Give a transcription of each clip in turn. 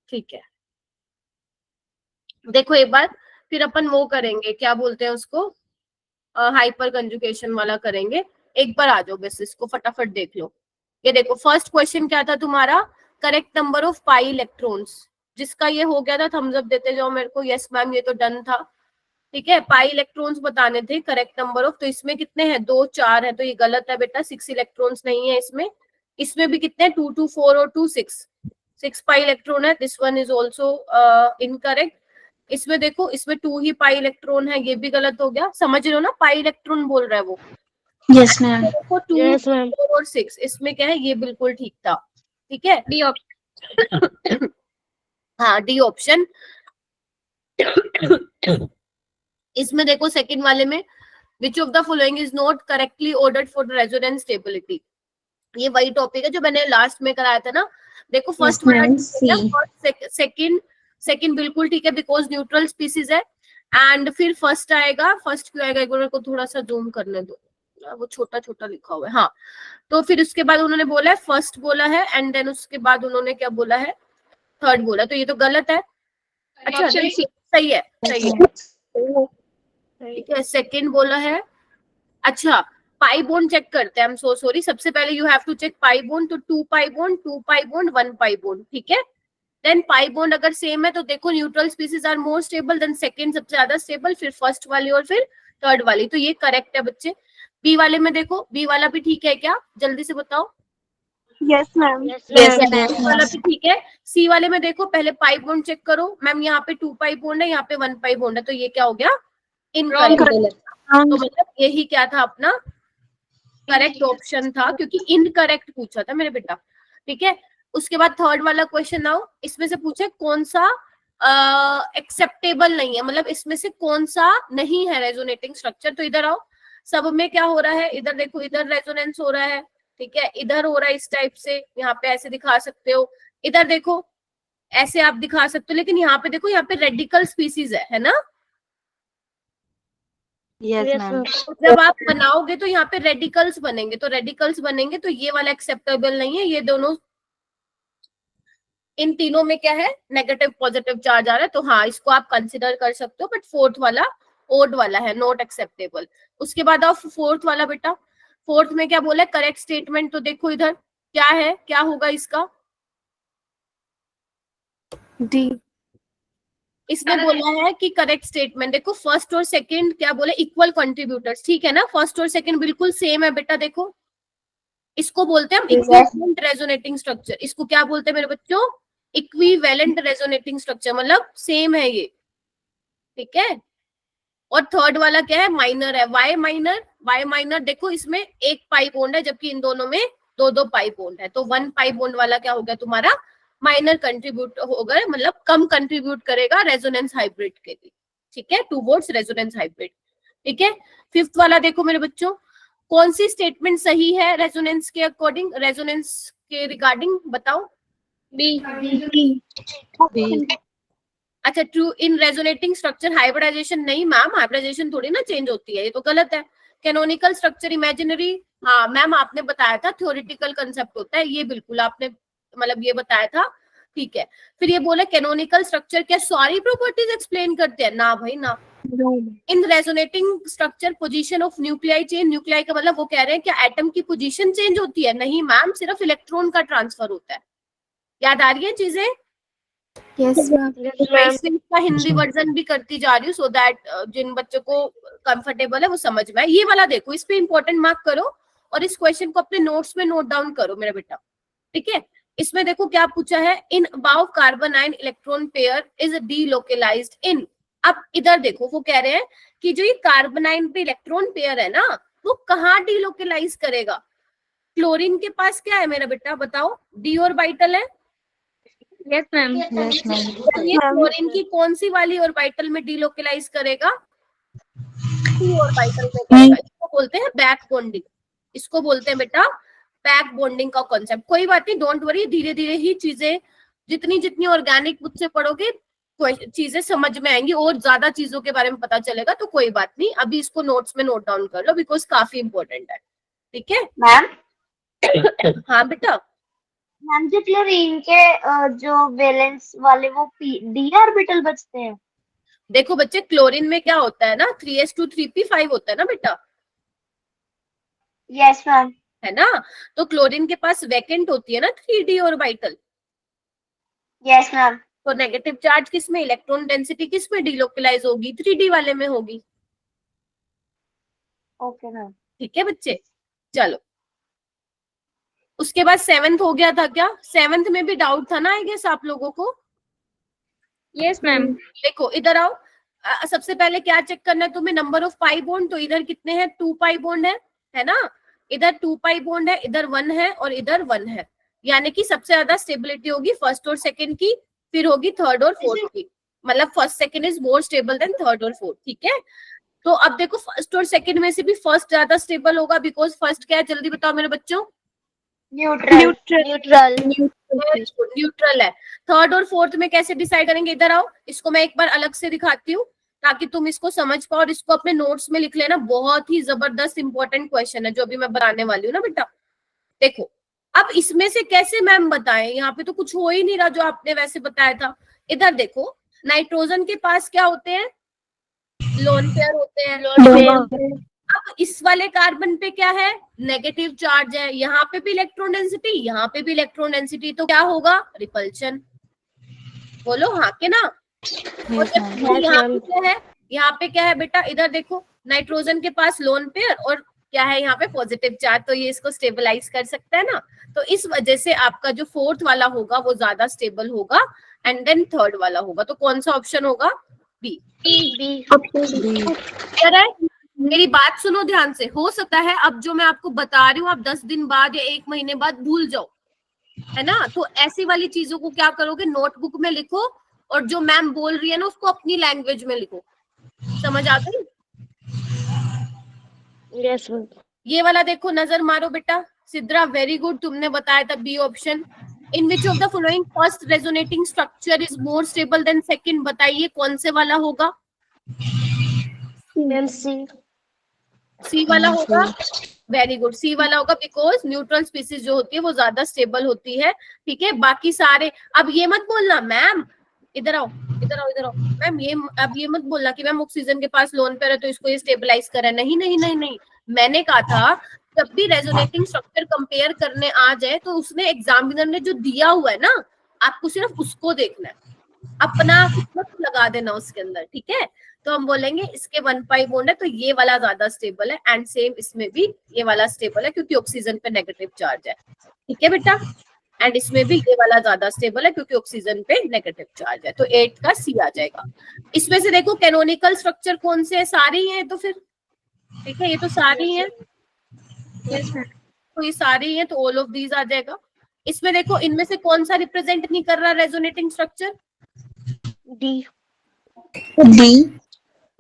ठीक है, देखो एक बार फिर अपन वो करेंगे, क्या बोलते हैं उसको, हाइपर कंजुगेशन वाला करेंगे। एक बार आ जाओ, बस इसको फटाफट देख लो। ये देखो फर्स्ट क्वेश्चन क्या था तुम्हारा, correct number of pi electrons. जिसका ये हो गया था थम्स अप देते जाओ मेरे को, यस मैम ये तो डन था। ठीक है, पाई इलेक्ट्रॉन्स बताने थे, करेक्ट नंबर ऑफ, तो इसमें कितने हैं, 2 4 है, तो ये गलत है बेटा, 6 इलेक्ट्रॉन्स नहीं है इसमें। इसमें भी कितने, 2 2 4 और 2 6, 6 पाई इलेक्ट्रॉन है, this one is also incorrect. इसमें देखो, इसमें 2 ही पाई इलेक्ट्रॉन है, ये भी गलत हो गया, समझ रहे हो ना, पाई इलेक्ट्रॉन बोल रहा है वो। Yes ma'am. देखो 2 4 और 6, इसमें क्या है, ये बिल्कुल ठीक था। ठीक है, डी ऑप्शन। हाँ डी ऑप्शन। इसमें देखो सेकंड वाले में, विच of the following is not correctly ordered for resonance stability. ये वही टॉपिक है जो मैंने लास्ट में कराया था ना। देखो फर्स्ट वाला सेकंड, सेकंड बिल्कुल ठीक है बिकॉज न्यूट्रल स्पीसीज है। एंड फिर फर्स्ट आएगा, फर्स्ट क्यों आएगा, एक बार को थोड़ा सा जूम करने दो, वो छोटा छोटा लिखा हुआ है। हाँ, तो फिर उसके बाद उन्होंने बोला है, फर्स्ट बोला है, एंड देन उसके बाद उन्होंने क्या बोला है, थर्ड बोला, तो ये तो गलत है। अच्छा सही है, सही है, ठीक है, सेकंड बोला है। अच्छा, पाई बोन्ड चेक करते हैं, आई एम सो सॉरी, सबसे पहले you have to check pi bond, तो 2 pi bond, 2 pi bond, 1 pi bond, ठीक है। देन पाई बोन्ड अगर सेम है तो देखो neutral species are more stable, than second सबसे ज्यादा स्टेबल, फिर फर्स्ट वाली और फिर थर्ड वाली, तो ये करेक्ट है बच्चे। बी वाले में देखो, बी वाला भी ठीक है क्या, जल्दी से बताओ। Yes ma'am. वाला भी ठीक है। सी वाले में देखो, पहले पाई बोन्ड चेक करो, मैम यहाँ पे 2 पाई बोन्ड है, यहाँ पे 1 पाई बोन्ड है, तो ये क्या हो गया, इनकरेक्ट। तो मतलब यही क्या था अपना करेक्ट ऑप्शन था, क्योंकि इनकरेक्ट पूछा था मेरे बेटा। ठीक है, उसके बाद थर्ड वाला क्वेश्चन आओ, इसमें से पूछे कौन सा एक्सेप्टेबल नहीं है, मतलब इसमें से कौन सा नहीं है रेजोनेटिंग स्ट्रक्चर। तो इधर आओ, सब में क्या हो रहा है, इधर देखो, इधर रेजोनेंस हो रहा है, ठीक है, इधर हो रहा है इस टाइप से, यहाँ पे ऐसे दिखा सकते हो, इधर देखो ऐसे आप दिखा सकते हो, लेकिन यहाँ पे देखो, यहाँ पे रेडिकल स्पीसीज है ना। जब आप बनाओगे तो यहाँ पे रेडिकल्स बनेंगे, तो रेडिकल्स बनेंगे, तो ये वाला एक्सेप्टेबल नहीं है, ये दोनों, इन तीनों में क्या है, नेगेटिव पॉजिटिव चार्ज आ रहा है, तो हाँ इसको आप कंसिडर कर सकते हो, बट फोर्थ वाला ओड वाला है, नॉट एक्सेप्टेबल। उसके बाद आप फोर्थ वाला बेटा, फोर्थ में क्या बोला है, करेक्ट स्टेटमेंट, तो देखो इधर क्या है, क्या होगा इसका, डी। इसमें बोला है कि करेक्ट स्टेटमेंट, देखो फर्स्ट और सेकंड क्या बोले, इक्वल कंट्रीब्यूटर्स, ठीक है ना, फर्स्ट और सेकंड बिल्कुल सेम है बेटा, देखो इसको बोलते हैं हम इक्विवेलेंट रेजोनेटिंग स्ट्रक्चर। इसको क्या बोलते हैं मेरे बच्चों, इक्विवेलेंट रेजोनेटिंग स्ट्रक्चर, मतलब सेम है ये, ठीक है। और थर्ड वाला क्या है, माइनर है, वाई माइनर, वाई माइनर देखो इसमें एक पाई बॉन्ड है, जबकि इन दोनों में 2 2 पाई बॉन्ड है, तो 1 पाई बॉन्ड वाला क्या हो गया तुम्हारा, माइनर कंट्रीब्यूट होगा, मतलब कम कंट्रीब्यूट करेगा रेजोनेंस हाइब्रिड के लिए, ठीक है, टूवर्ड्स रेजोनेंस हाइब्रिड, ठीक है। फिफ्थ वाला देखो मेरे बच्चों, कौन सी स्टेटमेंट सही है रेजोनेंस के अकॉर्डिंग, रेजोनेंस के रिगार्डिंग बताओ। बी। अच्छा, true in resonating structure hybridization नहीं मैम, हाइब्रिडाइजेशन थोड़ी ना चेंज होती है, ये तो गलत है। कैनोनिकल स्ट्रक्चर इमेजिनरी, हाँ मैम आपने बताया था थ्योरेटिकल कंसेप्ट होता है, ये बिल्कुल आपने मतलब ये बताया था, ठीक है। फिर ये बोले कैनोनिकल स्ट्रक्चर क्या सारी प्रॉपर्टीज एक्सप्लेन करते हैं, ना भाई ना। In resonating structure position of nuclei change, nuclei का मतलब वो कह रहे हैं कि एटम की पोजीशन चेंज होती है, नहीं मैम, सिर्फ इलेक्ट्रॉन का ट्रांसफर होता है। याद आ रही है चीजें, इसका हिंदी वर्जन भी करती जा रही हूँ, सो दैट जिन बच्चों को कंफर्टेबल है वो समझ में आए। ये वाला देखो, इस पे इंपॉर्टेंट मार्क करो और इस क्वेश्चन को अपने नोट्स में नोट डाउन करो मेरा बेटा, ठीक है। इसमें देखो क्या पूछा है, in above carbon ion electron pair is delocalized in. अब इधर देखो वो कह रहे हैं कि जो ये कार्बन आयन पे इलेक्ट्रॉन पेयर है ना, वो कहाँ डीलोकेलाइज करेगा। क्लोरीन के पास क्या है मेरा बेटा बताओ, डी ऑर्बिटल है, यस मैम। ये क्लोरीन की कौन सी वाली ऑर्बिटल में डीलोकेलाइज करेगा, पी ऑर्बिटल में करेगा, इसको बोलते हैं बैक बॉन्डिंग, इसको बोलते हैं बेटा बैक बॉन्डिंग का कॉन्सेप्ट। कोई बात नहीं, डोंट वरी, धीरे धीरे ही चीजें, जितनी जितनी ऑर्गेनिक मुझसे पढ़ोगे चीजें समझ में आएंगी और ज्यादा चीजों के बारे में पता चलेगा, तो कोई बात नहीं, अभी इसको नोट्स में नोट डाउन कर लो बिकॉज काफी इंपॉर्टेंट है, ठीक है मैम। हाँ बेटा, मैम जो क्लोरीन के जो वैलेंस वाले वो डी ऑर्बिटल बचते हैं। देखो बच्चे, क्लोरीन में क्या होता है ना, 3s2 3p5 होता है ना बेटा, यस मैम। है ना। तो क्लोरीन के पास वैकेंट होती है ना 3d ऑर्बिटल। Yes ma'am. तो नेगेटिव चार्ज किस में, इलेक्ट्रॉन डेंसिटी किस में डिलोकलाइज होगी, 3d वाले में होगी। Okay ma'am. ठीक है बच्चे, चलो। उसके बाद 7th हो गया था क्या, 7th में भी डाउट था ना आई गेस आप लोगों को। Yes ma'am. देखो इधर आओ, सबसे पहले क्या चेक करना है तुम्हें, नंबर ऑफ पाई बॉन्ड। तो इधर कितने हैं, 2 पाई बॉन्ड है ना। इधर 2 पाई बॉन्ड है, इधर 1 है और इधर 1 है, यानी कि सबसे ज्यादा स्टेबिलिटी होगी फर्स्ट और सेकंड की, फिर होगी थर्ड और फोर्थ की। मतलब first second is more stable then third और फोर्थ, ठीक है। तो अब देखो फर्स्ट और सेकंड में से भी फर्स्ट ज्यादा स्टेबल होगा, बिकॉज फर्स्ट क्या है, जल्दी बताओ मेरे बच्चों। न्यूट्रल। न्यूट्रल। न्यूट्रल है। थर्ड और फोर्थ में कैसे डिसाइड करेंगे, इधर आओ, इसको मैं एक बार अलग से दिखाती हूँ ताकि तुम इसको समझ पाओ और इसको अपने नोट्स में लिख लेना। बहुत ही जबरदस्त इंपॉर्टेंट क्वेश्चन है जो अभी मैं बताने वाली हूँ ना बेटा। देखो अब इसमें से कैसे मैम बताएं, यहाँ पे तो कुछ हो ही नहीं रहा जो आपने वैसे बताया था। इधर देखो, नाइट्रोजन के पास क्या होते हैं, लोन पेयर होते हैं। अब इस वाले कार्बन पे क्या है, नेगेटिव चार्ज है, यहाँ पे भी इलेक्ट्रॉन डेंसिटी, यहाँ पे भी इलेक्ट्रॉन डेंसिटी, तो क्या होगा, रिपल्शन। बोलो हाँ के ना। और जब यहाँ पे क्या है, यहाँ पे क्या है बेटा, इधर देखो, नाइट्रोजन के पास लोन पेयर और क्या है यहाँ पे पॉजिटिव चार्ज, तो ये इसको स्टेबलाइज कर सकता है ना। तो इस वजह से आपका जो फोर्थ वाला होगा वो ज्यादा स्टेबल होगा एंड देन थर्ड वाला होगा। तो कौन सा ऑप्शन होगा, बी। क्लियर है, मेरी बात सुनो ध्यान से। हो सकता है अब जो मैं आपको बता रही हूँ आप 10 दिन बाद या 1 महीने बाद भूल जाओ, है ना। तो ऐसी वाली चीजों को क्या करोगे, नोटबुक में लिखो और जो मैम बोल रही है ना उसको अपनी लैंग्वेज में लिखो। समझ आ गई। Yes ma'am. ये वाला देखो, नजर मारो बेटा। सिद्रा वेरी गुड, तुमने बताया था B option. In which of the following first resonating structure is more stable than second, बताइए कौन से वाला होगा। सी वाला होगा, वेरी गुड, सी वाला होगा, बिकॉज न्यूट्रल स्पीसीज जो होती है वो ज्यादा स्टेबल होती है। ठीक है, बाकी सारे, अब ये मत बोलना मैम, इधर आओ इधर आओ इधर आओ मैम, ये अब ये मत बोलना कि मैम ऑक्सीजन के पास लोन पेयर है तो इसको ये स्टेबलाइज कर रहा है। नहीं नहीं नहीं नहीं, मैंने कहा था जब भी रेजोनेटिंग स्ट्रक्चर कंपेयर करने आ जाए तो उसने एग्जामिनर ने जो दिया हुआ है ना, आपको सिर्फ उसको देखना है, अपना किस्मत लगा देना उसके अंदर, ठीक है। तो हम बोलेंगे इसके 1 पाई बॉन्ड है तो ये वाला ज्यादा स्टेबल है, एंड सेम इसमें भी ये वाला स्टेबल है क्योंकि ऑक्सीजन पे नेगेटिव चार्ज है, ठीक है बेटा। एंड इसमें भी ये वाला ज्यादा स्टेबल है क्योंकि ऑक्सीजन पे नेगेटिव चार्ज है, तो 8 का सी आ जाएगा। इसमें से देखो कैनोनिकल स्ट्रक्चर कौन से है, सारे ही है तो फिर, ठीक है, ये तो सारे ही है, तो ये सारे ही है तो ऑल ऑफ दीज आ जाएगा। इसमें देखो इनमें से कौन सा रिप्रेजेंट नहीं कर रहा resonating structure, D.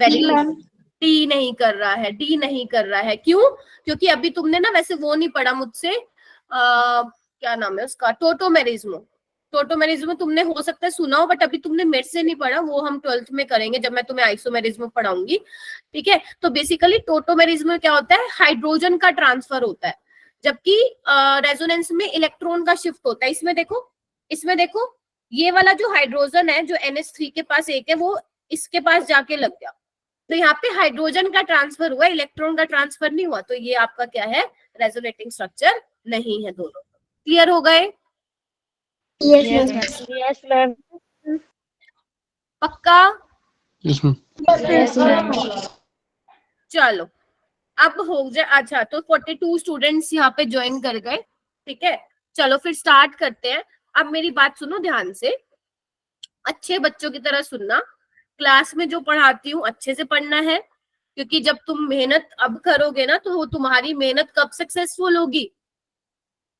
Very good, D नहीं कर रहा है, डी नहीं कर रहा है, क्यों, क्योंकि अभी तुमने ना वैसे वो नहीं पढ़ा मुझसे, क्या नाम है उसका, टोटोमेरिज्म। टोटोमेरिज्म तुमने हो सकता है सुना हो बट अभी तुमने मेरे से नहीं पढ़ा, वो हम 12th में करेंगे जब मैं तुम्हें आइसोमेरिज्म पढ़ाऊंगी, ठीक है। तो बेसिकली टोटोमेरिज्म में क्या होता है, हाइड्रोजन का ट्रांसफर होता है, जबकि रेजोनेंस में इलेक्ट्रॉन का शिफ्ट होता है। इसमें देखो ये वाला जो हाइड्रोजन है जो NH3 के पास एक है वो इसके पास जाके लग गया, तो यहाँ पे हाइड्रोजन का ट्रांसफर हुआ, इलेक्ट्रॉन का ट्रांसफर नहीं हुआ, तो ये आपका क्या है, रेजोनेटिंग स्ट्रक्चर नहीं है दोनों। क्लियर हो गए, यस मैम। पक्का। Yes ma'am. चलो अब हो जाए, अच्छा तो 42 स्टूडेंट्स यहाँ पे ज्वाइन कर गए, ठीक है। चलो फिर स्टार्ट करते हैं। अब मेरी बात सुनो ध्यान से, अच्छे बच्चों की तरह सुनना, क्लास में जो पढ़ाती हूँ अच्छे से पढ़ना है, क्योंकि जब तुम मेहनत अब करोगे ना तो तुम्हारी मेहनत कब सक्सेसफुल होगी,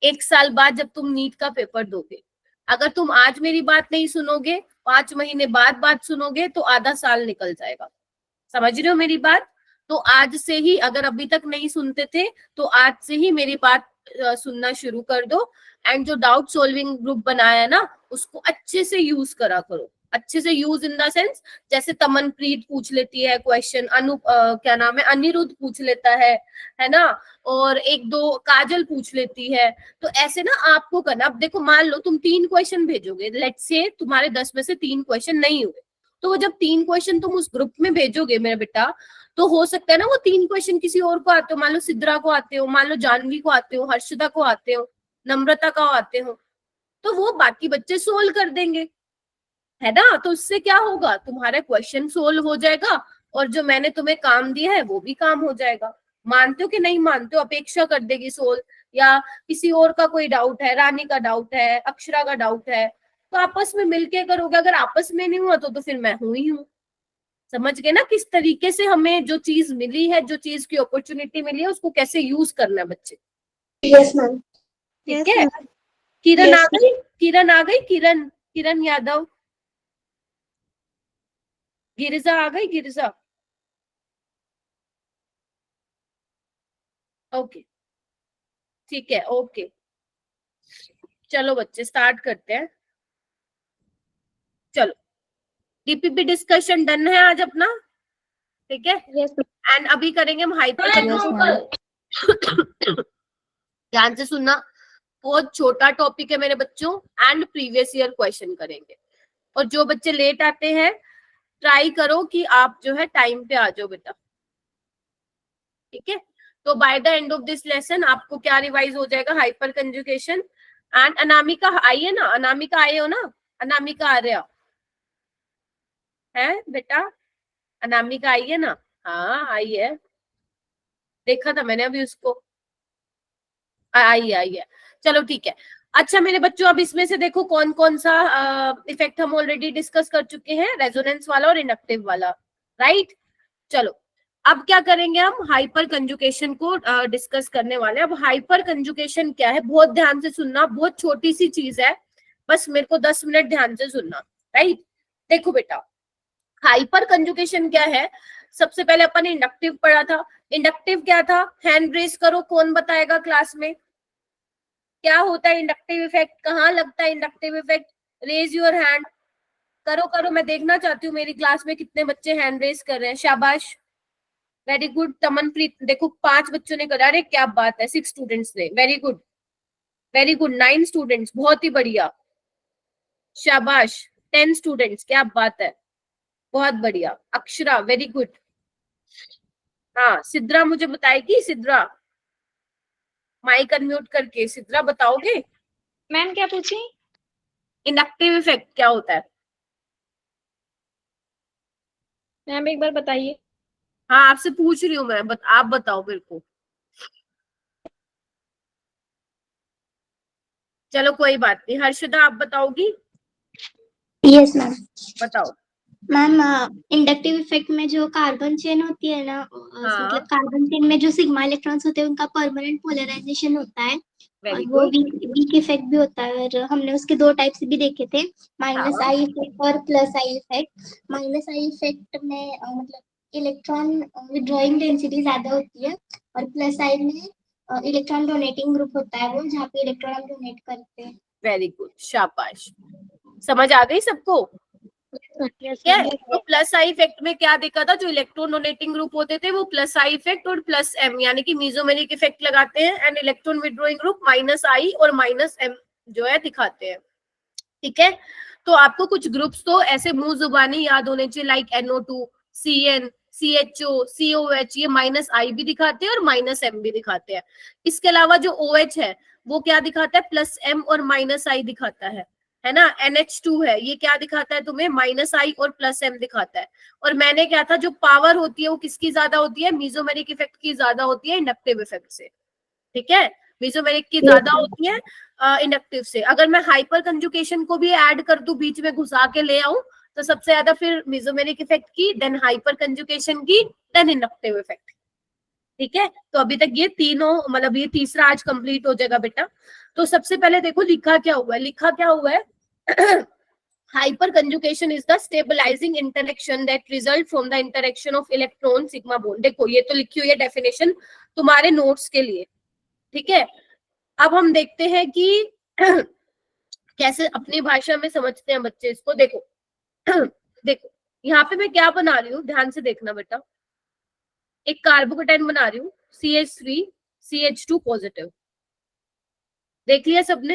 1 साल बाद जब तुम नीट का पेपर दोगे। अगर तुम आज मेरी बात नहीं सुनोगे, 5 महीने बाद बात सुनोगे तो आधा साल निकल जाएगा। समझ रहे हो मेरी बात। तो आज से ही, अगर अभी तक नहीं सुनते थे तो आज से ही मेरी बात सुनना शुरू कर दो, एंड जो डाउट सॉल्विंग ग्रुप बनाया है ना उसको अच्छे से यूज करा करो, अच्छे से यूज इन द सेंस, जैसे तमनप्रीत पूछ लेती है क्वेश्चन, क्या नाम है, अनिरुद्ध पूछ लेता है ना, और एक दो काजल पूछ लेती है। तो ऐसे ना आपको करना। अब देखो मान लो तुम 3 क्वेश्चन भेजोगे, लेट्स से तुम्हारे 10 में से 3 क्वेश्चन नहीं हुए, तो वो जब 3 क्वेश्चन तुम उस ग्रुप में भेजोगे मेरा बेटा, तो हो सकता है ना वो 3 क्वेश्चन किसी और को आते हो, मान लो सिद्रा को आते हो, मान लो जानवी को आते हो, हर्षिता को आते हो, नम्रता को आते हो, तो वो बाकी बच्चे सोल्व कर देंगे, है ना। तो उससे क्या होगा, तुम्हारा क्वेश्चन सोल्व हो जाएगा और जो मैंने तुम्हें काम दिया है वो भी काम हो जाएगा। मानते हो कि नहीं मानते हो? अपेक्षा कर देगी सोल्व, या किसी और का कोई डाउट है, रानी का डाउट है, अक्षरा का डाउट है, तो आपस में मिलके करोगे। अगर आपस में नहीं हुआ तो फिर मैं हूं ही हूँ। समझ गए ना किस तरीके से हमें जो चीज मिली है, जो चीज की अपॉर्चुनिटी मिली है, उसको कैसे यूज करना है बच्चे। Yes ma'am. ठीक है। किरण आ गई, किरण आ गई, किरण, किरण यादव, गिरिजा आ गई, गिरिजा। ओके ठीक है, ओके चलो बच्चे स्टार्ट करते हैं। चलो डीपीपी डिस्कशन डन है आज अपना, ठीक है। यस एंड अभी करेंगे हम हाइपर। ध्यान से सुनना, बहुत छोटा टॉपिक है मेरे बच्चों, एंड प्रीवियस ईयर क्वेश्चन करेंगे। और जो बच्चे लेट आते हैं ट्राई करो कि आप जो है टाइम पे आ जाओ बेटा, ठीक है। तो by the end of this lesson आपको क्या रिवाइज हो जाएगा, हाइपर कंजुगेशन। एंड अनामिका आई है ना, अनामिका आए हो ना, अनामिका आ रहे हो है बेटा, अनामिका आई है ना, हाँ आई है, देखा था मैंने अभी उसको, आई है। चलो ठीक है। अच्छा मेरे बच्चों, अब इसमें से देखो कौन कौन सा इफेक्ट हम ऑलरेडी डिस्कस कर चुके हैं, रेजोनेंस वाला और इंडक्टिव वाला, राइट। चलो अब क्या करेंगे, हम हाइपर कंजुगेशन को डिस्कस करने वाले हैं। अब हाइपर कंजुगेशन क्या है, बहुत ध्यान से सुनना, बहुत छोटी सी चीज है, बस मेरे को 10 मिनट ध्यान से सुनना, राइट। देखो बेटा हाइपर कंजुगेशन क्या है, सबसे पहले अपन ने इंडक्टिव पढ़ा था। इंडक्टिव क्या था, हैंड रेस करो, कौन बताएगा क्लास में क्या होता है इंडक्टिव इफेक्ट, कहाँ लगता है inductive effect, raise your hand, करो करो, मैं देखना चाहती हूँ मेरी क्लास में कितने बच्चे हैंड रेस कर रहे हैं, शाबाश, वेरी गुड। तमनप्रीत देखो 5 बच्चों ने करा, अरे क्या बात है, 6 स्टूडेंट्स ने, very good very good, 9 students, बहुत ही बढ़िया, शाबाश, 10 स्टूडेंट्स, क्या बात है, बहुत बढ़िया। अक्षरा वेरी गुड, हाँ सिद्रा मुझे बताएगी, सिद्रा माइक अनम्यूट करके, सिद्रा बताओगे मैम क्या पूछी? इंडक्टिव इफेक्ट क्या होता है? मैम एक बार बताइए। हाँ आपसे पूछ रही हूँ मैं, आप बताओ मेरे को। चलो कोई बात नहीं, हर्षिता आप बताओगी, यस मैम। बताओ। मैम इंडक्टिव इफेक्ट में जो कार्बन चेन होती है ना, हाँ। मतलब कार्बन चेन में जो सिग्मा इलेक्ट्रॉन्स होते हैं उनका परमानेंट पोलराइजेशन होता है, और वेरी वो गुड, वीक इफेक्ट भी होता है, और हमने उसके 2 टाइप्स भी देखे थे, माइनस हाँ आई इफेक्ट और plus I effect. Minus I effect में मतलब इलेक्ट्रॉन विड्रॉइंग डेंसिटी ज्यादा होती है, और प्लस आई में इलेक्ट्रॉन डोनेटिंग ग्रुप होता है वो, जहाँ पे इलेक्ट्रॉन हम डोनेट करते हैं। वेरी गुड, शाबाश, समझ आ गई सबको? यस क्या मैम। तो प्लस आई इफेक्ट में क्या देखा था, जो इलेक्ट्रॉन डोनेटिंग ग्रुप होते थे वो प्लस आई इफेक्ट और प्लस एम यानी कि मीजोमेरिक इफेक्ट लगाते हैं, and electron withdrawing group minus I और माइनस एम जो है दिखाते हैं, ठीक है। तो आपको कुछ ग्रुप्स तो ऐसे मुंह जुबानी याद होने चाहिए, like NO2, CN, CHO, COH, ये माइनस आई भी दिखाते हैं और माइनस एम भी दिखाते हैं। इसके अलावा जो OH है वो क्या दिखाता है, प्लस एम और माइनस आई दिखाता है ना। NH2 है, ये क्या दिखाता है तुम्हें, माइनस आई और प्लस एम दिखाता है। और मैंने क्या था, जो पावर होती है वो किसकी ज्यादा होती है, मीजोमेरिक इफेक्ट की ज्यादा होती है इंडक्टिव इफेक्ट से, ठीक है। मीजोमेरिक की ज्यादा होती है इंडक्टिव से। अगर मैं हाइपर कंजुगेशन को भी ऐड कर दूं, बीच में घुसा के ले आऊं, तो सबसे ज्यादा फिर मीजोमेरिक इफेक्ट की, देन हाइपर कंजुगेशन की, देन इंडक्टिव इफेक्ट, ठीक है। तो अभी तक ये तीनों, मतलब ये तीसरा आज कंप्लीट हो जाएगा बेटा। तो सबसे पहले देखो लिखा क्या हुआ है, लिखा क्या हुआ है hyperconjugation is the stabilising interaction that result from the interaction of electron sigma bond. देखो ये तो लिखी हुई है डेफिनेशन तुम्हारे नोट्स के लिए, ठीक है। अब हम देखते हैं कि कैसे अपनी भाषा में समझते हैं बच्चे इसको। देखो देखो यहाँ पे मैं क्या बना रही हूँ, ध्यान से देखना बेटा। एक कार्बोकेटाइन बना रही हूँ CH3 CH2 पॉजिटिव। देख लिया सबने?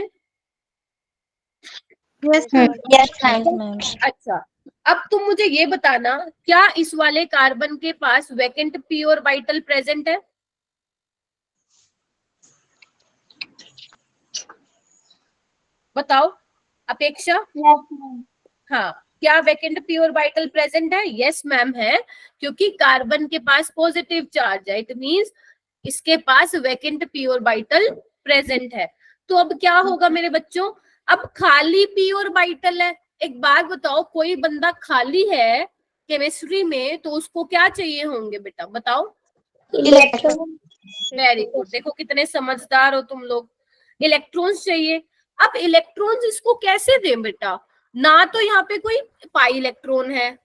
Yes ma'am. अच्छा, अब तुम मुझे ये बताना, क्या इस वाले कार्बन के पास वैकेंट p ऑर्बिटल प्रेजेंट है? बताओ अपेक्षा। Yes ma'am. हाँ, क्या वैकेंट p ऑर्बिटल प्रेजेंट है? यस मैम है, क्योंकि कार्बन के पास पॉजिटिव चार्ज है। इट मींस इसके पास वैकेंट p ऑर्बिटल प्रेजेंट है। तो अब क्या होगा मेरे बच्चों, अब खाली p ऑर्बिटल है। एक बात बताओ, कोई बंदा खाली है केमिस्ट्री में तो उसको क्या चाहिए होंगे बेटा, बताओ? इलेक्ट्रॉन। वेरी गुड, देखो कितने समझदार हो तुम लोग। इलेक्ट्रॉन्स चाहिए। अब इलेक्ट्रॉन्स इसको कैसे दें बेटा? ना तो यहाँ पे कोई पाई इलेक्ट्रॉन है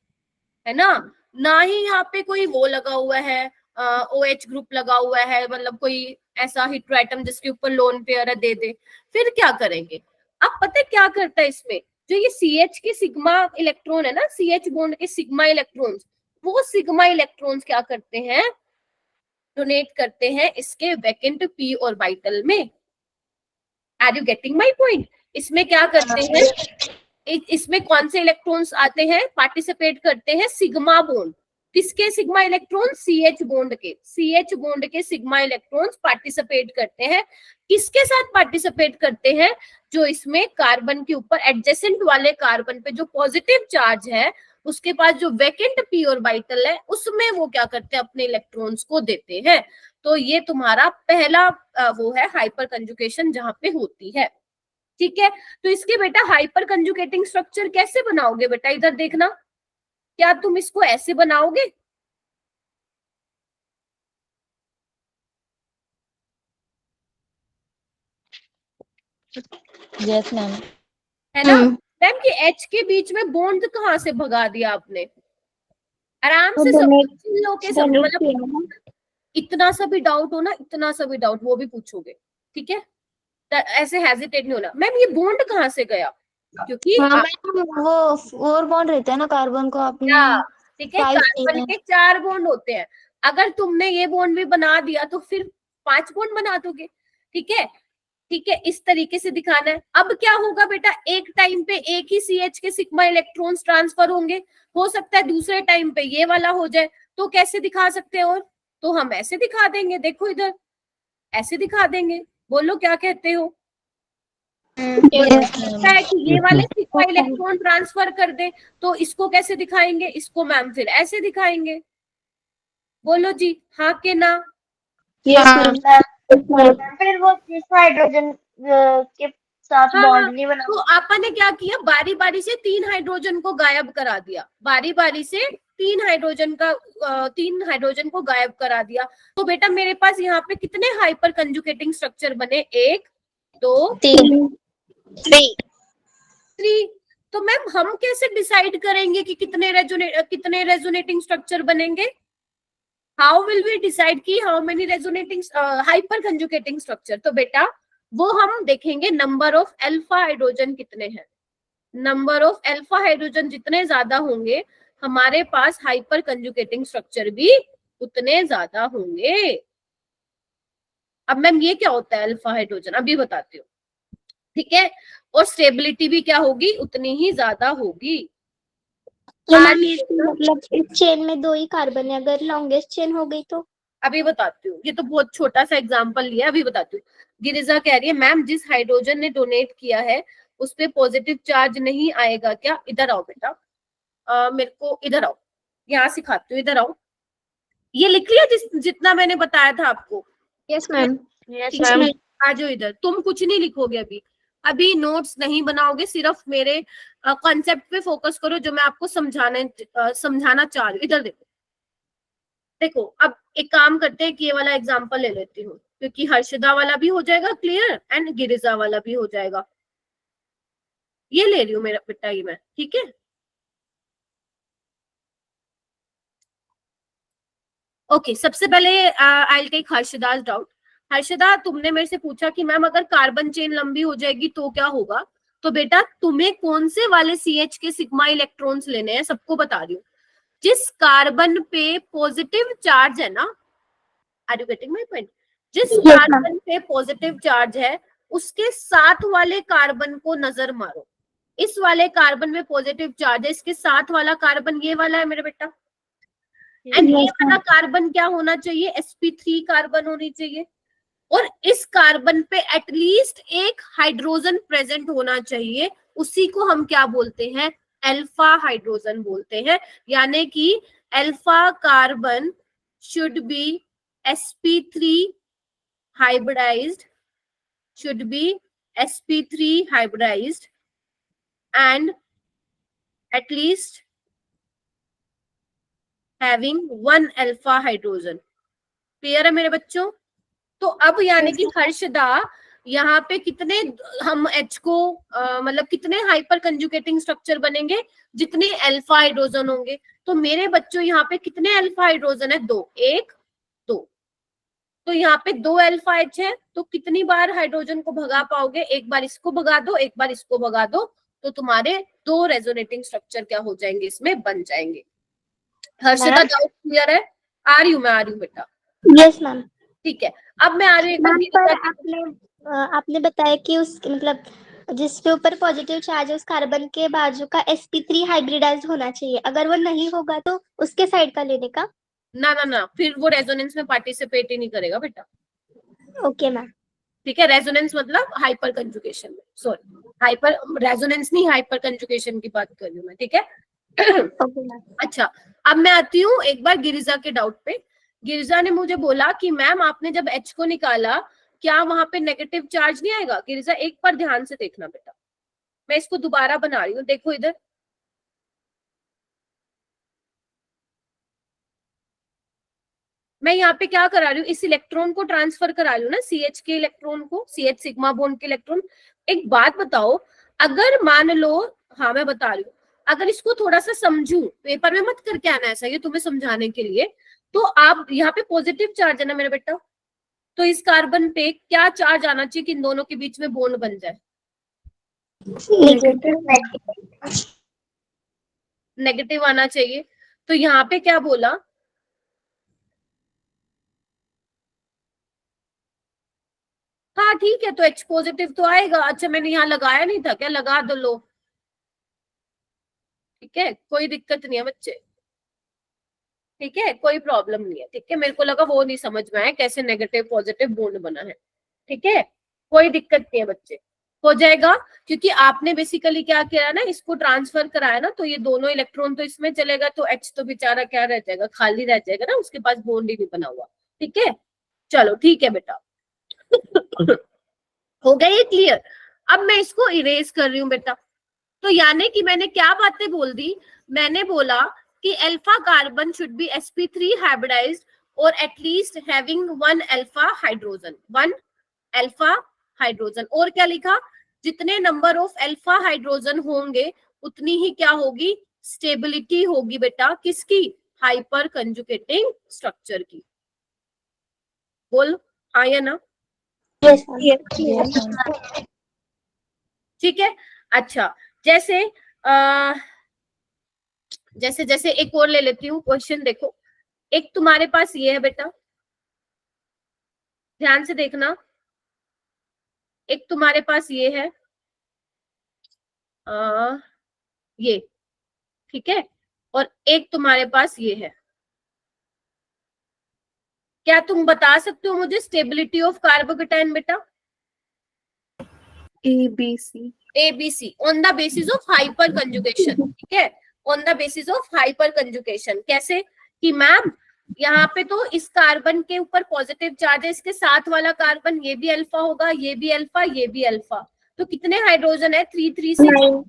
ना ही यहाँ पे कोई वो लगा हुआ है OH ग्रुप लगा हुआ है, मतलब कोई ऐसा हेटेरोएटम जिसके ऊपर लोन पेयर है, दे दे। फिर क्या करेंगे? अब पता है क्या करता है इसमें, जो ये CH के सिग्मा इलेक्ट्रॉन है ना, CH बॉन्ड के सिग्मा इलेक्ट्रॉन्स, वो सिग्मा इलेक्ट्रॉन्स क्या करते हैं, डोनेट करते हैं इसके वैकेंट p ऑर्बिटल में। Are you getting my point? इसमें क्या करते हैं, इसमें कौन से इलेक्ट्रॉन्स आते हैं, पार्टिसिपेट करते हैं सिग्मा बॉन्ड। किसके सिग्मा इलेक्ट्रॉन? CH बॉन्ड के। CH बॉन्ड के सिग्मा इलेक्ट्रॉन्स पार्टिसिपेट करते हैं। किसके साथ पार्टिसिपेट करते हैं? जो इसमें कार्बन के ऊपर एडजेसेंट वाले कार्बन पे जो पॉजिटिव चार्ज है, उसके पास जो वैकेंट p ऑर्बिटल है, उसमें वो क्या करते हैं, अपने इलेक्ट्रॉन्स को देते हैं। तो ये तुम्हारा पहला वो है हाइपर कंजुगेशन जहां पे होती है। ठीक है, तो इसके बेटा हाइपर कंजुगेटिंग स्ट्रक्चर कैसे बनाओगे बेटा, इधर देखना। क्या तुम इसको ऐसे बनाओगे? Yes ma'am. है ना मैम कि H के बीच में बॉन्ड कहाँ से भगा दिया आपने? आराम से सब के सब, मतलब इतना सा भी डाउट हो ना, इतना सा भी डाउट वो भी पूछोगे, ठीक है? ऐसे हेजिटेट नहीं होना। मैम ये बॉन्ड कहाँ से गया? क्योंकि वो 4 बॉन्ड रहते हैं ना कार्बन को अपने। ठीक है, कार्बन के 4 बॉन्ड होते हैं। अगर तुमने ये बॉन्ड भी बना दिया तो फिर 5 बॉन्ड बना दोगे। ठीक है, ठीक है, इस तरीके से दिखाना है। अब क्या होगा बेटा, एक टाइम पे एक ही CH के सिग्मा इलेक्ट्रॉन्स ट्रांसफर होंगे। हो सकता है दूसरे टाइम पे ये वाला हो जाए, तो कैसे दिखा सकते हैं? और तो हम ऐसे दिखा देंगे, देखो इधर ऐसे दिखा देंगे। बोलो क्या कहते हो? है कि ये वाले सिग्मा इलेक्ट्रॉन ट्रांसफर कर दे, तो इसको कैसे दिखाएंगे? इसको मैम फिर ऐसे दिखाएंगे। बोलो जी, हाँ के ना? फिर वो हाइड्रोजन के साथ बॉन्ड नहीं बना। तो आपन ने क्या किया, बारी बारी से 3 हाइड्रोजन को गायब करा दिया। बारी बारी से 3 हाइड्रोजन को गायब करा दिया। तो बेटा मेरे पास यहाँ पे कितने हाइपर कंजुगेटिंग स्ट्रक्चर बने? 1 2 3। तो मैम हम कैसे डिसाइड करेंगे कि कितने रेजोनेटिंग स्ट्रक्चर बनेंगे? हाउ विल वी डिसाइड कि how many resonating hyper conjugating structure? तो बेटा वो हम देखेंगे नंबर ऑफ अल्फा हाइड्रोजन कितने हैं। नंबर ऑफ अल्फा हाइड्रोजन जितने ज्यादा होंगे, हमारे पास हाइपर कंजुगेटिंग स्ट्रक्चर भी उतने ज्यादा होंगे। अब मैम ये क्या होता है अल्फा हाइड्रोजन, अभी बताती हूँ। ठीक है, और स्टेबिलिटी भी क्या होगी, उतनी ही ज्यादा होगी। मतलब इस चेन में 2 ही कार्बन है, अगर लॉन्गेस्ट चेन हो गई तो? अभी बताती हूँ, ये तो बहुत छोटा सा एग्जांपल लिया, अभी बताती हूँ। गिरिजा कह रही है मैम जिस हाइड्रोजन ने डोनेट किया है उस पे पॉजिटिव चार्ज नहीं आएगा क्या? इधर आओ बेटा, मेरे को इधर आओ, यहाँ सिखाती हूँ, इधर आओ। ये लिख लिया जितना मैंने बताया था आपको? Yes ma'am. आ जाओ इधर, तुम कुछ नहीं लिखोगे अभी, अभी नोट्स नहीं बनाओगे, सिर्फ मेरे कॉन्सेप्ट पे फोकस करो जो मैं आपको समझाना चाह रही हूँ। इधर देखो, देखो अब एक काम करते हैं कि ये वाला एग्जांपल ले लेती हूँ, क्योंकि हर्षदा वाला भी हो जाएगा क्लियर एंड गिरिजा वाला भी हो जाएगा। ये ले रही हूँ मेरा बेटा, ये मैं, ठीक है? ओके, सबसे पहले I will take Harshada's doubt. Harshada, तुमने मेरे से पूछा कि मैम अगर कार्बन चेन लंबी हो जाएगी तो क्या होगा? तो बेटा तुम्हें कौन से वाले CH के सिग्मा इलेक्ट्रॉन्स लेने हैं, सबको बता रही हूँ। जिस कार्बन पे पॉजिटिव चार्ज है ना, are you getting my point? जिस कार्बन पे पॉजिटिव चार्ज है उसके साथ वाले कार्बन को नजर मारो। इस वाले कार्बन में पॉजिटिव चार्ज है, इसके साथ वाला कार्बन ये वाला है मेरे बेटा, एंड ये वाला कार्बन क्या होना चाहिए? sp3 कार्बन होनी चाहिए। और इस कार्बन पे एटलीस्ट एक हाइड्रोजन प्रेजेंट होना चाहिए, उसी को हम क्या बोलते हैं? अल्फा हाइड्रोजन बोलते हैं। यानी कि alpha carbon should be sp3 hybridized, should be sp3 hybridized and at least having one alpha hydrogen। Clear है मेरे बच्चों? तो अब यानी कि हर्षदा यहाँ पे कितने हम H को मतलब कितने हाइपर कंजुगेटिंग स्ट्रक्चर बनेंगे? जितने अल्फा हाइड्रोजन होंगे। तो मेरे बच्चों यहाँ पे कितने अल्फा हाइड्रोजन है? 2, 1 2। तो यहाँ पे 2 अल्फा H है, तो कितनी बार हाइड्रोजन को भगा पाओगे? एक बार इसको भगा दो, एक बार इसको भगा दो, तो तुम्हारे 2 रेजोनेटिंग स्ट्रक्चर क्या हो जाएंगे? इसमें बन जाएंगे। हर्षदा डाउट क्लियर है? आ रही हूँ बेटा। Yes ma'am. ठीक है, अब मैं आ रही हूँ। आपने बताया कि उस मतलब जिसके ऊपर पॉजिटिव चार्ज है उस कार्बन के बाजू का sp3 हाइब्रिडाइज्ड होना चाहिए, अगर वो नहीं होगा तो उसके साइड का लेने का? ना, फिर वो रेजोनेंस में पार्टिसिपेट ही नहीं करेगा बेटा। Okay ma'am. ठीक है, रेजोनेंस मतलब हाइपर कंजुगेशन में, सॉरी हाइपर रेजोनेंस नहीं, हाइपर कंजुगेशन की बात कर रही हूँ मैं। ठीक है ओके मैम। अच्छा, अब मैं आती हूँ एक बार गिरिजा के डाउट पे। गिरिजा ने मुझे बोला कि मैम आपने जब H को निकाला क्या वहां पे नेगेटिव चार्ज नहीं आएगा? गिरिजा एक बार ध्यान से देखना बेटा, मैं इसको दोबारा बना रही हूँ, देखो इधर। मैं यहाँ पे क्या करा रही हूँ? इस इलेक्ट्रॉन को ट्रांसफर करा रही हूँ ना, CH के इलेक्ट्रॉन को, CH सिग्मा बॉन्ड के इलेक्ट्रॉन। एक बात बताओ, अगर मान लो, हाँ मैं बता रही हूँ, अगर इसको थोड़ा सा समझूं, पेपर में मत करके आना ऐसा, ये तुम्हें समझाने के लिए। तो आप यहाँ पे पॉजिटिव चार्ज है ना मेरे बेटा, तो इस कार्बन पे क्या चार्ज आना चाहिए कि इन दोनों के बीच में बॉन्ड बन जाए? नेगेटिव आना चाहिए। तो यहाँ पे क्या बोला? हाँ ठीक है, तो H पॉजिटिव तो आएगा। अच्छा मैंने यहाँ लगाया नहीं था क्या? लगा दो, लो। ठीक है, कोई दिक्कत नहीं है बच्चे। ठीक है, कोई प्रॉब्लम नहीं है। ठीक है, मेरे को लगा वो नहीं समझ में आया कैसे नेगेटिव पॉजिटिव बॉन्ड बना है। ठीक है, कोई दिक्कत नहीं है बच्चे, हो जाएगा। क्योंकि आपने बेसिकली क्या किया ना, इसको ट्रांसफर कराया ना, तो ये दोनों इलेक्ट्रॉन तो इसमें चलेगा, तो H तो बेचारा क्या रह जाएगा? खाली रह जाएगा ना, उसके पास बॉन्ड ही नहीं बना हुआ। ठीक है, चलो ठीक है बेटा हो गया ये क्लियर? अब मैं इसको इरेज कर रही हूँ बेटा। तो यानी कि मैंने क्या बातें बोल दी? मैंने बोला कि alpha carbon should be sp3 hybridized और at least having 1 alpha hydrogen, 1 alpha hydrogen. और क्या लिखा? जितने नंबर ऑफ अल्फा हाइड्रोजन होंगे उतनी ही क्या होगी? स्टेबिलिटी होगी बेटा, किसकी? हाइपर कंजुगेटिंग स्ट्रक्चर की। बोल हाँ या ना? ठीक है, अच्छा जैसे जैसे एक और ले लेती हूँ क्वेश्चन। देखो, एक तुम्हारे पास ये है बेटा, ध्यान से देखना। एक तुम्हारे पास ये है, ये, ठीक है, और एक तुम्हारे पास ये है। क्या तुम बता सकते हो मुझे स्टेबिलिटी ऑफ कार्बोकेटाइन बेटा? ABC on the basis of hyper conjugation. ठीक है, on the basis of hyper conjugation. कैसे? कि मैम यहाँ पे तो इस कार्बन के ऊपर पॉजिटिव चार्ज है, इसके साथ वाला कार्बन ये भी अल्फा होगा, ये भी अल्फा, ये भी अल्फा। तो कितने हाइड्रोजन है? 3 3 6,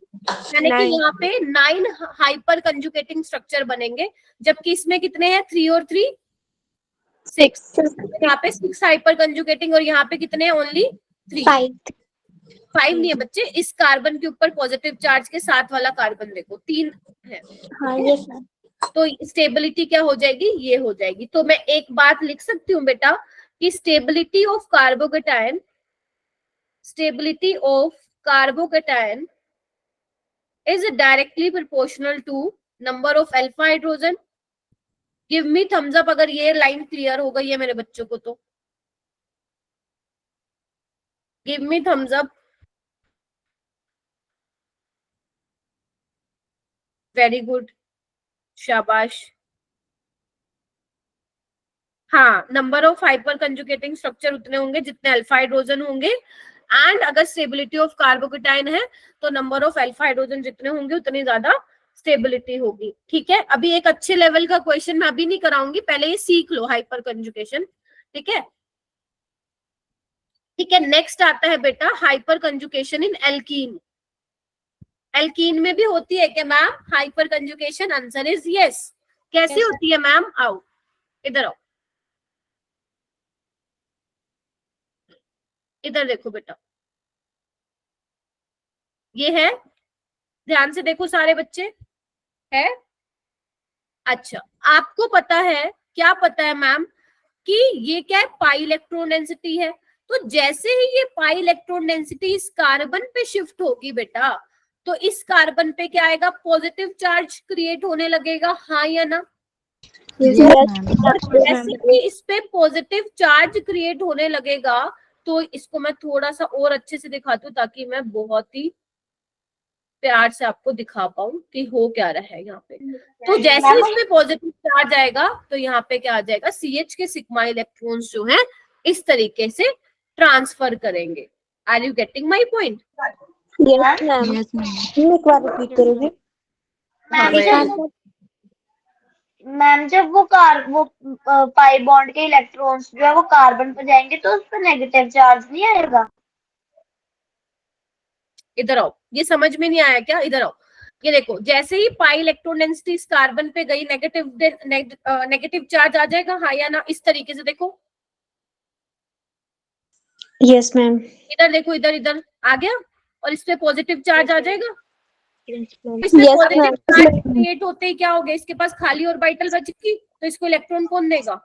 यानी कि यहाँ पे 9 हाइपर कंजुगेटिंग स्ट्रक्चर बनेंगे। जबकि इसमें कितने हैं? 3 और 3 6। यहाँ पे 6 हाइपर कंजुगेटिंग, और यहाँ पे कितने हैं? ओनली 3। 5 नहीं है बच्चे, इस कार्बन के ऊपर पॉजिटिव चार्ज के साथ वाला कार्बन देखो 3 है। हाँ, यस मैम। तो स्टेबिलिटी क्या हो जाएगी? ये हो जाएगी। तो मैं एक बात लिख सकती हूँ बेटा कि stability of carbocation, stability of carbocation is directly proportional to number of alpha hydrogen. Give me thumbs up अगर ये लाइन क्लियर हो गई है मेरे बच्चों को तो. Give me thumbs up. Very good. शाबाश. हाँ, number of hyper conjugating structure उतने होंगे जितने अल्फा हाइड्रोजन होंगे, एंड अगर स्टेबिलिटी ऑफ कार्बोकेटाइन है तो नंबर ऑफ अल्फा हाइड्रोजन जितने होंगे उतनी ज्यादा स्टेबिलिटी होगी. ठीक है, अभी एक अच्छे लेवल का क्वेश्चन मैं अभी नहीं कराऊंगी, पहले ये सीख लो हाइपर कंजुगेशन. ठीक है, ठीक है. नेक्स्ट आता है बेटा hyper conjugation in alkene. Alkene में भी होती है क्या ma'am hyper conjugation? Answer is yes. कैसे Yes, होती है मैम? आओ इधर आओ, इधर देखो बेटा, ये है, ध्यान से देखो सारे बच्चे, है. अच्छा, आपको पता है, क्या पता है मैम कि ये क्या है? पाई इलेक्ट्रॉन डेंसिटी है. तो जैसे ही ये पाई इलेक्ट्रॉन डेंसिटी इस कार्बन पे शिफ्ट होगी बेटा, तो इस कार्बन पे क्या आएगा? पॉजिटिव चार्ज क्रिएट होने लगेगा, हाँ या ना? जैसे ही इस पे पॉजिटिव चार्ज क्रिएट होने लगेगा, तो इसको मैं थोड़ा सा और अच्छे से दिखाती हूँ ताकि मैं बहुत ही प्यार से आपको दिखा पाऊं कि हो क्या रहा है यहाँ पे. तो जैसे ही इसमें पॉजिटिव चार्ज आएगा तो यहाँ पे क्या आ जाएगा? CH के सिग्मा इलेक्ट्रॉन्स जो हैं इस तरीके से ट्रांसफर करेंगे. Are you getting my point? Yes ma'am. एक बार रिपीट करोगे? मैम जब वो पाई बॉन्ड के इलेक्ट्रॉन्स जो है वो कार्बन पर जाएंगे तो उस पर नेगेटिव चार्ज नहीं आएगा. इधर आओ, ये समझ में नहीं आया क्या? इधर आओ, ये देखो, जैसे ही पाई इलेक्ट्रॉन डेंसिटी इस कार्बन पे गई, नेगेटिव चार्ज आ जाएगा, हाँ या ना? इस तरीके से देखो. Yes ma'am. इधर देखो, इधर इधर आ गया, और इस पे पॉजिटिव चार्ज आ जाएगा. इसमें पॉजिटिव चार्ज क्रिएट होते ही क्या हो गया? इसके पास खाली ऑर्बिटल बच गई, तो इसको इलेक्ट्रॉन कौन देगा?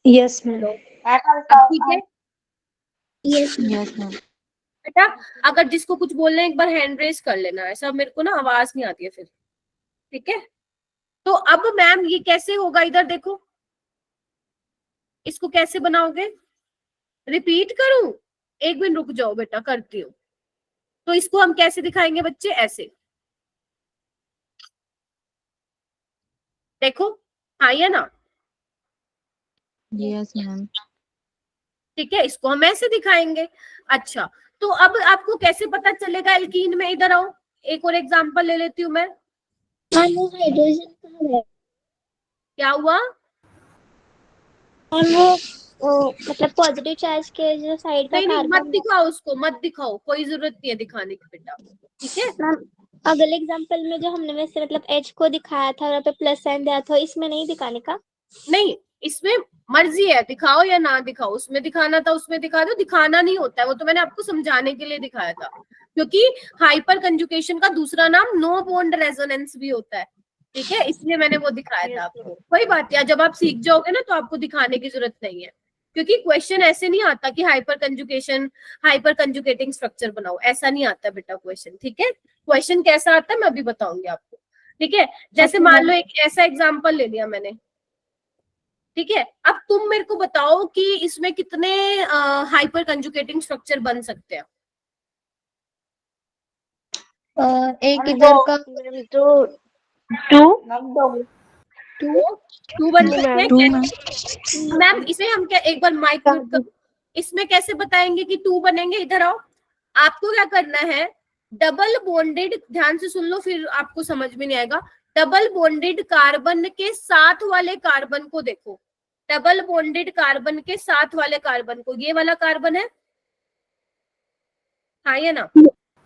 Yes ma'am. ठीक है यस मैम. बेटा, अगर जिसको कुछ बोलना है एक बार हैंड रेस कर लेना, ऐसा मेरे को ना आवाज नहीं आती है फिर. ठीक है, तो अब मैम ये कैसे होगा? इधर देखो, इसको कैसे बनाओगे? रिपीट करूं? एक मिनट रुक जाओ बेटा, करती हूँ. तो इसको हम कैसे दिखाएंगे बच्चे? ऐसे देखो, हाँ या ना? Yes ma'am. ठीक है, इसको हम ऐसे दिखाएंगे. अच्छा, तो अब आपको कैसे पता चलेगा एल्कीन में? इधर आओ, एक और एग्जांपल ले लेती हूँ मैं. वो हाइड्रोजन कहाँ है? क्या हुआ? और वो मतलब पॉजिटिव चार्ज के जो साइड का नहीं नहीं, मत कार्बन है. दिखाओ उसको, मत दिखाओ, कोई जरूरत नहीं है दिखाने की बेटा. ठीक है, मैम अगले एग्जांपल में जो हमने वैसे मतलब H को दिखाया था और पे प्लस साइन दिया था, इसमें नहीं दिखाने का? नहीं, इसमें मर्जी है, दिखाओ या ना दिखाओ. उसमें दिखाना था उसमें दिखा दो, दिखाना नहीं होता है, वो तो मैंने आपको समझाने के लिए दिखाया था. क्योंकि हाइपर कंजुगेशन का दूसरा नाम नो बॉन्ड रेजोनेंस भी होता है. ठीक है, इसलिए मैंने वो दिखाया था आपको. कोई बात नहीं, जब आप सीख जाओगे ना तो आपको दिखाने की जरूरत नहीं है. क्योंकि क्वेश्चन ऐसे नहीं आता कि हाइपर कंजुगेटिंग स्ट्रक्चर बनाओ, ऐसा नहीं आता बेटा क्वेश्चन. ठीक है, क्वेश्चन कैसा आता है मैं अभी बताऊंगी आपको. ठीक है, जैसे मान लो एक ऐसा एग्जांपल ले लिया मैंने. ठीक है, अब तुम मेरे को बताओ कि इसमें कितने हाइपर कंजुगेटिंग स्ट्रक्चर बन सकते हैं? एक इधर का तो टू बन सकते हैं मैम. इसे हम क्या, एक बार माइक म्यूट करो. इसमें कैसे बताएंगे कि 2 बनेंगे? इधर आओ, आपको क्या करना है? डबल बॉन्डेड, ध्यान से सुन लो फिर आपको समझ में नहीं आएगा. डबल बॉन्डेड कार्बन के साथ वाले कार्बन को देखो. डबल बॉन्डेड कार्बन के साथ वाले कार्बन को, ये वाला कार्बन है, हाँ या ना?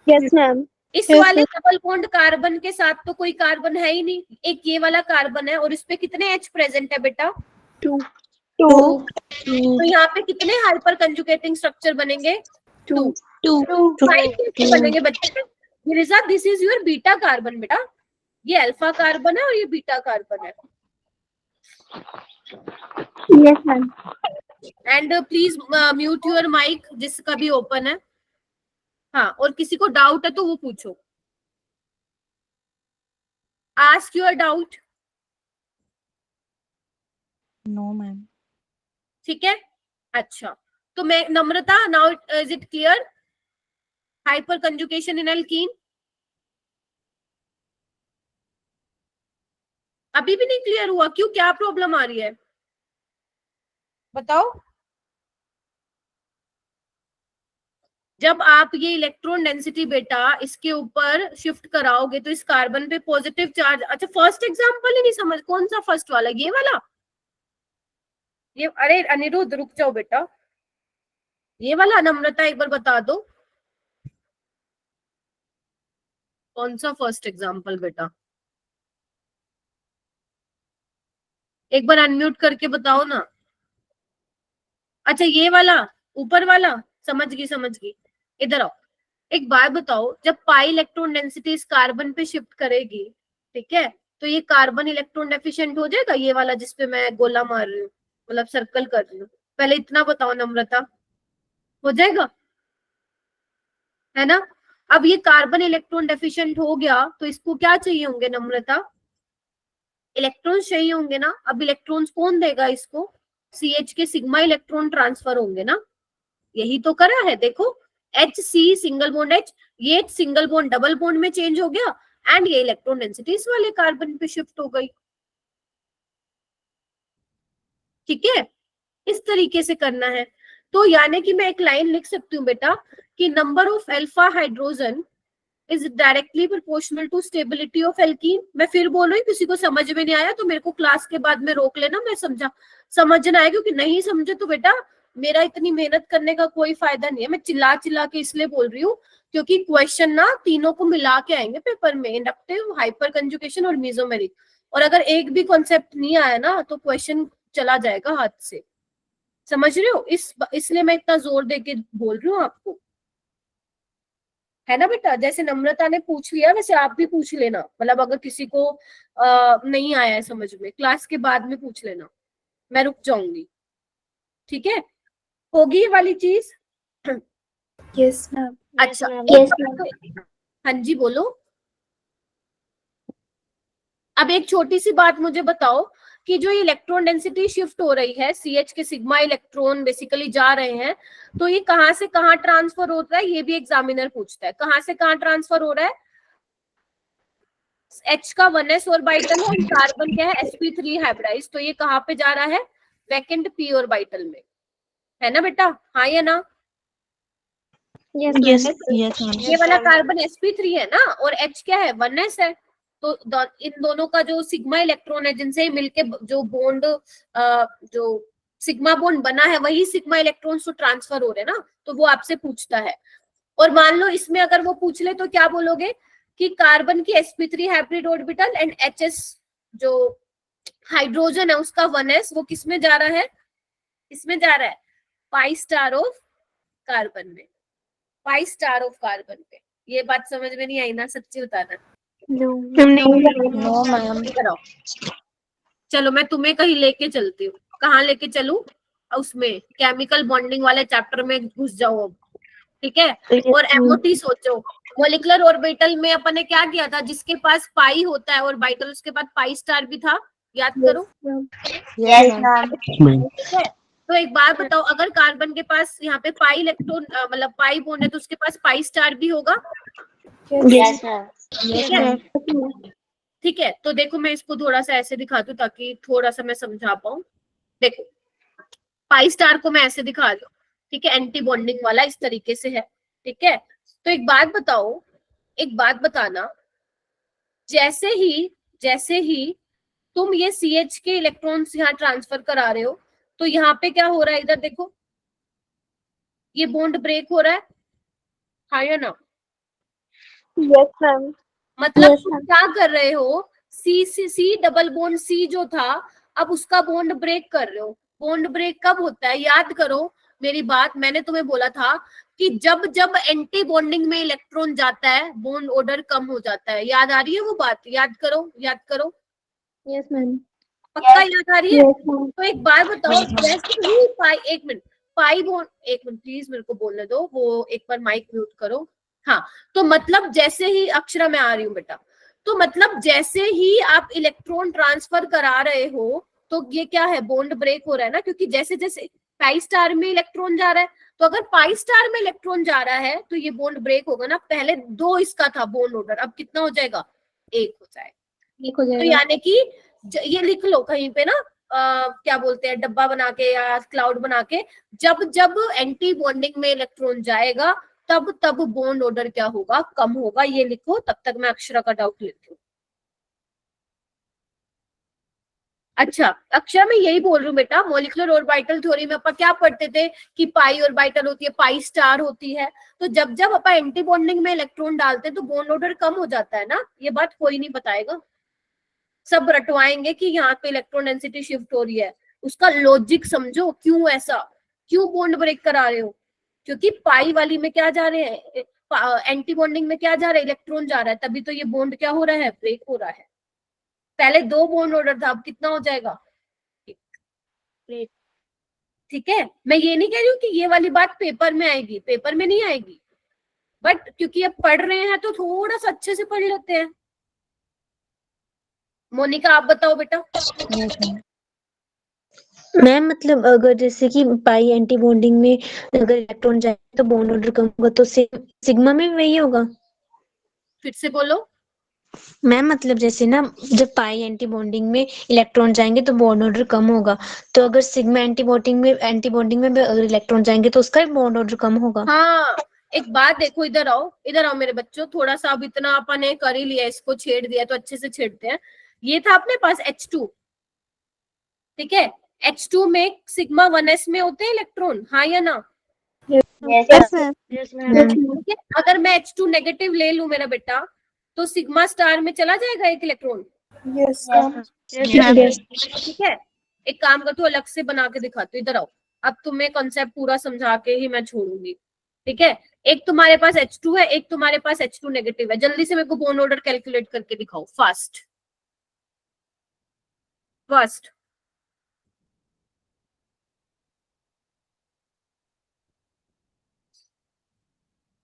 Yes ma'am. इस वाले डबल बॉन्ड कार्बन के साथ तो कोई कार्बन है ही नहीं, एक ये वाला कार्बन है, और इस पे कितने H प्रेजेंट है बेटा? 2. तो यहाँ पे कितने हाइपर कंजुगेटिंग स्ट्रक्चर बनेंगे? 2. 5 बनेंगे बच्चे. Mirza, this is your beta carbon बेटा. ये अल्फा कार्बन है और ये बीटा कार्बन है. Yes ma'am. And please mute your mic जिसका भी ओपन है. हाँ, और किसी को डाउट है तो वो पूछो, ask your doubt. No ma'am. ठीक है, अच्छा, तो मैं Namrata, now is it clear? Hyper conjugation in alkene अभी भी नहीं क्लियर हुआ? क्यों, क्या प्रॉब्लम आ रही है बताओ? जब आप ये इलेक्ट्रॉन डेंसिटी बेटा इसके ऊपर शिफ्ट कराओगे तो इस कार्बन पे पॉजिटिव चार्ज, अच्छा फर्स्ट एग्जांपल ही नहीं समझ, कौन सा फर्स्ट वाला, ये वाला? ये, अरे अनिरुद्ध रुक जाओ बेटा, ये वाला नम्रता एक बार बता दो, कौन सा फर्स्ट एग्जांपल बेटा, एक बार अनम्यूट करके बताओ ना। अच्छा ये वाला, ऊपर वाला, समझ गई समझ गई। इधर आओ, एक बात बताओ, जब पाई इलेक्ट्रॉन डेंसिटी इस कार्बन पे शिफ्ट करेगी, ठीक है, तो ये कार्बन इलेक्ट्रॉन डेफिशिएंट हो जाएगा, ये वाला जिसपे मैं गोला मार रही हूँ, मतलब सर्कल कर रही हूँ, पहले इतना बताओ नम्रता, हो जाएगा, है ना? अब ये कार्बन इलेक्ट्रॉन डेफिशिएंट हो गया तो इसको क्या चाहिए होंगे नम्रता? इलेक्ट्रॉन्स चाहिए होंगे ना। अब इलेक्ट्रॉन्स कौन देगा इसको? CH के सिग्मा इलेक्ट्रॉन ट्रांसफर होंगे ना, यही तो करा है देखो, HC सिंगल बॉन्ड H, ये सिंगल बॉन्ड डबल बॉन्ड में चेंज हो गया एंड ये इलेक्ट्रॉन डेंसिटी इस वाले कार्बन पे शिफ्ट हो गई। ठीक है, इस तरीके से करना है। तो यानी कि मैं एक लाइन लिख सकती हूँ बेटा कि number of alpha hydrogen is directly proportional to stability of alkene. मैं फिर बोल रही हूँ, किसी को समझ में नहीं आया तो मेरे को क्लास के बाद में रोक लेना, मैं समझना है, क्योंकि नहीं समझे तो बेटा मेरा इतनी मेहनत करने का कोई फायदा नहीं है। मैं चिल्ला चिल्ला के इसलिए बोल रही हूँ क्योंकि क्वेश्चन ना तीनों को मिला के आएंगे पेपर में, इंडक्टिव, हाइपर कंजुगेशन और मीजोमेरिक, और अगर एक भी कॉन्सेप्ट नहीं आया ना तो क्वेश्चन चला जाएगा हाथ से, समझ रहे हो? इसलिए मैं इतना जोर देके बोल रही हूँ आपको, है ना बेटा? जैसे नम्रता ने पूछ लिया वैसे आप भी पूछ लेना, मतलब अगर किसी को नहीं आया है समझ में, क्लास के बाद में पूछ लेना, मैं रुक जाऊंगी। ठीक है, होगी ये वाली चीज? Yes ma'am. अच्छा, Yes, हाँ जी बोलो। अब एक छोटी सी बात मुझे बताओ कि जो ये इलेक्ट्रॉन डेंसिटी शिफ्ट हो रही है, CH के सिग्मा इलेक्ट्रॉन बेसिकली जा रहे हैं, तो ये कहाँ से कहाँ ट्रांसफर होता है, ये भी एग्जामिनर पूछता है, कहाँ से कहाँ ट्रांसफर हो रहा है? H का 1s ऑर्बिटल है और कार्बन क्या है, sp3 हाइब्रिडाइज, तो ये कहाँ पे जा रहा है? वैकेंट p ऑर्बिटल में, है ना बेटा? हाँ या ना? यस ये वाला कार्बन sp3 है ना, और H क्या है, 1s है, तो इन दोनों का जो सिग्मा इलेक्ट्रॉन है जिनसे मिलके जो बॉन्ड, जो सिग्मा बॉन्ड बना है, वही सिग्मा इलेक्ट्रॉन्स तो ट्रांसफर हो रहे हैं ना, तो वो आपसे पूछता है। और मान लो इसमें अगर वो पूछ ले तो क्या बोलोगे कि कार्बन की sp3 hybrid orbital and HS जो हाइड्रोजन है उसका 1s, वो किस में जा रहा है? इसमें जा रहा है पाई स्टार ऑफ कार्बन में, पाई स्टार ऑफ कार्बन पे। ये बात समझ में नहीं आई ना, सच्ची बताना। No ma'am. इधर आओ, चलो मैं तुम्हें कहीं लेके चलती हूँ। कहाँ लेके चलूं? उसमें केमिकल बॉन्डिंग वाले चैप्टर में घुस जाओ अब, ठीक है? और MOT सोचो, मोलिकुलर ऑर्बिटल में अपन ने क्या किया था, जिसके पास पाई होता है ऑर्बिटल उसके बाद पाई स्टार भी था, याद करो। Yes, ma'am. ठीक है, तो एक बात बताओ, अगर कार्बन के पास यहाँ पे पाई इलेक्ट्रॉन मतलब पाई बॉन्ड है तो उसके पास पाई स्टार भी होगा, Yes, ma'am. ठीक है? ठीक है, तो देखो मैं इसको थोड़ा सा ऐसे दिखाती हूँ ताकि थोड़ा सा मैं समझा पाऊँ। देखो पाई स्टार को मैं ऐसे दिखा दूँ, ठीक है, एंटी बॉन्डिंग वाला इस तरीके से है, ठीक है? तो एक बात बताओ, एक बात बताना, जैसे ही तुम ये CH के इलेक्ट्रॉन्स यहाँ ट्रांसफर करा रहे हो तो यहाँ पे क्या हो रहा है, इधर देखो, ये बॉन्ड ब्रेक हो रहा है, हाँ या ना? Yes ma'am. मतलब Yes, तुम क्या कर रहे हो, सी डबल बॉन्ड C जो था, अब उसका बॉन्ड ब्रेक कर रहे हो। बॉन्ड ब्रेक कब होता है, याद करो मेरी बात, मैंने तुम्हें बोला था कि जब जब एंटी बॉन्डिंग में इलेक्ट्रॉन जाता है बॉन्ड ऑर्डर कम हो जाता है। याद आ रही है वो बात? याद करो, याद करो, यस मैम। पक्का याद आ रही है? Yes ma'am. तो एक बात बताओ, जैसे ही पाई, एक मिनट, पाई बॉन्ड, एक मिनट प्लीज मेरे को बोलने दो, वो एक बार माइक म्यूट करो। हाँ, तो मतलब जैसे ही अक्षरा में आ रही हूँ बेटा, तो मतलब जैसे ही आप इलेक्ट्रॉन ट्रांसफर करा रहे हो तो ये क्या है, बॉन्ड ब्रेक हो रहा है ना, क्योंकि जैसे जैसे पाई स्टार में इलेक्ट्रॉन जा रहा है, तो अगर पाई स्टार में इलेक्ट्रॉन जा रहा है तो ये बॉन्ड ब्रेक होगा ना। पहले 2 इसका था बॉन्ड ऑर्डर, अब कितना हो जाएगा, 1 हो जाएगा। एक हो तो जाएगा। यानी कि ये लिख लो कहीं पे ना, क्या बोलते हैं, डब्बा बना के या क्लाउड बना के, जब जब एंटी बॉन्डिंग में इलेक्ट्रॉन जाएगा तब तब बॉन्ड ऑर्डर क्या होगा, कम होगा। ये लिखो, तब तक मैं अक्षरा का डाउट लेती हूँ। अच्छा अक्षरा, मैं यही बोल रही हूँ बेटा, मॉलिक्यूलर ऑर्बिटल थ्योरी में अपन क्या पढ़ते थे कि पाई ऑर्बिटल होती है, पाई स्टार होती है। तो जब जब अपन एंटी बॉन्डिंग में इलेक्ट्रॉन डालते हैं तो बॉन्ड ऑर्डर कम हो जाता है ना। ये बात कोई नहीं बताएगा, सब रटवाएंगे कि यहाँ पे इलेक्ट्रॉन डेंसिटी शिफ्ट हो रही है। उसका लॉजिक समझो, क्यों ऐसा, क्यों बॉन्ड ब्रेक करा रहे हो, क्योंकि पाई वाली में क्या जा रहे हैं, एंटी बॉन्डिंग में क्या जा रहा है, इलेक्ट्रॉन जा रहा है, तभी तो ये बॉन्ड क्या हो रहा है, ब्रेक हो रहा है। पहले 2 बॉन्ड ऑर्डर था, अब कितना हो जाएगा, ठीक है। मैं ये नहीं कह रही हूँ कि ये वाली बात पेपर में आएगी, पेपर में नहीं आएगी, बट क्योंकि अब पढ़ रहे हैं तो थोड़ा सा अच्छे से पढ़ लेते हैं। मोनिका आप बताओ बेटा। Yes, ma'am. मैम मतलब अगर जैसे कि पाई एंटी बॉन्डिंग में अगर इलेक्ट्रॉन जाए तो बॉन्ड ऑर्डर कम होगा, तो सिग्मा में भी वही होगा। फिर से बोलो। मैम मतलब जैसे ना, जब पाई एंटी बॉन्डिंग में इलेक्ट्रॉन जाएंगे तो बॉन्ड ऑर्डर कम होगा, तो अगर सिग्मा एंटी बॉन्डिंग में अगर इलेक्ट्रॉन जाएंगे तो उसका भी बॉन्ड ऑर्डर कम होगा। हाँ, एक बात देखो, इधर आओ, इधर आओ मेरे बच्चों, थोड़ा सा अब इतना अपन ने कर ही लिया, इसको छेड़ दिया तो अच्छे से छेड़ते हैं। ये था अपने पास H2, ठीक है। H2 में सिग्मा 1s में होते हैं इलेक्ट्रॉन, हाँ या ना। Yes ma'am. Yes ma'am. ठीक है, अगर मैं H2 नेगेटिव ले लूं मेरा बेटा, तो सिग्मा स्टार में चला जाएगा एक इलेक्ट्रॉन, यस ठीक है। एक काम करती हूँ, अलग से बना के दिखाती हूँ, इधर आओ। अब तुम्हें कॉन्सेप्ट पूरा समझा के ही मैं छोड़ूंगी, ठीक है। एक तुम्हारे पास H2 है, एक तुम्हारे पास H2 नेगेटिव है। जल्दी से मेरे को बॉन्ड ऑर्डर कैलकुलेट करके दिखाओ, फास्ट फास्ट।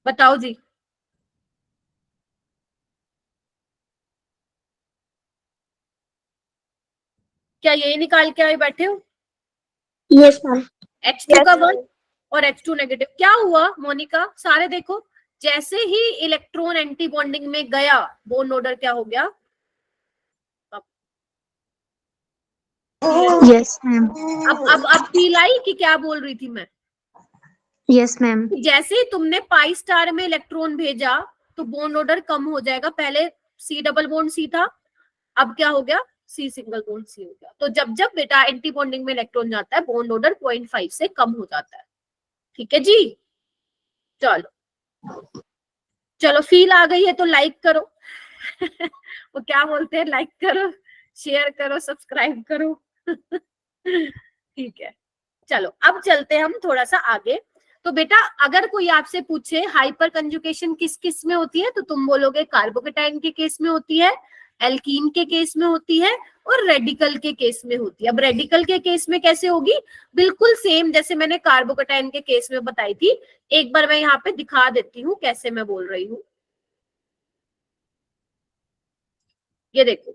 बताओ जी। क्या यही निकाल के आए बैठे हो? Yes ma'am. H2 का 1 और H2 नेगेटिव। क्या हुआ मोनिका, सारे देखो, जैसे ही इलेक्ट्रॉन एंटी बॉन्डिंग में गया बॉन्ड ऑर्डर क्या हो गया, यस मैम। अब फील आई कि क्या बोल रही थी मैं। Yes ma'am. जैसे ही तुमने पाई स्टार में इलेक्ट्रॉन भेजा तो बॉन्ड ऑर्डर कम हो जाएगा। पहले C डबल बॉन्ड C था, अब क्या हो गया, C सिंगल बॉन्ड C हो गया। तो जब जब बेटा एंटी बॉन्डिंग में इलेक्ट्रॉन जाता है बॉन्ड ऑर्डर 0.5 से कम हो जाता है, ठीक है जी। चलो चलो, फील आ गई है तो लाइक करो वो क्या बोलते हैं, लाइक करो, शेयर करो, सब्सक्राइब करो ठीक है। चलो अब चलते हैं हम थोड़ा सा आगे। तो बेटा अगर कोई आपसे पूछे हाइपर कंजुगेशन किस किस में होती है, तो तुम बोलोगे कार्बोकेटाइन के केस में होती है, एल्कीन के केस में होती है, और रेडिकल के केस में होती है। अब रेडिकल के केस में कैसे होगी, बिल्कुल सेम जैसे मैंने कार्बोकेटाइन के केस में बताई थी। एक बार मैं यहाँ पे दिखा देती हूँ कैसे मैं बोल रही हूँ। ये देखो,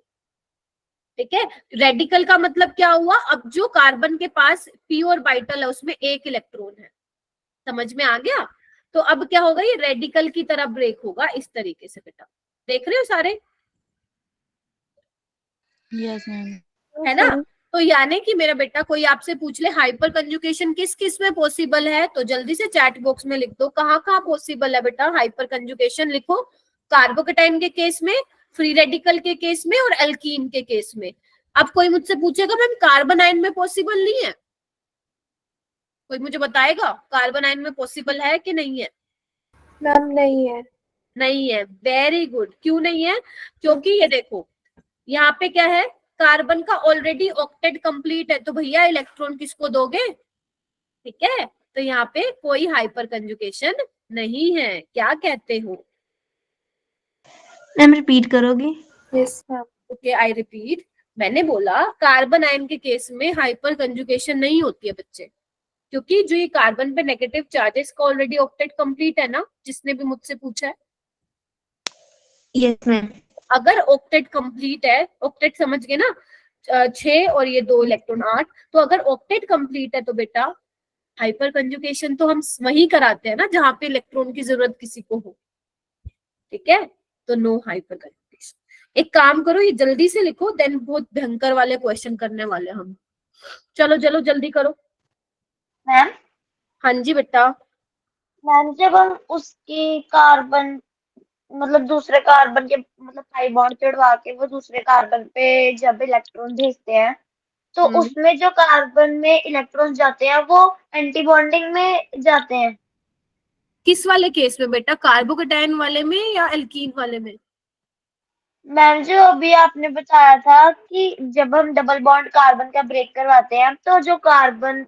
ठीक है। रेडिकल का मतलब क्या हुआ, अब जो कार्बन के पास p ऑर्बिटल है उसमें 1 इलेक्ट्रॉन है, समझ में आ गया। तो अब क्या होगा, ये रेडिकल की तरह ब्रेक होगा इस तरीके से। बेटा देख रहे हो सारे, Yes, ma'am. है ना। तो यानी कि मेरा बेटा कोई आपसे पूछ ले हाइपर कंजुगेशन किस किस में पॉसिबल है, तो जल्दी से चैट बॉक्स में लिख दो कहाँ कहाँ पॉसिबल है बेटा हाइपर कंजुगेशन। लिखो, कार्बोकेटाइन के केस में, फ्री रेडिकल के केस में, और एल्कीन के केस में। अब कोई मुझसे पूछेगा मैम कार्बन आयन में पॉसिबल नहीं है, कोई मुझे बताएगा कार्बन आयन में पॉसिबल है कि नहीं है? मैम नहीं है। नहीं है, वेरी गुड। क्यों नहीं है, क्योंकि ये देखो यहाँ पे क्या है, कार्बन का ऑलरेडी ऑक्टेट कंप्लीट है, तो भैया इलेक्ट्रॉन किसको दोगे, ठीक है। तो यहाँ पे कोई हाइपर कंजुगेशन नहीं है, क्या कहते हो? मैम रिपीट करोगी? Yes ma'am. Okay I repeat, मैंने बोला कार्बन आयन के केस में हाइपर कंजुगेशन नहीं होती है बच्चे, क्योंकि जो ये कार्बन पे नेगेटिव चार्जेस का ऑलरेडी ऑक्टेट कंप्लीट है ना, जिसने भी मुझसे पूछा है। Yes ma'am. अगर ऑक्टेट कंप्लीट है, ऑक्टेट समझ गए ना, 6 और ये 2 इलेक्ट्रॉन 8, तो अगर ऑक्टेट कंप्लीट है तो बेटा हाइपर कंजुगेशन तो हम वहीं कराते हैं ना जहां पे इलेक्ट्रॉन की जरूरत किसी को हो, ठीक है। तो नो हाइपर कंजुगेशन। एक काम करो, ये जल्दी से लिखो, देन बहुत भयंकर वाले क्वेश्चन करने वाले हम। चलो चलो जल्दी करो। मैम हाँ जी बेटा। मैम जब हम उसकी कार्बन मतलब दूसरे कार्बन के मतलब पाई बॉन्ड चढ़वा के वो दूसरे कार्बन पे जब इलेक्ट्रॉन भेजते हैं तो उसमें जो कार्बन में इलेक्ट्रॉन जाते हैं वो एंटी बॉन्डिंग में जाते हैं। किस वाले केस में बेटा, कार्बोकेटायन वाले में या एल्कीन वाले में? मैम जो अभी आपने बताया था कि जब हम डबल बॉन्ड कार्बन का ब्रेक करवाते हैं तो जो कार्बन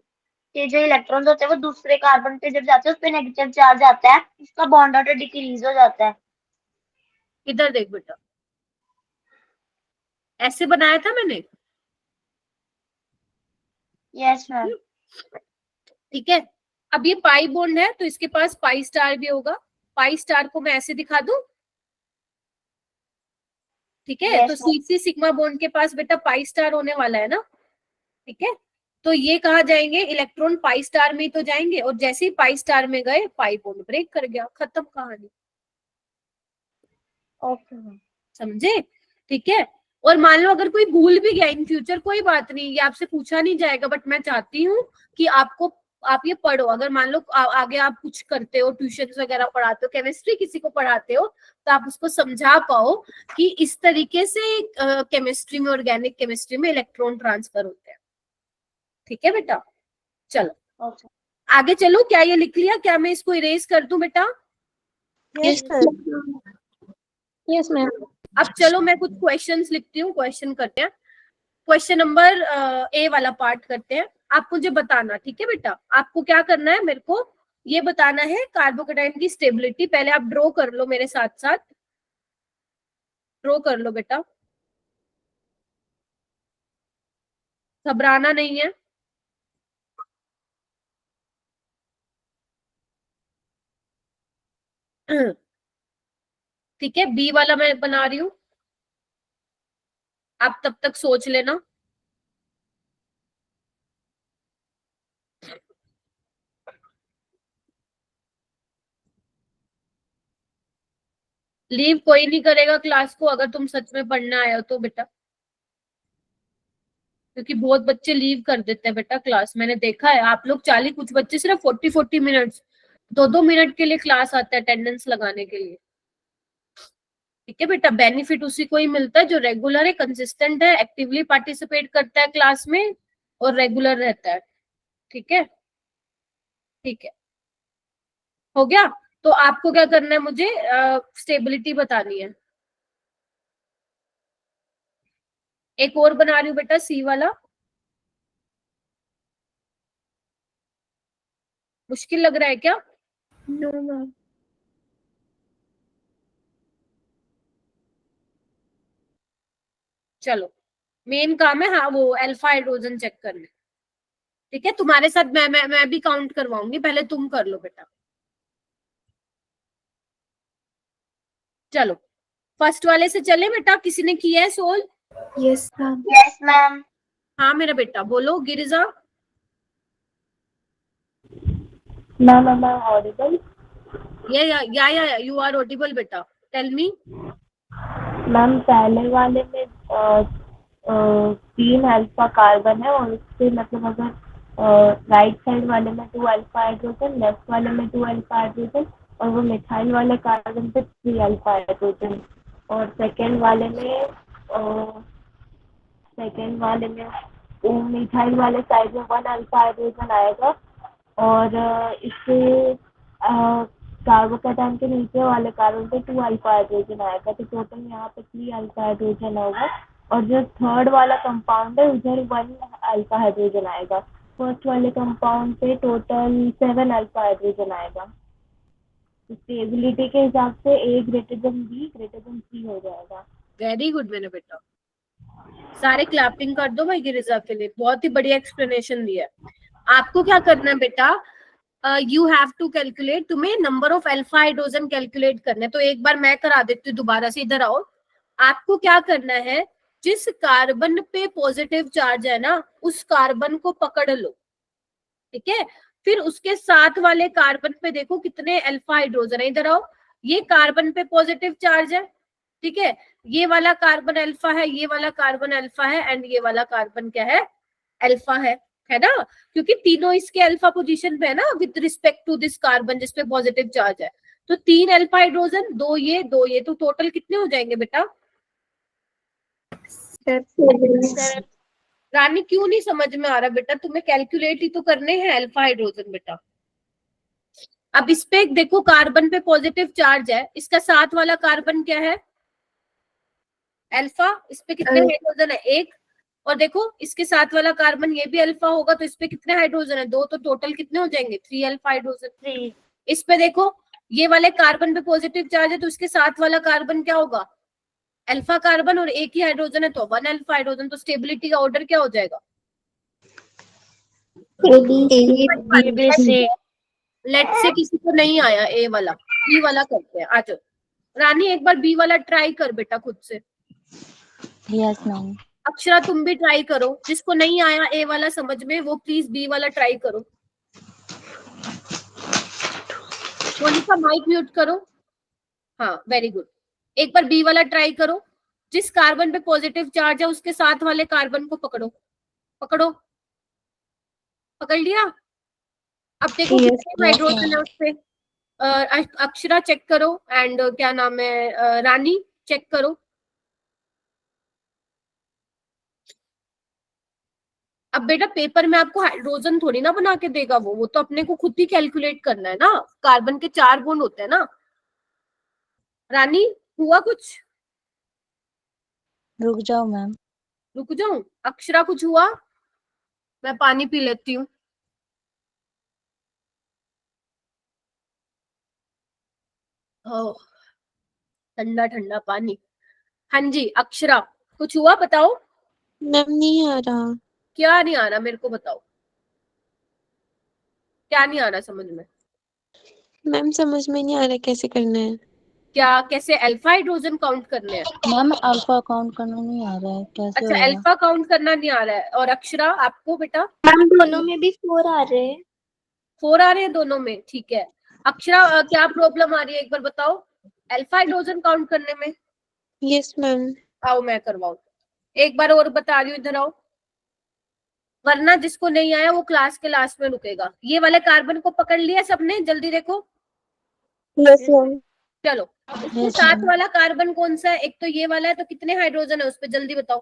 के जो इलेक्ट्रॉन्स होते हैं वो दूसरे कार्बन पे जब जाते हैं उस पे नेगेटिव चार्ज आता है, उसका बॉन्ड ऑर्डर डिक्रीज हो जाता है। इधर देख बेटा, ऐसे बनाया था मैंने। Yes ma'am. ठीक है, अब ये पाई बॉन्ड है तो इसके पास पाई स्टार भी होगा। पाई स्टार को मैं ऐसे दिखा दूं, ठीक है। तो सी सिग्मा बॉन्ड के पास बेटा पाई स्टार होने वाला है ना, ठीक है। तो ये कहा जाएंगे, इलेक्ट्रॉन पाई स्टार में ही तो जाएंगे, और जैसे ही पाई स्टार में गए पाई बॉन्ड ब्रेक कर गया, खत्म कहानी। ओके मैम, समझे, ठीक है। और मान लो अगर कोई भूल भी गया इन फ्यूचर, कोई बात नहीं, ये आपसे पूछा नहीं जाएगा, बट मैं चाहती हूँ कि आप ये पढ़ो। अगर मान लो आगे आप कुछ करते हो, ट्यूशन वगैरह पढ़ाते हो, केमिस्ट्री किसी को पढ़ाते हो, तो आप उसको समझा पाओ कि इस तरीके से केमिस्ट्री में, ऑर्गेनिक केमिस्ट्री में इलेक्ट्रॉन ट्रांसफर होते हैं, ठीक है बेटा। चलो ओके। आगे चलो। क्या ये लिख लिया? क्या मैं इसको इरेज कर दूं बेटा? Yes yes ma'am. अब चलो मैं कुछ क्वेश्चंस लिखती हूँ, क्वेश्चन करते हैं। क्वेश्चन नंबर ए वाला पार्ट करते हैं। आप मुझे बताना, ठीक है बेटा। आपको क्या करना है, मेरे को ये बताना है कार्बोकेटाइन की स्टेबिलिटी। पहले आप ड्रॉ कर लो मेरे साथ साथ, ड्रॉ कर लो बेटा, घबराना नहीं है। ठीक है, बी वाला मैं बना रही हूँ, आप तब तक सोच लेना। लीव कोई नहीं करेगा क्लास को अगर तुम सच में पढ़ना आए हो तो बेटा, क्योंकि बहुत बच्चे लीव कर देते हैं बेटा क्लास। मैंने देखा है, आप लोग 40, कुछ बच्चे सिर्फ 40 मिनट्स, 2 मिनट के लिए क्लास आते हैं अटेंडेंस लगाने के लिए, ठीक है बेटा। बेनिफिट उसी को ही मिलता है जो रेगुलर है, कंसिस्टेंट है, एक्टिवली पार्टिसिपेट करता है क्लास में और रेगुलर रहता है, ठीक है। ठीक है, हो गया। तो आपको क्या करना है, मुझे स्टेबिलिटी बतानी है। एक और बना रही हूँ बेटा, सी वाला। मुश्किल लग रहा है क्या? No ma'am. चलो, मेन काम है हाँ वो अल्फा हाइड्रोजन चेक करने, ठीक है। तुम्हारे साथ मैं भी काउंट करवाऊंगी, पहले तुम कर लो बेटा। चलो फर्स्ट वाले से चले बेटा, किसी ने किया है solve? Yes ma'am. Yes ma'am. हाँ मेरा बेटा बोलो। Girija? Ma'am am I audible? या यू आर ऑडिबल बेटा, टेल मी। मैम पहले वाले में 3 अल्फा कार्बन है और उससे मतलब अगर राइट साइड वाले में 2 अल्फा हाइड्रोजन, लेफ्ट वाले में 2 अल्फा हाइड्रोजन और वो मिथाइल वाले कार्बन पे 3 अल्फा हाइड्रोजन, और सेकेंड वाले में मिथाइल वाले साइड में 1 अल्फा हाइड्रोजन आएगा, और इससे कार्बोकेटाइन के नीचे वाले कार्बन पे 2 अल्फा हाइड्रोजन आएगा, तो टोटल यहाँ पे 3 अल्फा हाइड्रोजन होगा। और जो थर्ड वाला कंपाउंड है उधर 1 अल्फा हाइड्रोजन आएगा। फर्स्ट वाले कंपाउंड पे टोटल 7 अल्फा हाइड्रोजन आएगा। स्टेबिलिटी के हिसाब से A greater than B greater than C हो जाएगा। वेरी गुड मेरा बेटा, सारे क्लैपिंग कर दो भाई गिरिजा के लिए, बहुत ही बढ़िया एक्सप्लेनेशन दिया है। आपको क्या करना है बेटा, यू हैव टू कैलकुलेट, तुम्हें number of alpha hydrogen calculate करना है। तो एक बार मैं करा देती हूँ दोबारा से, इधर आओ। आपको क्या करना है, जिस कार्बन पे पॉजिटिव चार्ज है ना, उस कार्बन को पकड़ लो, ठीक है। फिर उसके साथ वाले कार्बन पे देखो कितने अल्फा हाइड्रोजन है, इधर आओ। ये कार्बन पे पॉजिटिव चार्ज है, ठीक है। ये वाला कार्बन अल्फा है, ये वाला कार्बन अल्फा है, एंड ये वाला कार्बन क्या है, अल्फा है ना, क्योंकि तीनों इसके अल्फा पोजीशन पे है ना with respect to this carbon जिसपे पॉजिटिव चार्ज है। तो 3 अल्फा हाइड्रोजन, 2 ये 2 ये, तो टोटल कितने हो जाएंगे बेटा? रानी क्यों नहीं समझ में आ रहा बेटा? तुम्हें कैलकुलेट ही तो करने हैं अल्फा हाइड्रोजन बेटा। अब इस पे देखो, कार्बन पे पॉजिटिव चार्ज है, इसका साथ वाला कार्बन क्या है, अल्फा। इस पे कितने हाइड्रोजन है, 1। और देखो इसके साथ वाला कार्बन ये भी अल्फा होगा, तो इस पे कितने हाइड्रोजन है, 2। तो टोटल कितने हो जाएंगे, 3 अल्फा हाइड्रोजन। 3। इस पे देखो, ये वाले कार्बन पे पॉजिटिव चार्ज है, तो इसके साथ वाला कार्बन क्या होगा, अल्फा कार्बन, और एक ही हाइड्रोजन है तो 1 अल्फा हाइड्रोजन। तो स्टेबिलिटी का ऑर्डर क्या हो जाएगा, ABC। लेट से किसी को नहीं आया ए वाला, बी वाला करते हैं। आ जाओ रानी, एक बार बी वाला ट्राई कर बेटा खुद से। Yes ma'am. अक्षरा तुम भी ट्राई करो, जिसको नहीं आया ए वाला समझ में, वो प्लीज बी वाला ट्राई करो। मोनिका माइक म्यूट करो। हाँ वेरी गुड, एक बार बी वाला ट्राई करो। जिस कार्बन पे पॉजिटिव चार्ज है उसके साथ वाले कार्बन को पकड़ो, पकड़ो, पकड़ लिया। अब देखो कितने हाइड्रोजन है उसपे। अक्षरा चेक करो, एंड क्या नाम है, रानी चेक करो। अब बेटा पेपर में आपको हाइड्रोजन थोड़ी ना बना के देगा, वो तो अपने को खुद ही कैलकुलेट करना है ना। कार्बन के 4 बॉन्ड होते हैं ना। रानी हुआ कुछ? रुक जाओ मैम। रुक जाऊं? अक्षरा कुछ हुआ? मैं पानी पी लेती हूँ। ठंडा ठंडा पानी। हाँ जी अक्षरा, कुछ हुआ बताओ। मैम नहीं आ रहा। क्या नहीं आ रहा, मेरे को बताओ, क्या नहीं आ रहा समझ में? मैम समझ में नहीं आ रहा कैसे करना है। क्या, कैसे अल्फा हाइड्रोजन काउंट करने हैं? मैम अल्फा काउंट करना नहीं आ रहा है, कैसे अच्छा होगा? अल्फा काउंट करना नहीं आ रहा है। और अक्षरा आपको बेटा? मैम दोनों में भी 4 आ रहे हैं। 4 आ रहे हैं दोनों में, ठीक है। अक्षरा क्या प्रॉब्लम आ रही है एक बार बताओ, अल्फा हाइड्रोजन काउंट करने में? Yes ma'am. आओ मैं करवाऊं, एक बार और बता रही हूँ, इधर आओ। वरना जिसको नहीं आया वो क्लास के लास्ट में रुकेगा। ये वाले कार्बन को पकड़ लिया सबने, जल्दी देखो। Yes ma'am. चलो इसके साथ वाला कार्बन कौन सा है, एक तो ये वाला है, तो कितने हाइड्रोजन है उस पर जल्दी बताओ।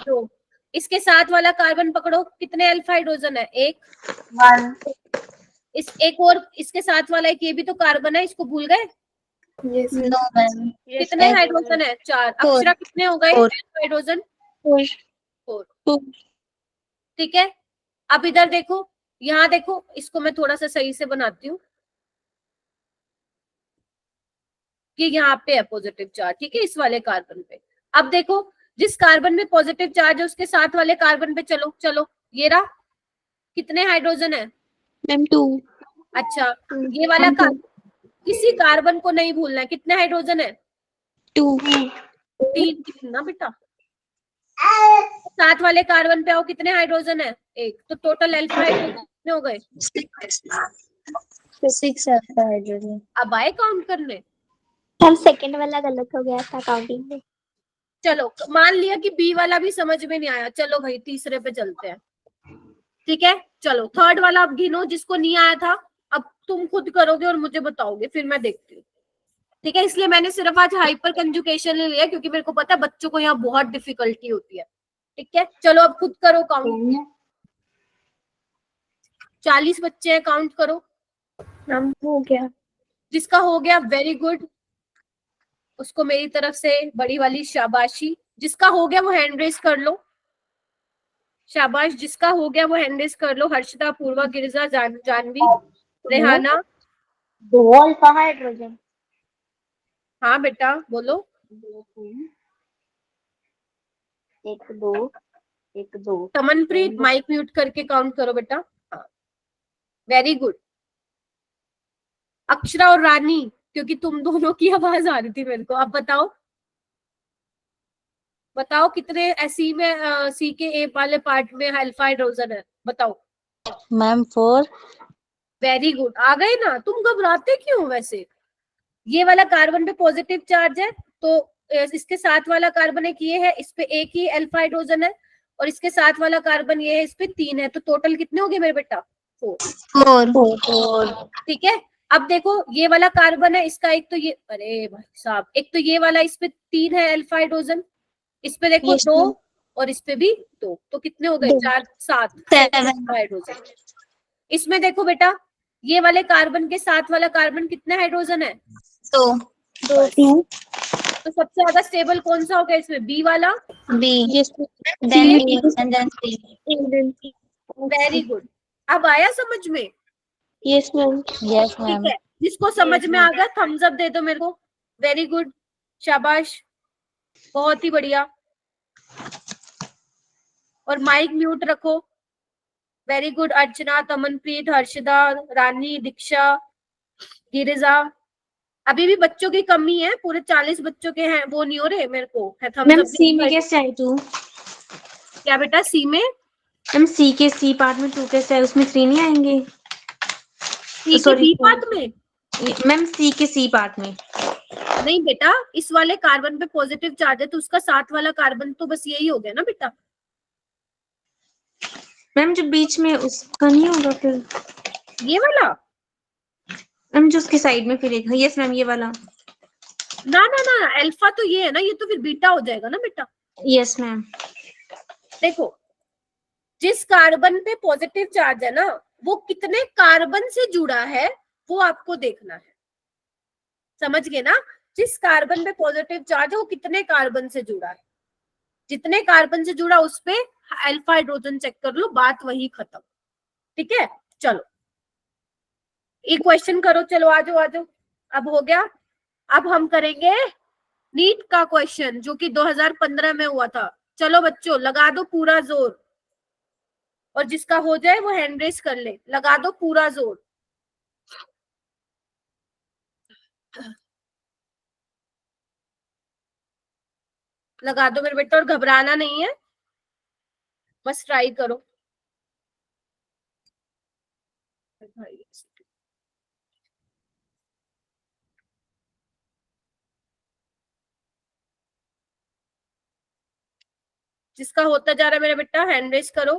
2। इसके साथ वाला कार्बन पकड़ो, कितने अल्फा हाइड्रोजन है, 1। 1। इस एक और इसके साथ वाला एक ये भी तो कार्बन है, इसको भूल गए? No ma'am. कितने हाइड्रोजन है, 4। अक्षरा कितने हो गए हाइड्रोजन? 4। ठीक है। अब इधर देखो, यहाँ देखो, इसको मैं थोड़ा सा सही से बनाती हूँ कि यहाँ पे है पॉजिटिव चार्ज, ठीक है, इस वाले कार्बन पे। अब देखो जिस कार्बन में पॉजिटिव चार्ज है उसके साथ वाले कार्बन पे चलो, चलो ये रहा, कितने हाइड्रोजन है मैम 2। अच्छा ये वाला किसी कार्बन को नहीं भूलना है, कितने हाइड्रोजन है? 2। 3 ना बेटा। साथ वाले कार्बन पे आओ, कितने हाइड्रोजन है? 1। तो टोटल अल्फा हाइड्रोजन कितने हो गए? 6 अल्फा हाइड्रोजन। अब आए काउंट करने? हम सेकंड वाला गलत हो गया था काउंटिंग में। चलो मान लिया कि बी वाला भी समझ में नहीं आया, चलो भाई तीसरे पे चलते हैं, ठीक है। चलो थर्ड वाला अब गिनो, जिसको नहीं आया था। अब तुम खुद करोगे और मुझे बताओगे, फिर मैं देखती हूँ, ठीक है। इसलिए मैंने सिर्फ आज हाइपर कंजुगेशन लिया, क्योंकि मेरे को पता है बच्चों को यहाँ बहुत डिफिकल्टी होती है, ठीक है। चलो अब खुद करो काउंट। 40 बच्चे हैं, काउंट करो। हम हो गया। जिसका हो गया वेरी गुड, उसको मेरी तरफ से बड़ी वाली शाबाशी। जिसका हो गया वो हैंड रेस कर लो, शाबाश। जिसका हो गया वो हैंड रेस कर लो। हर्षिता, पूर्वा, गिरिजा, जानवी, रेहाना। 2 alpha hydrogen. हाँ बेटा बोलो। 1 2 1 2 तमनप्रीत माइक म्यूट करके काउंट करो बेटा। हाँ, वेरी गुड। अक्षरा और रानी, क्योंकि तुम दोनों की आवाज आ रही थी मेरे को। अब बताओ बताओ कितने सी में सी के ए वाले पार्ट में अल्फा हाइड्रोजन है, बताओ। मैम 4। वेरी गुड, आ गए ना। तुम घबराते क्यों हो वैसे? ये वाला कार्बन पे पॉजिटिव चार्ज है, तो इसके साथ वाला कार्बन एक ये है, इस पे एक ही अल्फा हाइड्रोजन है, और इसके साथ वाला कार्बन ये है, इस पे 3 है। तो टोटल कितने हो गए मेरे बेटा? 4। ठीक है। अब देखो ये वाला कार्बन है, इसका एक तो ये, अरे भाई साहब, एक तो ये वाला, इस पे 3 है अल्फा हाइड्रोजन, इस पे देखो 2, और इस पे भी 2, तो कितने हो गए? 4 7 हाइड्रोजन। इसमें देखो बेटा, ये वाले कार्बन के साथ वाला कार्बन कितने हाइड्रोजन है? 2 तो सबसे ज्यादा स्टेबल कौन सा हो गया इसमें? बी वाला। B then B and then C very good. अब आया समझ में? Yes ma'am. यस ठीक मैम। है, जिसको समझ में आ गया थम्स अप दे दो मेरे को। वेरी गुड, शाबाश, बहुत ही बढ़िया। और माइक म्यूट रखो। वेरी गुड, अर्चना, तमनप्रीत, हर्षदा, रानी, दीक्षा, गिरिजा। अभी भी बच्चों की कमी है, पूरे 40 बच्चों के हैं, वो नहीं हो रहे मेरे को है thumbs मैम up सी में नहीं। कैसे आई 2? क्या बेटा सी में? मैम सी के सी पार्ट में 2 कैसे है? उसमें 3 नहीं आएंगे? सी के बी पार्ट में? मैम सी के सी पार्ट में नहीं बेटा, इस वाले कार्बन पे पॉजिटिव चार्ज है, तो उसका साथ वाला कार्बन तो बस यही हो गया ना बेटा। मैम जो बीच में उसका नहीं होगा फिर? ये वाला? मैम जो उसके साइड में फिर एक, यस मैम ये वाला। ना ना ना, अल्फा तो ये है ना, ये तो फिर बीटा हो जाएगा ना बेटा। Yes ma'am. देखो, जिस कार्बन पे पॉजिटिव चार्ज है ना, वो कितने कार्बन से जुड़ा है वो आपको देखना है। समझ गए ना? जिस कार्बन पे पॉजिटिव चार्ज है वो कितने कार्बन से जुड़ा है, जितने कार्बन से जुड़ा उस पे अल्फा हाइड्रोजन चेक कर लो, बात वही खत्म। ठीक है, चलो एक क्वेश्चन करो। चलो आ जाओ आ जाओ, अब हो गया। अब हम करेंगे नीट का क्वेश्चन, जो कि 2015 में हुआ था। चलो बच्चों लगा दो पूरा जोर, और जिसका हो जाए वो हैंड रेस कर ले। लगा दो पूरा जोर। लगा दो मेरे बेटा, और घबराना नहीं है, बस ट्राई करो। जिसका होता जा रहा है मेरा बेटा हैंड रेस करो।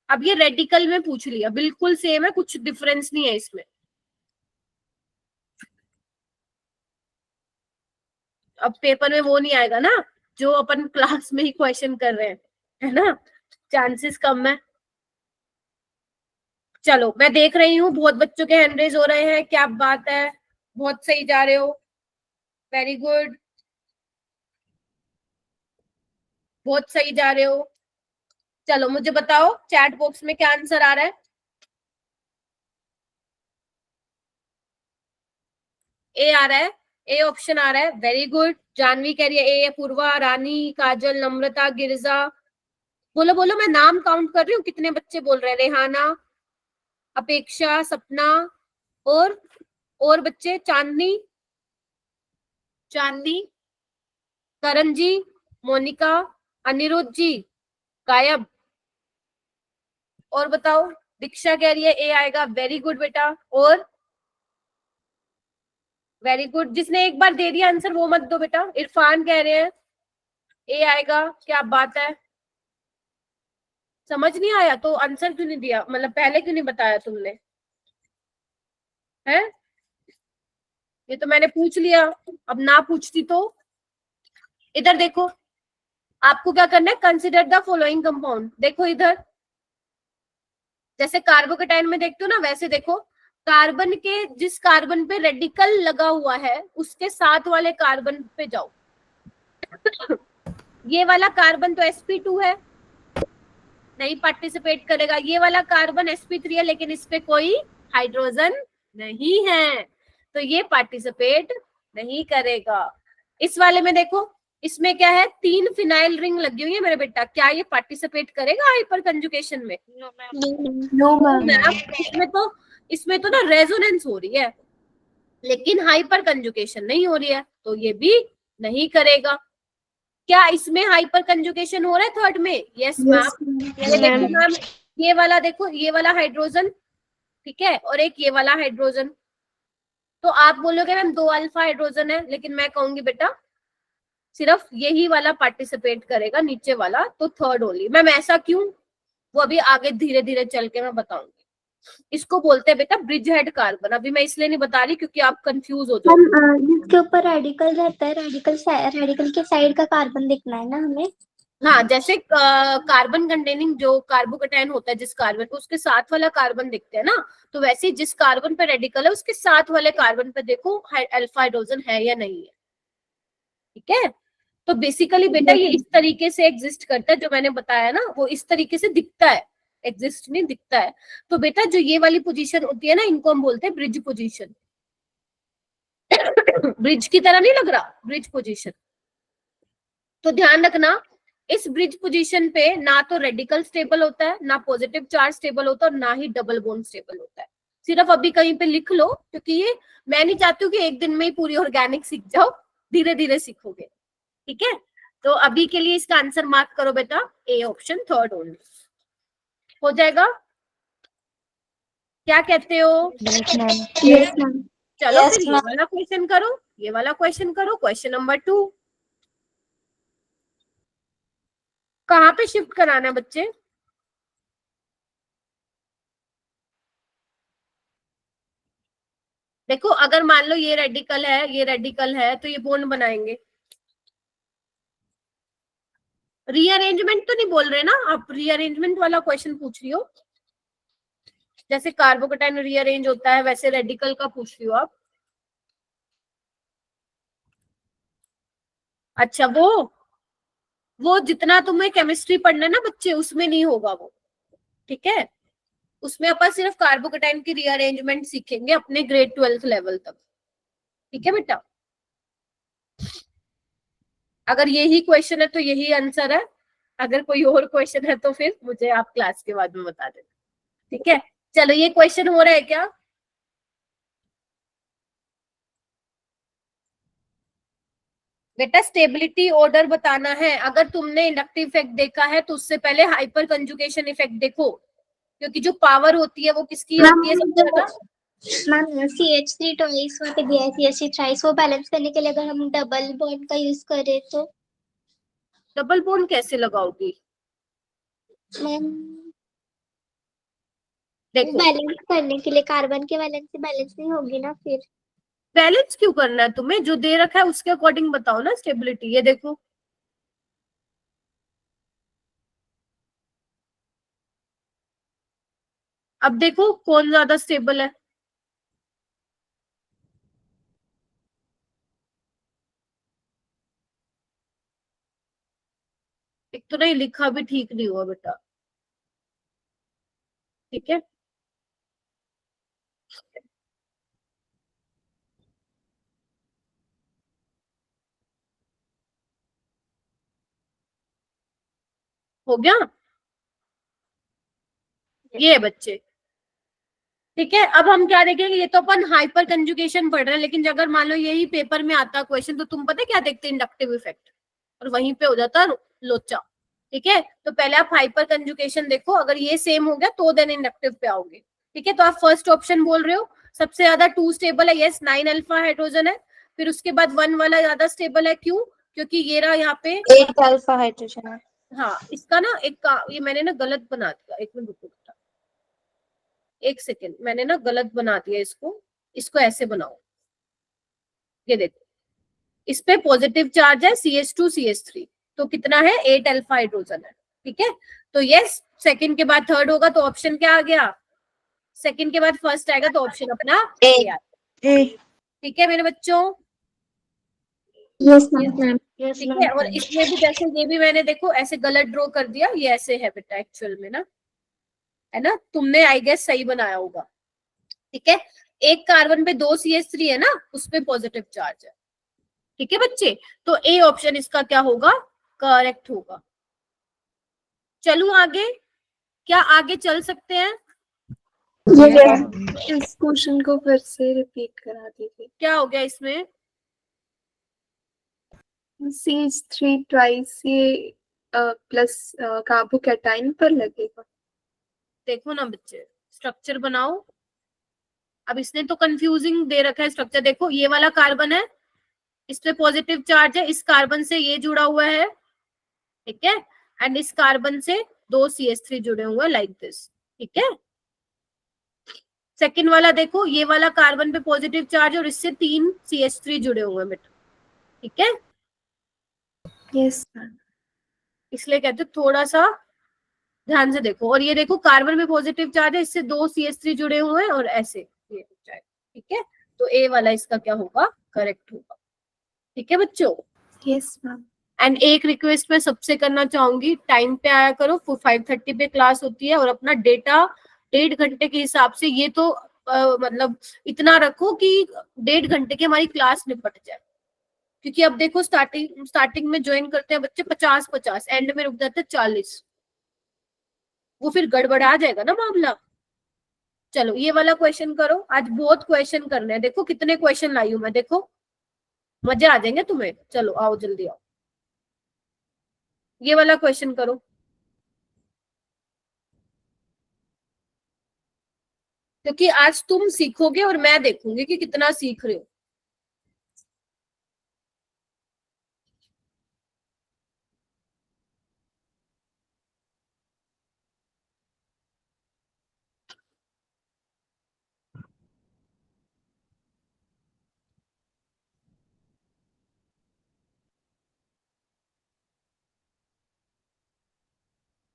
अब ये रेडिकल में पूछ लिया, बिल्कुल सेम है, कुछ डिफरेंस नहीं है इसमें। अब पेपर में वो नहीं आएगा ना जो अपन क्लास में ही क्वेश्चन कर रहे हैं, है ना, चांसेस कम है। चलो मैं देख रही हूँ बहुत बच्चों के हैंड रेज हो रहे हैं, क्या बात है, बहुत सही जा रहे हो, वेरी गुड, बहुत सही जा रहे हो। चलो मुझे बताओ चैट बॉक्स में क्या आंसर आ रहा है? ए आ रहा है, ए ऑप्शन आ रहा है, वेरी गुड। जानवी कह रही है ए, पूर्वा, रानी, काजल, नम्रता, गिरिजा, बोलो बोलो, मैं नाम काउंट कर रही हूँ कितने बच्चे बोल रहे हैं। रेहाना, अपेक्षा, सपना, और बच्चे, चांदनी, चांदनी, करण जी, मोनिका, अनिरुद्ध जी, गायब। और बताओ, दीक्षा कह रही है ए आएगा, वेरी गुड बेटा। और वेरी गुड, जिसने एक बार दे दिया आंसर वो मत दो बेटा। इरफान कह रहे हैं ए आएगा, क्या बात है। समझ नहीं आया तो आंसर क्यों नहीं दिया, मतलब पहले क्यों नहीं बताया तुमने, है? ये तो मैंने पूछ लिया, अब ना पूछती तो। इधर देखो, आपको क्या करना है, कंसिडर द फॉलोइंग कंपाउंड। देखो इधर, जैसे कार्बोकेटाइन में देखते हो ना, वैसे देखो कार्बन के, जिस कार्बन पे रेडिकल लगा हुआ है उसके साथ वाले कार्बन पे जाओ। ये वाला कार्बन तो sp2 है, नहीं पार्टिसिपेट करेगा। ये वाला कार्बन sp3 है, लेकिन इस पे कोई हाइड्रोजन नहीं है, तो ये पार्टिसिपेट नहीं करेगा। इस वाले में देखो इसमें क्या है, 3 फिनाइल रिंग लगी हुई है मेरे बेटा, क्या ये पार्टिसिपेट करेगा हाइपर कंजुगेशन में? No ma'am. इसमें तो ना रेजोनेंस हो रही है, लेकिन हाइपर कंजुगेशन नहीं हो रही है, तो ये भी नहीं करेगा। क्या इसमें हाइपर कंजुगेशन हो रहा है थर्ड में? Yes ma'am. ये देखो मैम, ये वाला देखो, ये वाला हाइड्रोजन, ठीक है, और एक ये वाला हाइड्रोजन। तो आप बोलोगे मैम 2 अल्फा हाइड्रोजन है, लेकिन मैं कहूंगी बेटा सिर्फ यही वाला पार्टिसिपेट करेगा, नीचे वाला तो थर्ड ओनली। मैम ऐसा क्यों? वो अभी आगे धीरे धीरे चल के मैं बताऊंगी। इसको बोलते हैं बेटा ब्रिज हेड कार्बन। अभी मैं इसलिए नहीं बता रही क्योंकि आप कंफ्यूज हो जाओ। जिसके ऊपर रेडिकल रहता है, रेडिकल के साइड का कार्बन दिखना है ना हमें। हाँ, जैसे कार्बन कंटेनिंग जो कार्बोकैटायन होता है, जिस कार्बन को उसके साथ वाला कार्बन दिखते हैं ना, तो वैसे ही जिस कार्बन पे रेडिकल है उसके साथ वाले कार्बन पे देखो अल्फा हाइड्रोजन है या नहीं है, ठीक है। तो बेसिकली बेटा ये इस तरीके से एग्जिस्ट करता है, जो मैंने बताया ना वो इस तरीके से दिखता है, एग्जिस्ट नहीं दिखता है। तो बेटा जो ये वाली पोजीशन होती है ना, इनको हम बोलते हैं ब्रिज पोजीशन। ब्रिज की तरह नहीं लग रहा, ब्रिज पोजीशन। तो ध्यान रखना, इस ब्रिज पोजीशन पे ना तो रेडिकल स्टेबल होता है, ना पॉजिटिव चार्ज स्टेबल होता है, और ना ही डबल बॉन्ड स्टेबल होता है। सिर्फ अभी कहीं पे लिख लो, क्योंकि ये मैं नहीं चाहती हूँ कि एक दिन में ही पूरी ऑर्गेनिक सीख जाओ, धीरे धीरे सीखोगे, ठीक है। तो अभी के लिए इसका आंसर मार्क करो बेटा, ए ऑप्शन थर्ड ओनली हो जाएगा। क्या कहते हो? Yes ma'am. चलो फिर ये वाला क्वेश्चन करो, ये वाला क्वेश्चन करो, क्वेश्चन नंबर 2। कहाँ पे शिफ्ट कराना है बच्चे? देखो अगर मान लो ये रेडिकल है, ये रेडिकल है, तो ये बॉन्ड बनाएंगे। रीअरेंजमेंट तो नहीं बोल रहे ना आप? रीअरेंजमेंट वाला क्वेश्चन पूछ रही हो? जैसे कार्बोकैटायन रीअरेंज होता है वैसे रेडिकल का पूछ रही हो आप? अच्छा, वो जितना तुम्हें केमिस्ट्री पढ़ना है ना बच्चे, उसमें नहीं होगा वो, ठीक है। उसमें अपन सिर्फ कार्बोकैटायन की रीअरेंजमेंट सीखेंगे अपने ग्रेड 12th लेवल तक, ठीक है बेटा। अगर यही क्वेश्चन है तो यही आंसर है, अगर कोई और क्वेश्चन है तो फिर मुझे आप क्लास के बाद में बता देना, ठीक है। चलो ये क्वेश्चन हो रहा है क्या? बेटा स्टेबिलिटी ऑर्डर बताना है। अगर तुमने इंडक्टिव इफेक्ट देखा है तो उससे पहले हाइपर कंजुगेशन इफेक्ट देखो, क्योंकि जो पावर होती है वो किसकी होती है सबसे ज्यादा? मैम CH3 ट्वाइस वहाँ पे दिया है, CH3 थ्राइस, वो बैलेंस करने के लिए अगर हम डबल बॉन्ड का यूज करें तो? डबल बॉन्ड कैसे लगाओगी? मैम देखो बैलेंस करने के लिए कार्बन के वैलेंस से बैलेंस नहीं होगी ना फिर? बैलेंस क्यों करना है तुम्हें? जो दे रखा है उसके अकॉर्डिंग बताओ ना स्टेबिलिटी। ये देखो अब देखो कौन ज्यादा स्टेबल है। एक तो नहीं लिखा भी ठीक नहीं हुआ बेटा, ठीक है। हो गया ये बच्चे, ठीक है। अब हम क्या देखेंगे, ये तो अपन हाइपर कंजुगेशन पढ़ रहे हैं, लेकिन अगर मान लो यही पेपर में आता क्वेश्चन तो तुम पता क्या देखते? इंडक्टिव इफेक्ट, और वहीं पे हो जाता लोचा, ठीक है। तो पहले आप हाइपर कंजुगेशन देखो, अगर ये सेम हो गया तो देन इंडक्टिव पे आओगे, ठीक है। तो आप फर्स्ट ऑप्शन बोल रहे हो सबसे ज्यादा 2 स्टेबल है, यस 9 अल्फा हाइड्रोजन है। फिर उसके बाद 1 वाला ज्यादा स्टेबल है, क्यों? क्योंकि ये रहा यहाँ पे 8 अल्फा हाइड्रोजन है। हाँ, इसका ना ये मैंने ना गलत बना दिया, एक मिनट रुको बेटा, एक सेकेंड, मैंने ना गलत बना दिया इसको ऐसे बनाओ। ये देखो इस पे पॉजिटिव चार्ज है CH2 CH3, तो कितना है 8 अल्फा हाइड्रोजन है, ठीक है। तो यस सेकंड के बाद थर्ड होगा तो ऑप्शन क्या आ गया? सेकंड के बाद फर्स्ट आएगा तो ऑप्शन अपना ए आएगा, ठीक है मेरे बच्चों। Yes ma'am. ठीक है, और इसमें भी जैसे ये भी मैंने देखो ऐसे गलत ड्रॉ कर दिया, ये ऐसे है बेटा एक्चुअल में ना, है ना। तुमने आई गेस सही बनाया होगा, ठीक है। एक कार्बन पे 2 CH3 है ना, उस पे पॉजिटिव चार्ज है, ठीक है बच्चे, तो ए ऑप्शन इसका क्या होगा, करेक्ट होगा। चलूं आगे, क्या आगे चल सकते हैं? इस क्वेश्चन को फिर से रिपीट करा दीजिए। क्या हो गया इसमें? CH3 ट्वाइस ये प्लस कार्बोकैटाइन पर लगेगा। देखो ना बच्चे, स्ट्रक्चर बनाओ। अब इसने तो कंफ्यूजिंग दे रखा है स्ट्रक्चर। देखो ये वाला कार्बन है, इस पे पॉजिटिव चार्ज है, इस कार्बन से ये जुड़ा हुआ है, ठीक है, एंड इस कार्बन से 2 CH3 जुड़े हुए हैं लाइक दिस, ठीक है। सेकंड वाला देखो, ये वाला कार्बन पे पॉजिटिव चार्ज और इससे 3 CH3 जुड़े हुए हैं बेटा, ठीक है। Yes ma'am. इसलिए कहते हैं थोड़ा सा ध्यान से देखो। और ये देखो कार्बन में पॉजिटिव चार्ज है, इससे 2 CH3 जुड़े हुए हैं और ऐसे ये हो जाए, ठीक है। तो ए वाला इसका क्या होगा, करेक्ट होगा, ठीक है बच्चों। Yes ma'am. एंड एक रिक्वेस्ट मैं सबसे करना चाहूंगी, टाइम पे आया करो, 5:30 पे क्लास होती है, और अपना डेटा 1.5 घंटे के हिसाब से, ये तो मतलब इतना रखो कि 1.5 घंटे की हमारी क्लास निपट जाए। क्योंकि अब देखो स्टार्टिंग में ज्वाइन करते हैं बच्चे 50-50, एंड में रुक जाते हैं 40, वो फिर गड़बड़ा जाएगा ना मामला। चलो ये वाला क्वेश्चन करो, आज बहुत क्वेश्चन करने हैं। देखो कितने क्वेश्चन लाई हूं मैं, देखो मजे आ जाएंगे तुम्हें। चलो आओ जल्दी आओ, ये वाला क्वेश्चन करो। क्योंकि आज तुम सीखोगे और मैं देखूंगी कि कितना सीख रहे हो।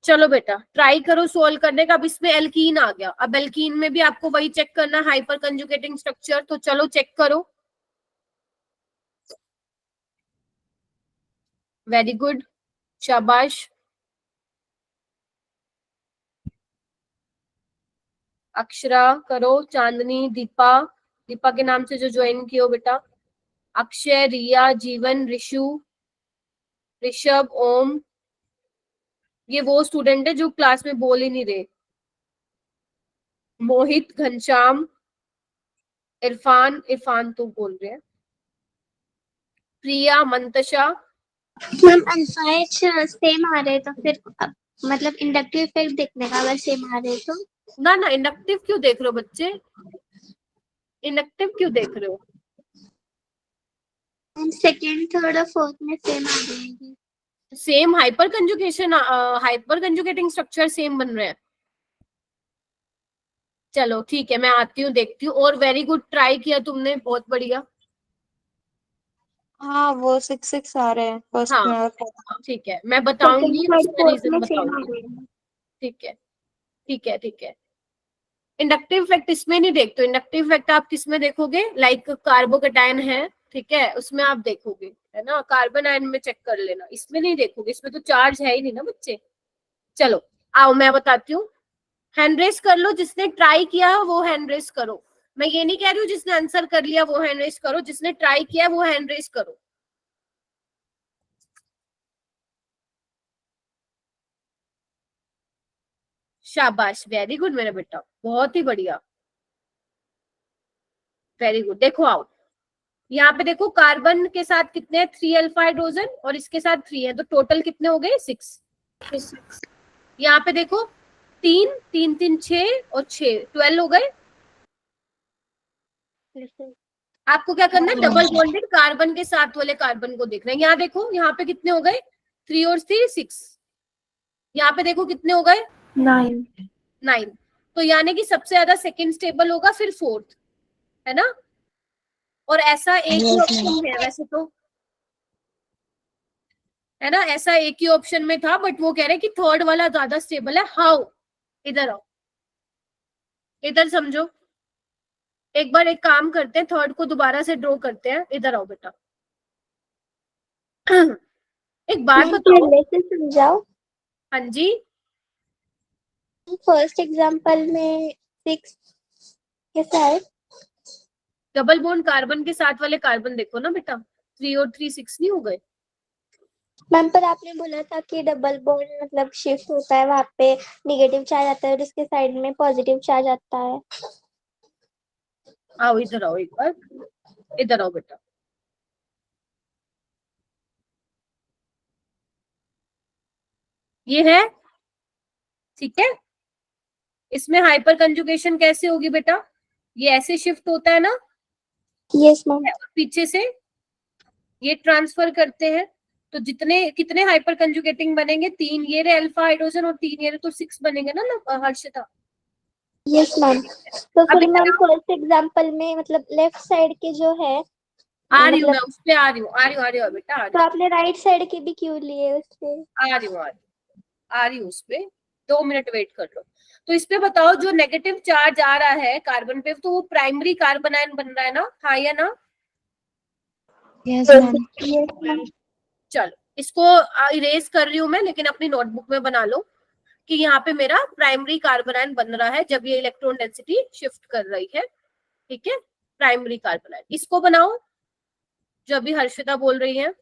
चलो बेटा ट्राई करो सोल्व करने का। अब इसमें एल्कीन आ गया, अब एल्कीन में भी आपको वही चेक करना, हाइपर कंजुगेटिंग स्ट्रक्चर। तो चलो चेक करो, वेरी गुड, शाबाश। अक्षरा करो, चांदनी, दीपा, दीपा के नाम से जो ज्वाइन किए हो बेटा, अक्षय, रिया, जीवन, ऋषु, ऋषभ, ओम। ये वो स्टूडेंट है जो क्लास में बोल ही नहीं रहे। मोहित, घनश्याम, इरफान, इरफान तो बोल रहे हैं, Priya, Mantasha. Ma'am alpha H same आ रहे तो फिर मतलब इंडक्टिव इफेक्ट देखने का, अगर सेम आ रहे तो। ना ना, इंडक्टिव क्यों देख रहे हो बच्चे, इंडक्टिव क्यों देख रहे हो? सेकेंड, थर्ड और फोर्थ में सेम आ जाएगी। Same hyper conjugation, hyper conjugating structure same बन रहे हैं। चलो ठीक है, मैं आती हूँ देखती हूँ। और वेरी गुड, ट्राई किया तुमने, बहुत बढ़िया। हाँ वो 6 आ रहे हैं फर्स्ट हाँ में और ठीक है, मैं सेकेंड, बताऊंगी, थर्ड, उसका फोर्थ रीजन में सेम आ बताऊंगी। रहे हैं। ठीक है ठीक है ठीक है। इंडक्टिव इफेक्ट इसमें नहीं देखते, इंडक्टिव इफेक्ट आप किसमें देखोगे, लाइक कार्बोकेटायन है, ठीक है, उसमें आप देखोगे, है ना, कार्बन आयन में चेक कर लेना, इसमें नहीं देखोगे, इसमें तो चार्ज है ही नहीं ना बच्चे। चलो आओ मैं बताती हूँ। हैंड रेस कर लो, जिसने ट्राई किया है वो हैंड रेस करो। मैं ये नहीं कह रही हूँ जिसने आंसर कर लिया वो हैंड रेस करो, जिसने ट्राई किया वो हैंड रेस करो। शाबाश, वेरी गुड मेरा बेटा, बहुत ही बढ़िया, वेरी गुड। देखो आओ, यहाँ पे देखो कार्बन के साथ कितने हैं, 3 अल्फा हाइड्रोजन, और इसके साथ 3 है, तो टोटल कितने हो गए, 6। यहाँ पे देखो 3 3 3 6 और 6 12 हो गए। आपको क्या करना है, डबल बॉन्डेड कार्बन के साथ वाले कार्बन को देखना है। यहाँ देखो, यहाँ पे कितने हो गए, 3 और 3 6। यहाँ पे देखो कितने हो गए, 9। तो यानी कि सबसे ज्यादा सेकंड स्टेबल होगा, फिर फोर्थ, है ना। और ऐसा एक ही ऑप्शन है वैसे तो, है ना, ऐसा एक ही ऑप्शन में था, बट वो कह रहे कि थर्ड वाला ज्यादा स्टेबल है। हाउ, इधर आओ, इधर समझो। एक बार एक काम करते हैं, थर्ड को दोबारा से ड्रॉ करते हैं, इधर आओ बेटा। एक बात बताओ। पहले से समझाओ। हाँ जी, फर्स्ट एग्जांपल में 6 कैसा है? डबल बॉन्ड कार्बन के साथ वाले कार्बन देखो ना बेटा, 3 और 3 6 नहीं हो गए? मैम पर आपने बोला था कि डबल बॉन्ड मतलब शिफ्ट होता है, वहां पे नेगेटिव चार्ज आता है और उसके साइड में पॉजिटिव चार्ज आता है। आओ इधर आओ एक बार, इधर आओ बेटा। ये है, ठीक है। इसमें हाइपर कंजुगेशन कैसे होगी बेटा? ये ऐसे शिफ्ट होता है ना, यस मैम। पीछे से ये ट्रांसफर करते हैं, तो जितने कितने हाइपर कंजुगेटिंग बनेंगे? 3 ये रहे अल्फा हाइड्रोजन और 3 ये रहे, तो 6 बनेंगे ना हर्षिता? Yes ma'am. तो अब फिर मैम फर्स्ट एग्जांपल में मतलब लेफ्ट साइड के जो है, आ रही हूँ मतलब मैं, उस पे आ रही हूँ बेटा, आ रही तो आपने राइट साइड के भी क्यों लिए उससे? आ रही हूँ उस पे। 2 मिनट वेट कर लो। तो इस पे बताओ, जो नेगेटिव चार्ज आ रहा है कार्बन पे, तो वो प्राइमरी कार्बन आयन बन रहा है ना, हाँ या ना? Yes ma'am. Yes ma'am. चलो इसको इरेज कर रही हूँ मैं, लेकिन अपनी नोटबुक में बना लो कि यहाँ पे मेरा प्राइमरी कार्बन आयन बन रहा है जब ये इलेक्ट्रॉन डेंसिटी शिफ्ट कर रही है, ठीक है। प्राइमरी कार्बन आयन, इसको बनाओ जो अभी हर्षिता बोल रही है।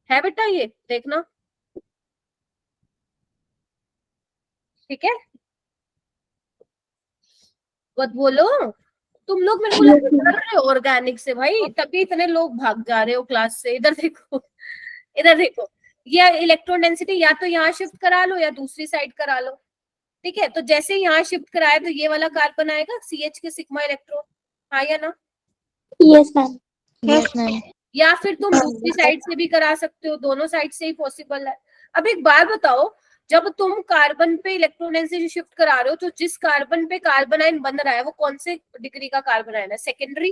है बेटा, ये देखना, ठीक है। मत बोलो, तुम लोग मेरे को लगता है डर रहे हो ऑर्गेनिक से भाई, तभी इतने लोग भाग जा रहे हो क्लास से। इधर देखो, इधर देखो, ये इलेक्ट्रॉन डेंसिटी या तो यहाँ शिफ्ट करा लो या दूसरी साइड करा लो, ठीक है। तो जैसे यहाँ शिफ्ट कराए तो ये वाला कार्बन आएगा CH के सिग्मा इलेक्ट्रॉन, हाँ या ना? Yes ma'am. Yes ma'am. या फिर तुम दूसरी साइड से भी करा सकते हो, दोनों साइड से ही पॉसिबल है। अब एक बात बताओ, जब तुम कार्बन पे इलेक्ट्रॉन डेंसिटी शिफ्ट करा रहे हो, तो जिस कार्बन पे कार्बन आयन बन रहा है वो कौन से डिग्री का कार्बन आयन है? Secondary?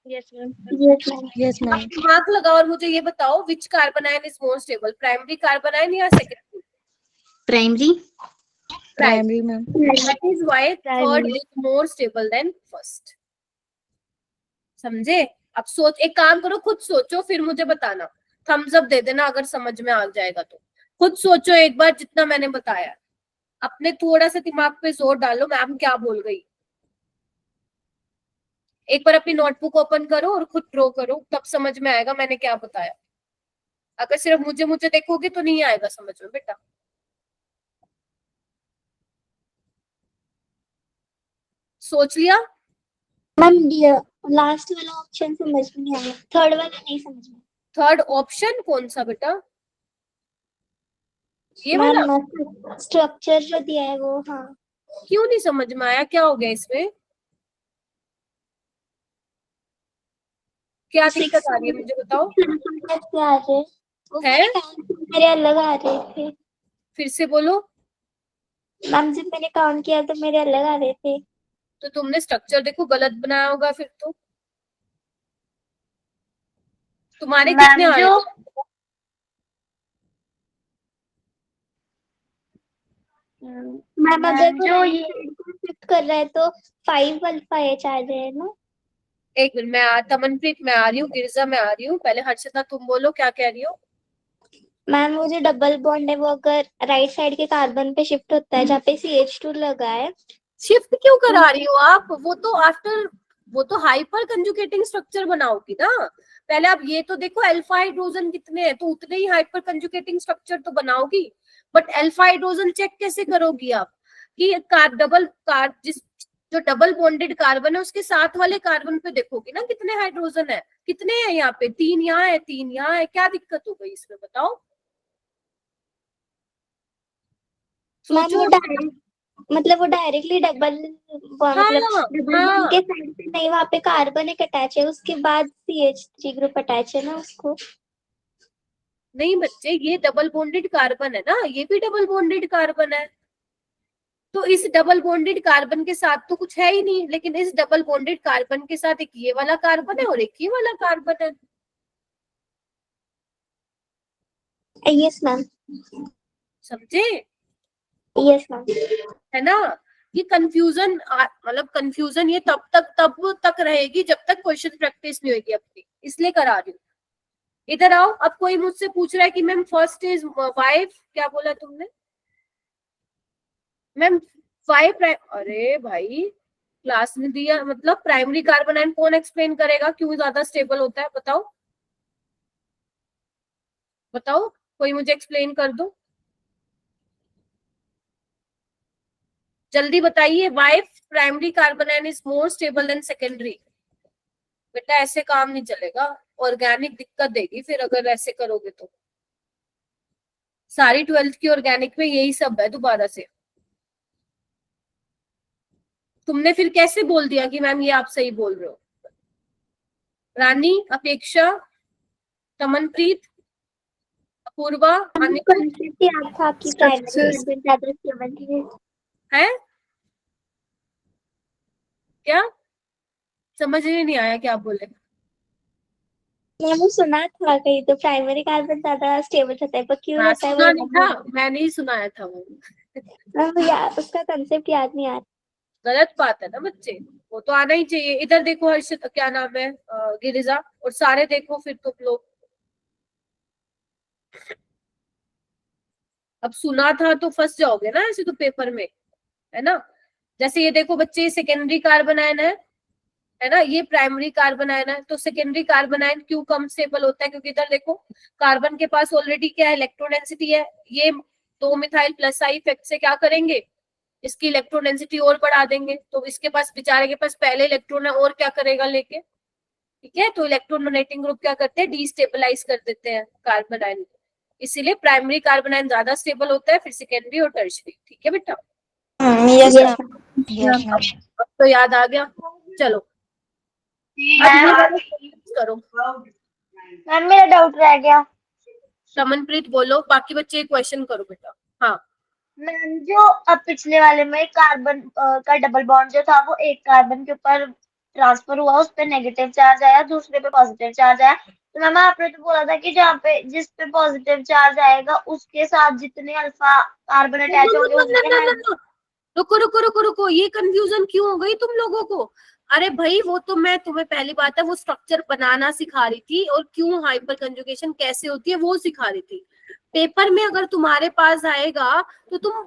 Yes ma'am. Yes ma'am. दिमाग लगाओ और मुझे ये बताओ, which carbon ion is more stable, primary carbon ion या secondary? Primary. Primary ma'am. That is why third is more stable than first. समझे? अब सोच, एक काम करो, खुद सोचो फिर मुझे बताना, थम्स अप दे देना अगर समझ में आ जाएगा तो। खुद सोचो एक बार जितना मैंने बताया, अपने थोड़ा सा दिमाग पे जोर डालो, मैम क्या बोल गई। एक बार अपनी नोटबुक ओपन करो और खुद ड्रॉ करो, तब समझ में आएगा मैंने क्या बताया। अगर सिर्फ मुझे मुझे देखोगे तो नहीं आएगा समझ में बेटा। सोच लिया? मैम लास्ट वाला ऑप्शन समझ में नहीं आया, थर्ड वाला नहीं समझ में। थर्ड ऑप्शन कौन सा बेटा? ये वाला? मैम स्ट्रक्चर जो दिया है वो, हाँ। क्यों नहीं समझ में आया, क्या हो गया इसमें? क्या दिक्कत आ रही है मुझे बताओ। आ रहे वो है? मेरे अलग आ रहे थे। फिर से बोलो। मैम जब मैंने काउंट किया तो मेरे अलग आ रहे थे। तो तुमने स्ट्रक्चर देखो गलत बनाया होगा फिर तो। तुम्हारे कितने मैम आ रहे जो थे? मैम अगर मैम जो ये शिफ्ट कर रहा है तो 5 अल्फा एच आ रहे हैं ना। एक मिनट, मैं तमनप्रीत मैं आ रही हूँ, गिरजा मैं आ रही हूँ, पहले हर्षिता तुम बोलो क्या कह रही हो। मैम वो जो डबल बॉन्ड है वो अगर राइट साइड के कार्बन पे शिफ्ट होता है जहाँ पे CH2 लगा है। शिफ्ट क्यों करा रही हो आप? वो तो आफ्टर, वो तो हाइपर कंजुगेटिंग स्ट्रक्चर बनाओगी ना। पहले आप ये तो देखो अल्फा हाइड्रोजन कितने हैं, तो उतने ही हाइपर कंजुगेटिंग स्ट्रक्चर तो बनाओगी। बट अल्फा हाइड्रोजन चेक कैसे करोगी आप कि जिस जो डबल बॉन्डेड कार्बन है उसके साथ वाले कार्बन पे देखोगी ना कितने हाइड्रोजन है, कितने हैं यहाँ पे? 3 यहाँ है, 3 यहाँ है, क्या दिक्कत हो गई इसमें बताओ? मैम वो सोचो। मतलब वो डायरेक्टली डबल मतलब डबल हाँ, के साइड पे नहीं, वहाँ पे कार्बन एक अटैच है, उसके बाद CH3 ग्रुप अटैच है ना उसको। नहीं बच्चे, ये डबल बॉन्डेड कार्बन है ना, ये भी डबल बॉन्डेड कार्बन है। तो इस डबल बॉन्डेड कार्बन के साथ तो कुछ है ही नहीं, लेकिन इस डबल बॉन्डेड कार्बन के साथ एक ये वाला कार्बन है और एक ये वाला कार्बन है। Yes ma'am. समझे? Yes ma'am. है ना? ये कंफ्यूजन, मतलब कंफ्यूजन ये तब तक रहेगी जब तक क्वेश्चन प्रैक्टिस नहीं होगी अपनी, इसलिए करा रही हूँ। इधर आओ। अब कोई मुझसे पूछ रहा है कि मैम फर्स्ट इज वाइफ, क्या बोला तुमने मैम? 5 प्राइम, अरे भाई क्लास में दिया, मतलब प्राइमरी कार्बन आयन कौन एक्सप्लेन करेगा क्यों ज्यादा स्टेबल होता है? बताओ बताओ, कोई मुझे एक्सप्लेन कर दो, जल्दी बताइए। Why primary carbon ion is more stable then secondary? बेटा ऐसे काम नहीं चलेगा, ऑर्गेनिक दिक्कत देगी फिर अगर ऐसे करोगे तो। सारी 12th की ऑर्गेनिक में यही सब है दोबारा से। तुमने फिर कैसे बोल दिया कि मैम ये आप सही बोल रहे हो? रानी, अपेक्षा, तमनप्रीत, अपूर्वा, अनिल कंसेप्ट याद था कि प्राइमरी कार्बन ज्यादा स्टेबल है। है क्या? समझ ही नहीं आया क्या बोले। मैंने वो सुना था कहीं तो प्राइमरी कार्बन ज्यादा स्टेबल रहता है, पर क्यों हाँ, रहता है वो सुना नहीं याद था, मैंने ही सुनाया था वो। नहीं याद, उसका कंसेप्ट याद नहीं आ रहा। गलत बात है ना बच्चे, वो तो आना ही चाहिए। इधर देखो हर्षित, क्या नाम है, गिरिजा, और सारे देखो फिर तुम लोग। अब सुना था तो फंस जाओगे ना ऐसे तो पेपर में, है ना। जैसे ये देखो बच्चे, सेकेंडरी कार्बन आयन है ना, ये प्राइमरी कार्बन आयन है। तो सेकेंडरी कार्बन आयन क्यों कम स्टेबल होता है? क्योंकि इधर देखो कार्बन के पास ऑलरेडी क्या है, इलेक्ट्रोडेंसिटी है। ये 2 मिथाइल प्लस आई इफेक्ट से क्या करेंगे, इसकी इलेक्ट्रोडेंसिटी और बढ़ा देंगे। तो इसके पास, बेचारे के पास पहले इलेक्ट्रॉन है, और क्या करेगा लेके, ठीक है। तो इलेक्ट्रॉन डोनेटिंग ग्रुप क्या करते हैं, डीस्टेबलाइज कर देते हैं कार्बन आयन को। इसीलिए प्राइमरी कार्बन आयन ज्यादा स्टेबल होता है, फिर सेकेंडरी और टर्शियरी। ठीक है बेटा, अब तो याद आ गया। चलो करो। मैम मेरा डाउट रह गया। समनप्रीत बोलो, बाकी बच्चे क्वेश्चन करो बेटा। हाँ मैम जो अब पिछले वाले में कार्बन का डबल बॉन्ड जो था वो एक कार्बन के ऊपर ट्रांसफर हुआ, उस पे नेगेटिव चार्ज आया, दूसरे पे पॉजिटिव चार्ज आया। तो मैम आपने तो बोला था कि जहाँ पे जिस पे पॉजिटिव चार्ज आएगा उसके साथ जितने अल्फा कार्बन अटैच होंगे उनके रुको रुको रुको रुको, ये कंफ्यूजन क्यों हो गई तुम लोगों को? अरे भाई वो तो मैं तुम्हें पहली बात है वो स्ट्रक्चर बनाना सिखा रही थी, और क्यों हाइपर कंजुगेशन कैसे होती है वो सिखा रही थी। पेपर में अगर तुम्हारे पास आएगा तो तुम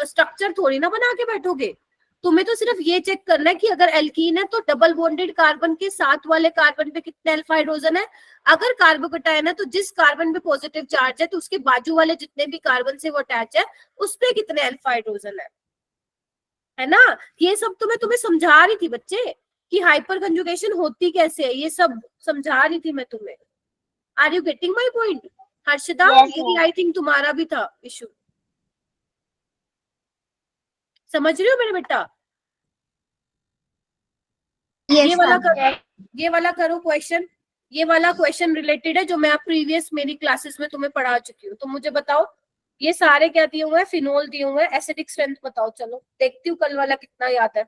स्ट्रक्चर थोड़ी ना बना के बैठोगे। तुम्हें तो सिर्फ ये चेक करना है कि अगर एल्कीन है तो डबल बॉन्डेड कार्बन के साथ वाले कार्बन पे कितने अल्फा हाइड्रोजन है। अगर कार्बोकेटायन है तो जिस कार्बन पे पॉजिटिव चार्ज है तो उसके बाजू वाले जितने भी कार्बन से वो अटैच है उस पे कितने अल्फा हाइड्रोजन है ना। ये सब तो मैं तुम्हें समझा रही थी बच्चे कि हाइपर कंजुगेशन होती कैसे है, ये सब समझा रही थी मैं तुम्हें। Are you getting my point? Harshita, Yes, ये भी आई थिंक तुम्हारा भी था इशू, समझ रही हो मेरे बेटा? Yes, ये वाला करो क्वेश्चन। ये वाला क्वेश्चन रिलेटेड है जो मैं प्रीवियस मेरी क्लासेस में तुम्हें पढ़ा चुकी हूँ। तो मुझे बताओ ये सारे क्या दिए हुए हैं, फिनोल दिए हुए हैं, एसिडिक स्ट्रेंथ बताओ। चलो देखती हूँ कल वाला कितना याद है।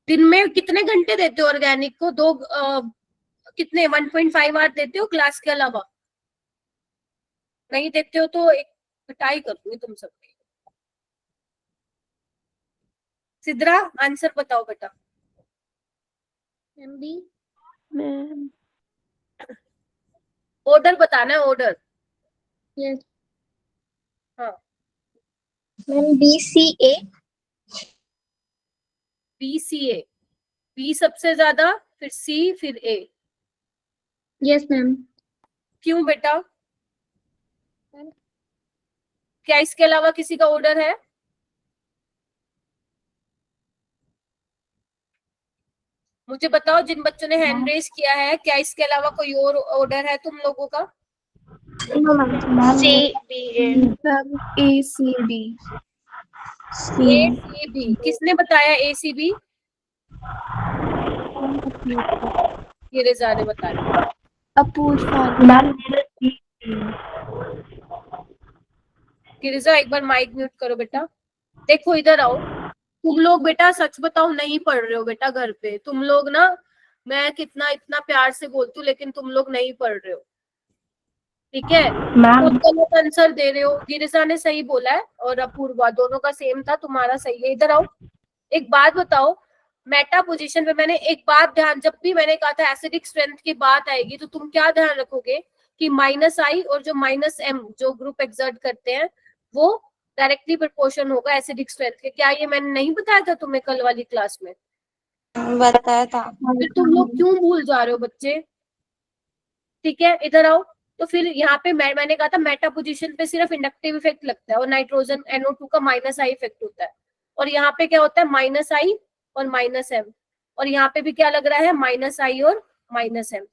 दिन में कितने घंटे देते हो ऑर्गेनिक को? कितने 1.5 आवर देते हो क्लास के अलावा? नहीं देते हो तो एक पिटाई कर दूंगी तुम सबकी। सिद्रा आंसर बताओ बेटा। मैम ऑर्डर बताना है, ऑर्डर। यस हाँ, मैम BCA। BCA, बी सबसे ज्यादा, फिर सी, फिर ए। Yes ma'am. क्यों बेटा? क्या इसके अलावा किसी का ऑर्डर है? मुझे बताओ जिन बच्चों ने हैंड रेज किया है, क्या इसके अलावा कोई और ऑर्डर है तुम लोगों का? ACB। ACB किसने बताया? ACB ये रिजा ने बताया। गिरिजा एक बार माइक म्यूट करो बेटा। देखो इधर आओ, तुम लोग बेटा सच बताओ नहीं पढ़ रहे हो बेटा घर पे? तुम लोग ना, मैं कितना इतना प्यार से बोलती हूँ लेकिन तुम लोग नहीं पढ़ रहे हो, ठीक है। तो गलत आंसर दे रहे हो। गिरिजा ने सही बोला है और अपूर्वा, दोनों का सेम था, तुम्हारा सही है। इधर आओ, एक बात बताओ, मेटा पोजीशन पे मैंने एक बात ध्यान, जब भी मैंने कहा था एसिडिक स्ट्रेंथ की बात आएगी तो तुम क्या ध्यान रखोगे कि -I और जो -M जो ग्रुप एक्सर्ट करते हैं वो डायरेक्टली प्रोपोर्शन होगा एसिडिक स्ट्रेंथ के। क्या ये मैंने नहीं बताया था तुम्हें कल वाली क्लास में? बताया था। फिर तुम लोग क्यों भूल जा रहे हो बच्चे? ठीक है, इधर आओ। तो फिर यहाँ पे मैंने कहा था मेटा पोजीशन पे सिर्फ इंडक्टिव इफेक्ट लगता है और नाइट्रोजन NO2 का माइनस आई इफेक्ट होता है। और यहाँ पे क्या होता है, माइनस आई और माइनस एम। और यहाँ पे भी क्या लग रहा है, माइनस आई और माइनस एम।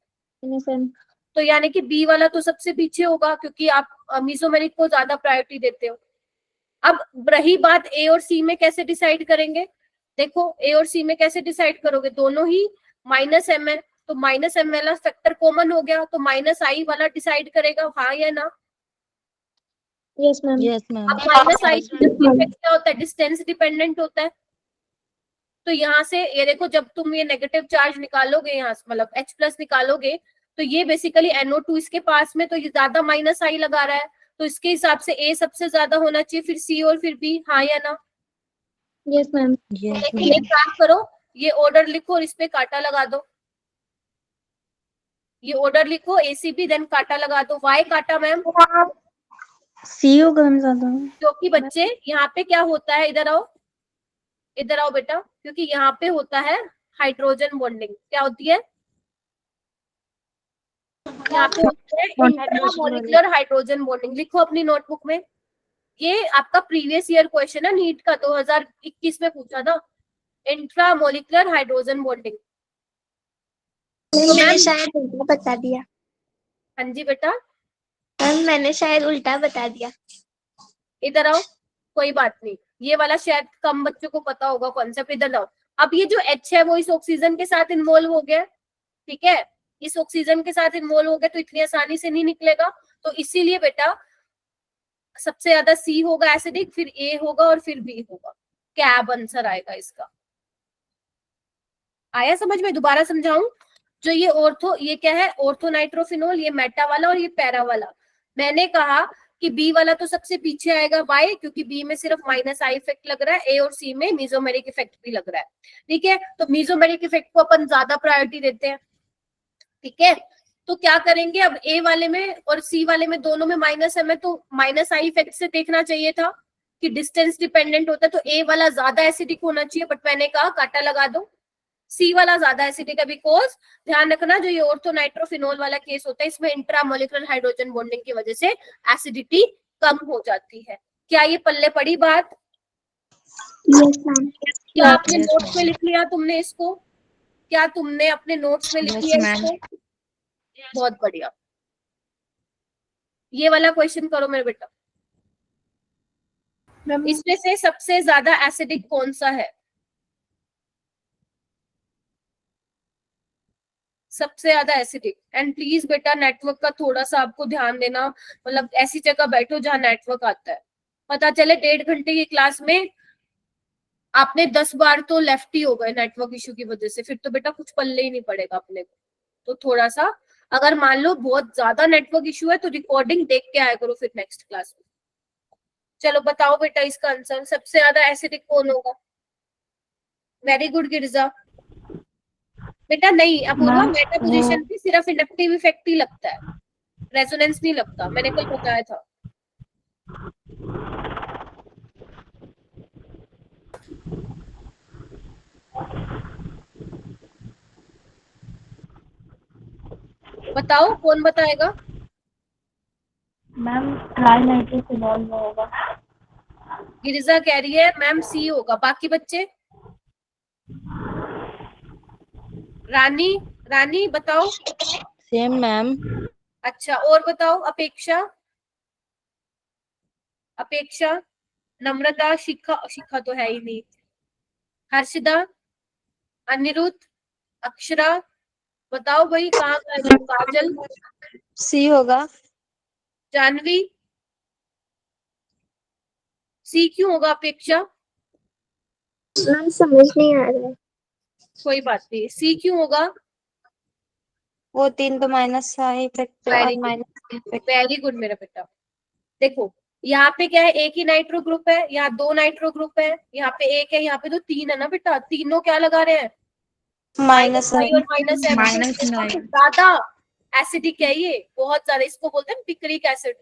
तो यानी कि बी वाला तो सबसे पीछे होगा क्योंकि आप मीसोमेरिक को ज्यादा प्रायोरिटी देते हो। अब रही बात ए और सी में कैसे डिसाइड करेंगे? देखो ए और सी में कैसे डिसाइड करोगे, दोनों ही माइनस एम है, तो माइनस एम वाला फैक्टर कॉमन हो गया, तो माइनस आई वाला डिसाइड करेगा, हाँ या ना? Yes ma'am. Yes ma'am. अब माइनस आई इफेक्ट क्या होता है, डिस्टेंस डिपेंडेंट होता है। तो यहाँ से ये देखो, जब तुम ये नेगेटिव चार्ज निकालोगे, यहाँ मतलब H+ निकालोगे, तो ये बेसिकली NO2 इसके पास में, तो ये ज्यादा माइनस आई लगा रहा है, तो इसके हिसाब से ए सबसे ज्यादा होना चाहिए, फिर सी और फिर बी, हाँ या ना? Yes ma'am. लेकिन एक काम करो, ये ऑर्डर लिखो और इस पे कांटा लगा दो। ये ऑर्डर लिखो ACB, देन कांटा लगा दो। वाई कांटा मैम? सी होगा मैम ज्यादा। क्योंकि बच्चे यहाँ पे क्या होता है, इधर आओ, इधर आओ बेटा, क्योंकि यहाँ पे होता है हाइड्रोजन बॉन्डिंग। क्या होती है यहाँ पे? होता है इंट्रामोलिकुलर हाइड्रोजन बॉन्डिंग। लिखो अपनी नोटबुक में, ये आपका प्रीवियस ईयर क्वेश्चन है, नीट का 2021 में पूछा था, इंट्रामोलिकुलर हाइड्रोजन बॉन्डिंग। मैंने शायद उल्टा बता दिया। हाँ जी बेटा, मैम मैंने शायद उल्टा बता दिया। इधर आओ, कोई बात नहीं, ये वाला शायद कम बच्चों को पता होगा कॉन्सेप्ट। इधर आओ। अब ये जो H है वो इस ऑक्सीजन के साथ इन्वॉल्व हो गया, ठीक है, इस ऑक्सीजन के साथ इन्वॉल्व हो गया, तो इतनी आसानी से नहीं निकलेगा। तो इसीलिए बेटा सबसे ज्यादा C होगा एसिडिक, फिर A होगा और फिर B होगा। कैब आंसर आएगा इसका। आया समझ में? दोबारा समझाऊं? जो ये ऑर्थो, ये क्या है, ऑर्थो नाइट्रोफिनोल, ये मेटा वाला और ये पैरा वाला। मैंने कहा कि बी वाला तो सबसे पीछे आएगा, वाई? क्योंकि बी में सिर्फ माइनस आई इफेक्ट लग रहा है, ए और सी में मीजोमेरिक इफेक्ट भी लग रहा है, ठीक है। तो मीजोमेरिक इफेक्ट को अपन ज्यादा प्रायोरिटी देते हैं, ठीक है। तो क्या करेंगे, अब ए वाले में और सी वाले में दोनों में माइनस है, तो माइनस आई इफेक्ट से देखना चाहिए था कि डिस्टेंस डिपेंडेंट होता है, तो ए वाला ज्यादा एसिडिक होना चाहिए, बट मैंने कहा कांटा लगा दो, सी वाला ज्यादा एसिडिक है, बिकॉज ध्यान रखना जो ये ऑर्थो नाइट्रोफिनोल वाला केस होता है, इसमें इंट्रामोलिकुलर हाइड्रोजन बॉन्डिंग की वजह से एसिडिटी कम हो जाती है। क्या ये पल्ले पड़ी बात? क्या आपने नोट्स में लिख लिया तुमने इसको? क्या तुमने अपने नोट्स में लिख लिया इसको? बहुत बढ़िया। ये वाला क्वेश्चन करो मेरे बेटा, इसमें से सबसे ज्यादा एसिडिक कौन सा है? सबसे ज्यादा एसिडिक। एंड प्लीज बेटा नेटवर्क का थोड़ा सा आपको ध्यान देना, मतलब ऐसी जगह बैठो जहां नेटवर्क आता है। पता चले 1.5 घंटे की क्लास में आपने 10 बार तो लेफ्ट ही हो गए नेटवर्क इशू की वजह से, फिर तो बेटा कुछ पल्ले ही नहीं पड़ेगा अपने को। तो थोड़ा सा, अगर मान लो बहुत ज्यादा नेटवर्क इशू है तो रिकॉर्डिंग देख के आया करो फिर नेक्स्ट क्लास में। चलो बताओ बेटा इसका आंसर, सबसे ज्यादा एसिडिक कौन होगा? वेरी गुड गिरजा। बेटा नहीं, अपूर्वा, मेटा पोजीशन पे सिर्फ इंडक्टिव इफेक्ट ही लगता है, रेजोनेंस नहीं लगता, मैंने कल बताया था। बताओ कौन बताएगा? मैम ट्राई नाइट्रोफिनॉल में होगा। गिरिजा कह रही है मैम सी होगा। बाकी बच्चे? रानी, रानी बताओ। Same ma'am. अच्छा, और बताओ। अपेक्षा, अपेक्षा, नम्रता, शिखा, शिखा तो है ही नहीं, हर्षिदा, अनिरुद्ध, अक्षरा, बताओ भाई कहाँ का? काजल, सी होगा। जानवी, सी क्यों होगा अपेक्षा? मैम समझ नहीं आ रहा है। कोई बात नहीं, सी क्यों होगा? वो 3 तो माइनस आई इफेक्ट और माइनस इफेक्ट। वेरी गुड मेरा बेटा। देखो यहाँ पे क्या है, एक ही नाइट्रो ग्रुप है, यहाँ 2 नाइट्रो ग्रुप है, यहाँ पे 1 है, यहाँ पे तो 3 है ना बेटा, तीनों क्या लगा रहे हैं? माइनस आई और माइनस ज्यादा एसिडिक है ये, बहुत ज्यादा। इसको बोलते हैं पिक्रिक एसिड।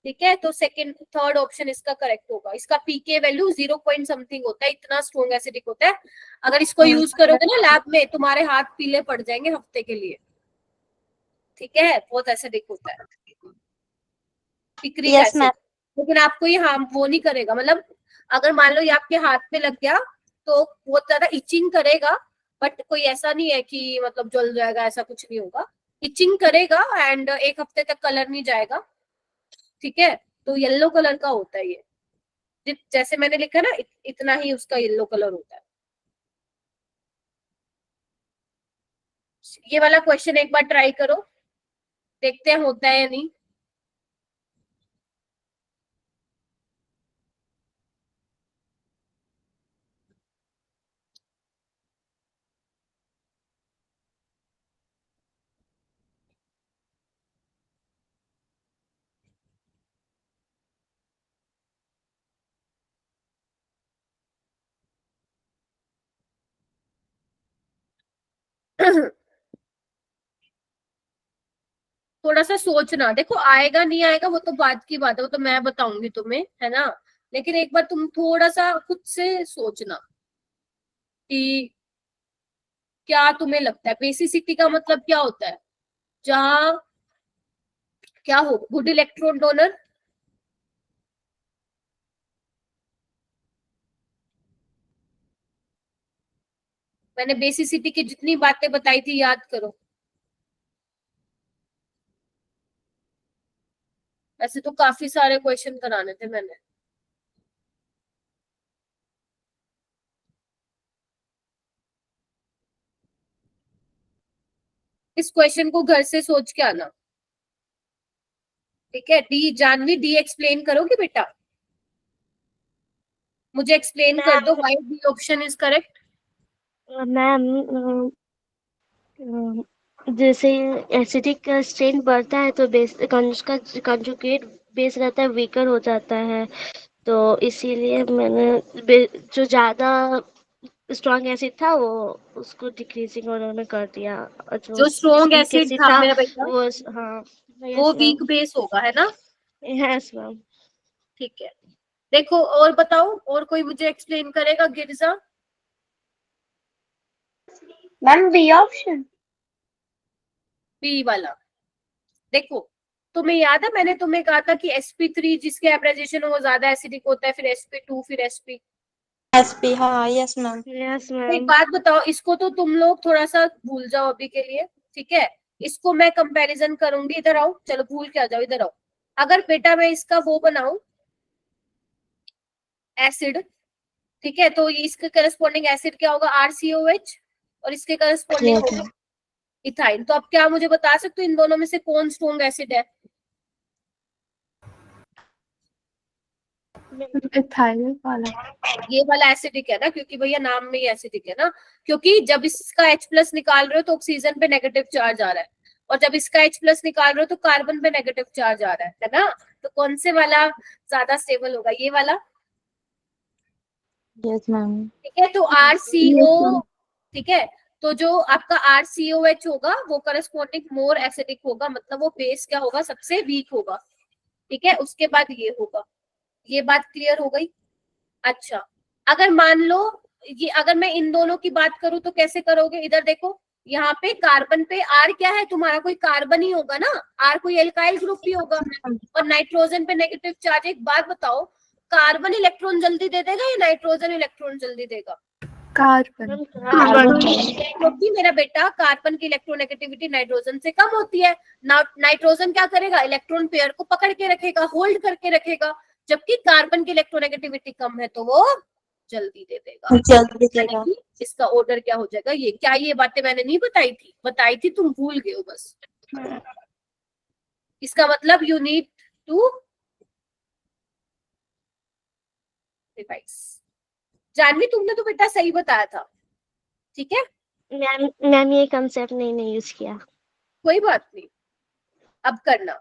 ठीक है, तो सेकंड थर्ड ऑप्शन इसका करेक्ट होगा। इसका पीके वैल्यू 0 पॉइंट समथिंग होता है, इतना स्ट्रॉन्ग एसिडिक होता है। अगर इसको यूज करोगे ना लैब में, तुम्हारे हाथ पीले पड़ जाएंगे हफ्ते के लिए। ठीक है, बहुत एसिडिक होता है पिक्रिक यस एसिड। मैम। लेकिन आपको ये हार्म वो नहीं करेगा, मतलब अगर मान लो ये आपके हाथ पे लग गया तो बहुत ज्यादा इचिंग करेगा, बट कोई ऐसा नहीं है कि मतलब जल जाएगा, ऐसा कुछ नहीं होगा। इचिंग करेगा एंड 1 हफ्ते तक कलर नहीं जाएगा। ठीक है, तो येलो कलर का होता है ये, जैसे मैंने लिखा ना इतना ही उसका येलो कलर होता है। ये वाला क्वेश्चन एक बार ट्राई करो, देखते हैं होता है या नहीं। थोड़ा सा सोचना, देखो आएगा नहीं आएगा वो तो बात की बात है, वो तो मैं बताऊंगी तुम्हें, है ना। लेकिन एक बार तुम थोड़ा सा खुद से सोचना कि क्या तुम्हें लगता है बेसिसिटी का मतलब क्या होता है। जहां क्या हो, गुड इलेक्ट्रॉन डोनर। मैंने बेसिसिटी की जितनी बातें बताई थी याद करो। ऐसे तो काफी सारे क्वेश्चन कराने थे मैंने। इस क्वेश्चन को घर से सोच के आना। ठीक है, डी जानवी, डी एक्सप्लेन करोगे बेटा? मुझे एक्सप्लेन कर दो why D option is correct. Ma'am जैसे एसिडिक का स्ट्रेन बढ़ता है तो बेस उसका कंजुगेट बेस रहता है वीकर हो जाता है, तो इसीलिए मैंने जो ज्यादा स्ट्रॉन्ग एसिड था वो उसको डिक्रीजिंग उन्होंने कर दिया, और जो स्ट्रॉन्ग वीक एसिड एसिड था था मेरा बेटा वो हाँ। वो यस वीक मैम। बेस होगा, है ना। Yes ma'am. ठीक है, देखो और बताओ, और कोई मुझे एक्सप्लेन करेगा Girija? Ma'am B option. B वाला, देखो तुम्हें याद है मैंने तुम्हें कहा था कि sp3 जिसके एब्रेजेशन हो वो ज्यादा एसिडिक होता है, फिर sp2, फिर sp। एसपी, हाँ यस मैम। यस एक मैम। बात बताओ, इसको तो तुम लोग थोड़ा सा भूल जाओ अभी के लिए। ठीक है, इसको मैं कंपैरिजन करूंगी, इधर आओ, चलो भूल के आ जाओ, इधर आओ। अगर बेटा मैं इसका वो बनाऊं एसिड, ठीक है, तो ये इसके करस्पॉन्डिंग एसिड क्या होगा, RCOH, और इसके करस्पॉन्डिंग यस होगा इथाइन। तो अब क्या मुझे बता सकते हो इन दोनों में से कौन स्ट्रॉन्ग एसिड है? इथाइल वाला। ये वाला एसिडिक है ना, क्योंकि भैया नाम में ही एसिडिक है ना। क्योंकि जब इसका H+ निकाल रहे हो तो ऑक्सीजन पे नेगेटिव चार्ज आ रहा है, और जब इसका H+ निकाल रहे हो तो कार्बन पे नेगेटिव चार्ज आ रहा है ना। तो कौन से वाला ज्यादा स्टेबल होगा, ये वाला। Yes ma'am. ठीक है, तो RCO, ठीक है, तो जो आपका RCOH होगा वो करस्पॉन्डिंग मोर एसिडिक होगा, मतलब वो बेस क्या होगा, सबसे वीक होगा। ठीक है, उसके बाद ये होगा। ये बात क्लियर हो गई। अच्छा, अगर मान लो ये, अगर मैं इन दोनों की बात करूं तो कैसे करोगे, इधर देखो, यहाँ पे कार्बन पे आर क्या है तुम्हारा, कोई कार्बन ही होगा ना, आर कोई एल्काइल ग्रुप ही होगा, और नाइट्रोजन पे नेगेटिव चार्ज। एक बात बताओ, कार्बन इलेक्ट्रॉन जल्दी दे देगा या नाइट्रोजन इलेक्ट्रॉन जल्दी देगा? कार्बन। क्योंकि मेरा बेटा कार्बन की इलेक्ट्रोनेगेटिविटी नाइट्रोजन से कम होती है। नाइट्रोजन क्या करेगा, इलेक्ट्रॉन पेयर को पकड़ के रखेगा, होल्ड करके रखेगा, जबकि कार्बन की इलेक्ट्रोनेगेटिविटी कम है तो वो जल्दी दे देगा। जल्दी देगा। यानी कि इसका ऑर्डर क्या हो जाएगा, ये क्या, ये बातें मैंने नहीं बताई थी, तुम भूल गए हो बस। इसका मतलब you need to revise. Janvi तुमने तो बेटा सही बताया था। ठीक है, मैम ये कंसेप्ट नहीं यूज किया। कोई बात नहीं, अब करना।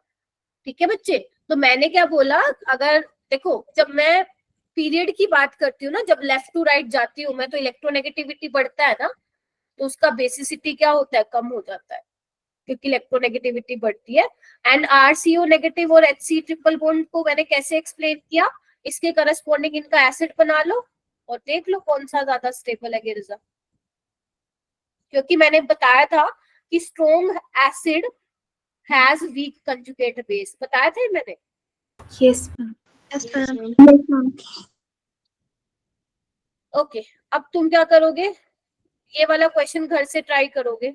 ठीक है बच्चे, तो मैंने क्या बोला, अगर देखो जब मैं पीरियड की बात करती हूँ ना, जब लेफ्ट टू राइट जाती हूँ मैं, तो इलेक्ट्रोनेगेटिविटी बढ़ता है ना, तो उसका बेसिसिटी क्या होता है, कम हो जाता है। क्योंकि इलेक्ट्रोनेगेटिविटी बढ़ती है। एंड RCO नेगेटिव और HC ट्रिपल बॉन्ड को मैंने कैसे एक्सप्लेन किया, इसके करस्पॉन्डिंग इनका एसिड बना लो और देख लो कौन सा ज्यादा स्टेबल है गिरिजा। क्योंकि मैंने बताया था कि strong acid has week conjugate base, बताया था मैंने। Yes Yes, ma'am. ओके अब तुम क्या करोगे, ये वाला क्वेश्चन घर से ट्राई करोगे,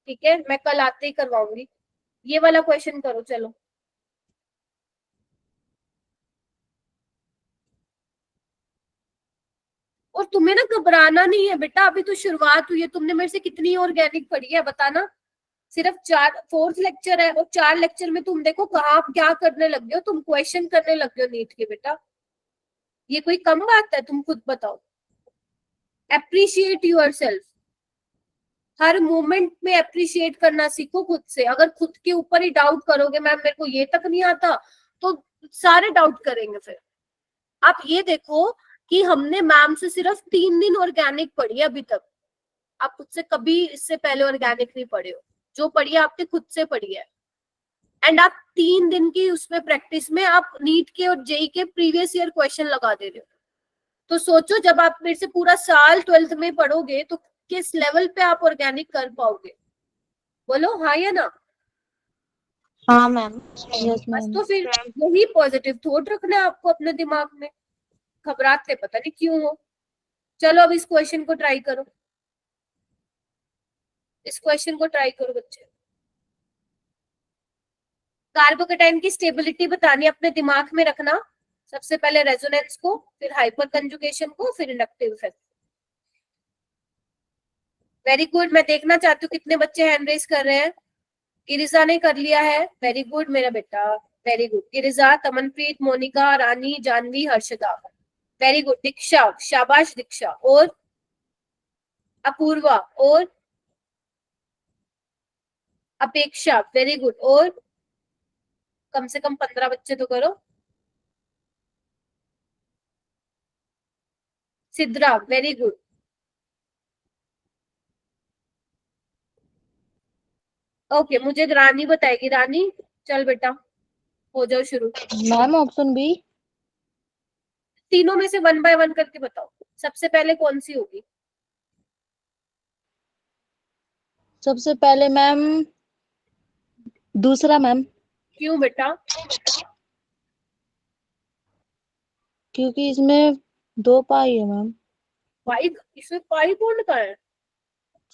ठीक है, मैं कल आते ही करवाऊंगी। ये वाला क्वेश्चन करो चलो। और तुम्हें ना घबराना नहीं है बेटा, अभी तो शुरुआत हुई है। तुमने मेरे से कितनी ऑर्गेनिक पढ़ी है बताना, सिर्फ 4 लेक्चर है और 4 लेक्चर में तुम देखो कहाँ क्या करने लग गए हो, तुम क्वेश्चन करने लग गए हो नीट के बेटा। ये कोई कम बात है, तुम खुद बताओ। एप्रिशिएट यूरसेल्फ, हर मोमेंट में अप्रिशिएट करना सीखो खुद से। अगर खुद के ऊपर ही डाउट करोगे मैम मेरे को ये तक नहीं आता, तो सारे डाउट करेंगे फिर। आप ये देखो कि हमने मैम से सिर्फ 3 दिन ऑर्गेनिक पढ़ी है अभी तक। आप खुद से कभी इससे पहले ऑर्गेनिक नहीं पढ़े हो, जो पढ़ी है आपने खुद से पढ़ी है। एंड आप 3 दिन की उसमें प्रैक्टिस में आप नीट के और जेई के प्रीवियस ईयर क्वेश्चन लगा दे रहे हो। तो सोचो जब आप मेरे से पूरा साल 12th में पढ़ोगे तो किस लेवल पे आप ऑर्गेनिक कर पाओगे, बोलो हाँ या ना। हाँ मैम। यस बस मैम। तो फिर यही पॉजिटिव थॉट रखना है आपको अपने दिमाग में, घबराते पता नहीं क्यों हो। चलो अब इस क्वेश्चन को ट्राई करो, इस क्वेश्चन को ट्राई करो बच्चे। कार्बोकेटाइन की स्टेबिलिटी बतानी अपने दिमाग में रखना, सबसे पहले रेजोनेंस को, फिर हाइपर कंजुगेशन को, फिर इंडक्टिव इफेक्ट। वेरी गुड, मैं देखना चाहती हूँ कितने बच्चे हैंड रेज कर रहे हैं। गिरिजा ने कर लिया है, वेरी गुड मेरा बेटा, वेरी गुड। गिरिजा, तमनप्रीत, मोनिका, रानी, जानवी, हर्षदा, वेरी गुड। दीक्षा, शाबाश दीक्षा। और अपूर्वा, और अपेक्षा, वेरी गुड। और कम से कम 15 बच्चे तो करो। Sidra, very good. ओके मुझे रानी बताएगी। रानी चल बेटा हो जाओ शुरू। Ma'am option B. तीनों में से 1 बाय 1 करके बताओ, सबसे पहले कौन सी होगी। सबसे पहले मैम दूसरा मैम, क्यों बेटा। क्योंकि इसमें 2 पाई है मैम। पाई, इसमें पाई बॉन्ड का है।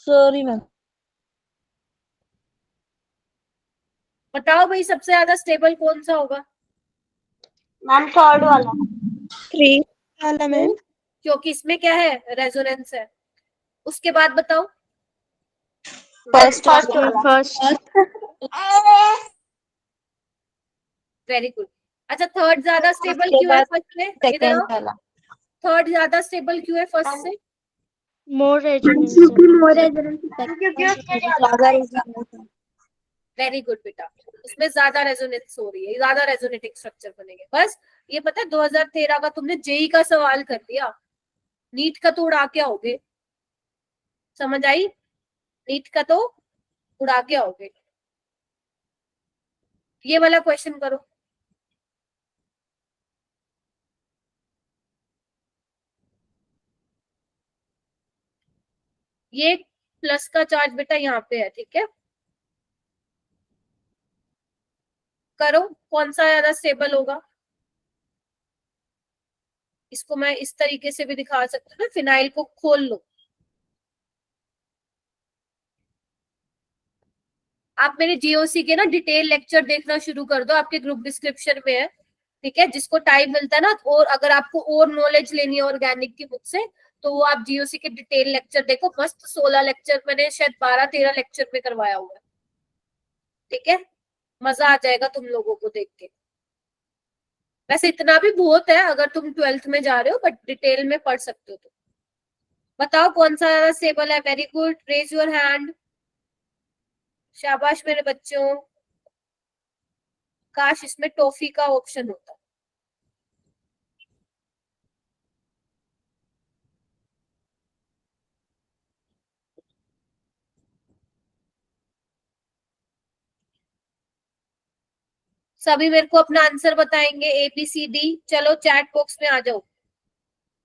Sorry ma'am. बताओ भाई सबसे ज्यादा स्टेबल कौन सा होगा। मैम थर्ड वाला। 3 वाला मैम। क्योंकि इसमें क्या है, रेजोनेंस है। उसके बाद बताओ। फर्स्ट वाला। फर्स्ट। Very good. अच्छा थर्ड ज्यादा स्टेबल उसके क्यों है बाद फर्स्ट से, इधर सेकेंड आओ। वाला। थर्ड ज्यादा स्टेबल क्यों है फर्स्ट से। मोर रेजोनेंस। क्योंकि उसमें ज्यादा ज्यादा resonance है। वेरी गुड बेटा, उसमें ज्यादा रेजोनेंस हो रही है, ज्यादा रेजोनेटिंग स्ट्रक्चर बनेंगे। बस ये पता है 2013 का तुमने जेई का सवाल कर दिया, नीट का तो उड़ा के आओगे, समझ आई। नीट का तो उड़ा के आओगे। ये वाला क्वेश्चन करो। ये प्लस का चार्ज बेटा यहाँ पे है, ठीक है। करो कौन सा ज्यादा स्टेबल होगा। इसको मैं इस तरीके से भी दिखा सकती हूँ ना, फिनाइल को खोल लो। आप मेरे जीओसी के ना डिटेल लेक्चर देखना शुरू कर दो, आपके ग्रुप डिस्क्रिप्शन में है, ठीक है। जिसको टाइम मिलता है ना, और अगर आपको और नॉलेज लेनी है ऑर्गेनिक की मुझसे, तो वो आप जीओसी के डिटेल लेक्चर देखो। मस्त 16 लेक्चर मैंने शायद 12-13 लेक्चर में करवाया हुआ है, ठीक है। मजा आ जाएगा तुम लोगों को देख के। वैसे इतना भी बहुत है अगर तुम 12th में जा रहे हो, बट डिटेल में पढ़ सकते हो तुम। बताओ कौन सा ज्यादा स्टेबल है। Very good, raise your hand. शाबाश मेरे बच्चों, काश इसमें टॉफी का ऑप्शन होता। सभी मेरे को अपना आंसर बताएंगे ABCD। चलो चैट बॉक्स में आ जाओ,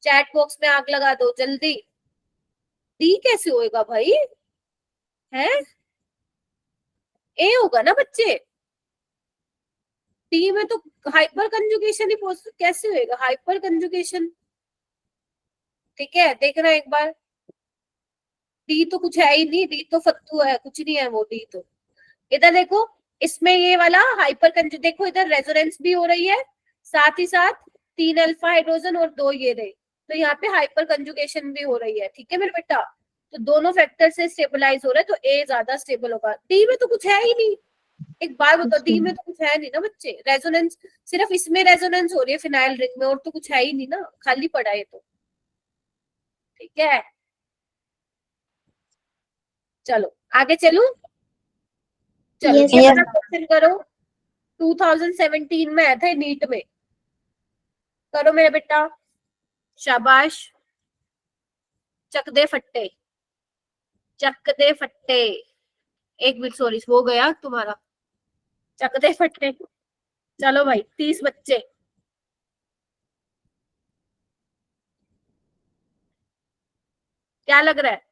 चैट बॉक्स में आग लगा दो जल्दी। डी कैसे होएगा भाई? है ए होगा ना बच्चे? डी में तो हाइपर कंजुगेशन ही कैसे होएगा? हाइपर कंजुगेशन, ठीक है, देखना एक बार। डी तो कुछ है ही नहीं, डी तो फत्तू है, कुछ नहीं है वो डी तो। इधर देखो, इसमें ये वाला हाइपर कंजु, देखो इधर रेजोनेंस भी हो रही है, साथ ही साथ 3 अल्फा हाइड्रोजन और 2 ये रहे, तो यहाँ पे हाइपर कंजुगेशन भी हो रही है, ठीक है मेरे बेटा। तो दोनों फैक्टर से स्टेबलाइज हो रहा है, तो ए ज्यादा स्टेबल होगा। डी में तो कुछ है ही नहीं, एक बार बताओ, डी में तो कुछ है नहीं ना बच्चे। रेजोनेंस सिर्फ इसमें रेजोनेंस हो रही है फिनाइल रिंग में, और तो कुछ है ही नहीं ना, खाली पड़ा है तो, ठीक है। चलो आगे चलूं, चलो Yes, ये ma'am. वाला क्वेश्चन करो, 2017 में आया था नीट में। करो मेरे बेटा, शाबाश, चक दे फट्टे, चक दे फट्टे। एक मिनट सॉरी, वो गया तुम्हारा, चक दे फट्टे। चलो भाई 30 बच्चे। क्या लग रहा है,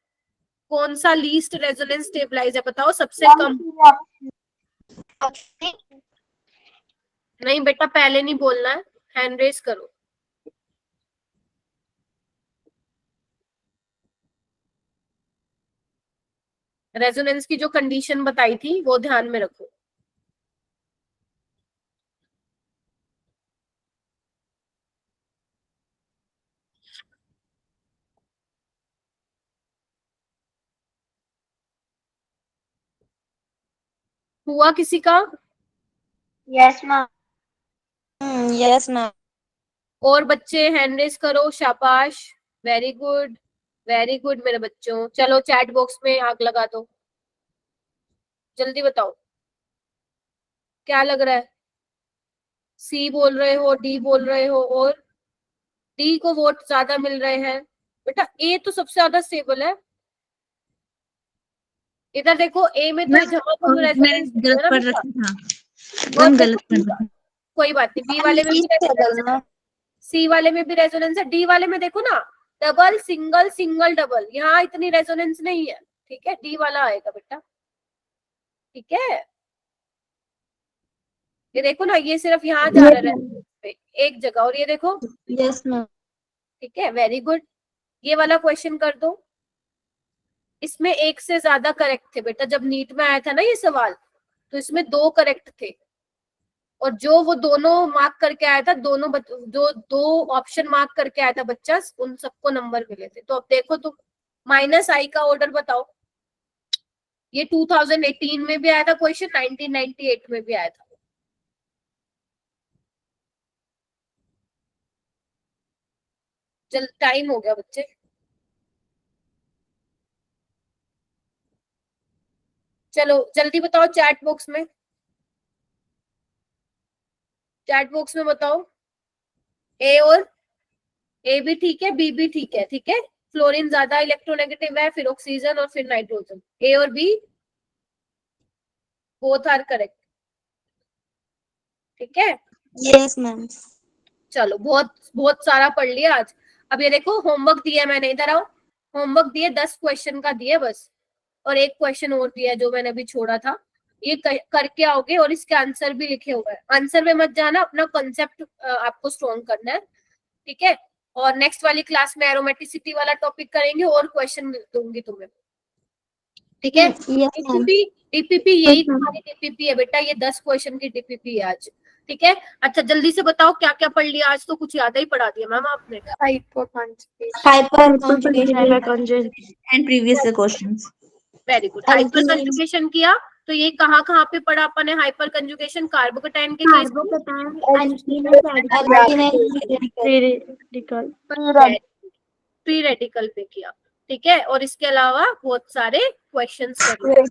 कौन सा लीस्ट रेजोनेंस स्टेबलाइज है? बताओ सबसे कम। नहीं बेटा पहले नहीं बोलना है, हैंड रेस करो। रेजोनेंस की जो कंडीशन बताई थी वो ध्यान में रखो। हुआ किसी का? Yes ma'am. Yes ma'am. और बच्चे हैंड रेस करो, शाबाश, वेरी गुड, वेरी गुड मेरे बच्चों। चलो चैट बॉक्स में आग लगा दो, जल्दी बताओ क्या लग रहा है। सी बोल रहे हो, डी बोल रहे हो, और डी को वोट ज्यादा मिल रहे हैं। बेटा ए तो सबसे ज्यादा स्टेबल है। इधर देखो, ए में तो जहां पर मैं रेजोनेंस गलत है ना पढ़ बेटा, रखी था, और मैम देखो गलत पढ़ रखी। कोई बात नहीं, बी वाले में भी रेजोनेंस है, सी वाले में भी रेजोनेंस है, डी वाले में देखो ना, डबल सिंगल सिंगल डबल, यहाँ इतनी रेजोनेंस नहीं है, ठीक है, डी वाला आएगा बेटा, ठीक है। ये देखो ना, ये सिर्फ यहाँ जा रहा है रेजोनेंस पे एक जगह, और ये देखो, यस मैम। ठीक है, वेरी गुड। ये वाला क्वेश्चन कर दो, इसमें एक से ज्यादा करेक्ट थे बेटा, जब नीट में आया था ना ये सवाल, तो इसमें 2 करेक्ट थे, और जो वो दोनों मार्क करके आया था, जो 2 ऑप्शन मार्क करके आया था बच्चा, उन सबको नंबर मिले थे। तो अब देखो तुम, माइनस आई का ऑर्डर बताओ। ये 2018 में भी आया था क्वेश्चन, 1998 में भी आया था। चल टाइम हो गया बच्चे, चलो जल्दी बताओ चैट बॉक्स में, चैट बॉक्स में बताओ। ए और ए भी ठीक है, बी भी ठीक है, ठीक है। फ्लोरीन ज्यादा इलेक्ट्रोनेगेटिव है, फिर ऑक्सीजन और फिर नाइट्रोजन। ए और बी बोथ आर करेक्ट, ठीक है। Yes ma'am. चलो बहुत बहुत सारा पढ़ लिया आज। अब ये देखो होमवर्क दिया मैंने, इधर आओ, होमवर्क दिए 10 क्वेश्चन का दिए बस, और एक क्वेश्चन और दिया जो मैंने अभी छोड़ा था, ये करके आओगे, और इसके आंसर भी लिखे हुए हैं। आंसर में मत जाना, अपना कॉन्सेप्ट आपको स्ट्रॉन्ग करना है, ठीक है। और नेक्स्ट वाली क्लास में एरोमेटिसिटी वाला टॉपिक करेंगे, और क्वेश्चन दूंगी तुम्हें, ठीक है। डीपीपी डीपीपी यही तुम्हारी डीपीपी है बेटा, ये 10 क्वेश्चन की डीपीपी है आज, ठीक है। अच्छा जल्दी से बताओ क्या क्या पढ़ लिया आज, तो कुछ याद ही पढ़ा दिया मैम आपने। Hyper conjugation and previous questions. Very good, hyper conjugation किया, तो ये कहाँ कहाँ पे पढ़ा अपन ने हाइपर कंजुगेशन? कार्बोकेटाइन के केस में, फ्री रेडिकल पे किया, ठीक है। और इसके अलावा बहुत सारे क्वेश्चंस कर,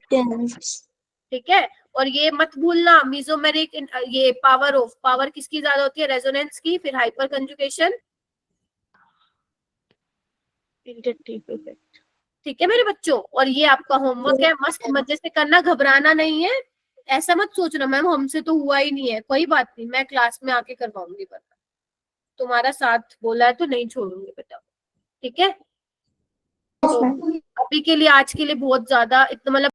ठीक है। और ये मत भूलना, मीजोमेरिक, ये पावर किसकी ज्यादा होती है? रेजोनेंस की, फिर हाइपर कंजुगेशन, ठीक है मेरे बच्चों। और ये आपका होमवर्क है, मस्त मजे से करना, घबराना नहीं है, ऐसा मत सोचना मैम हमसे तो हुआ ही नहीं है, कोई बात नहीं, मैं क्लास में आके करवाऊंगी पता, तुम्हारा साथ बोला है तो नहीं छोड़ूंगी बेटा, ठीक है। तो अभी के लिए आज के लिए बहुत ज्यादा इतना मतलब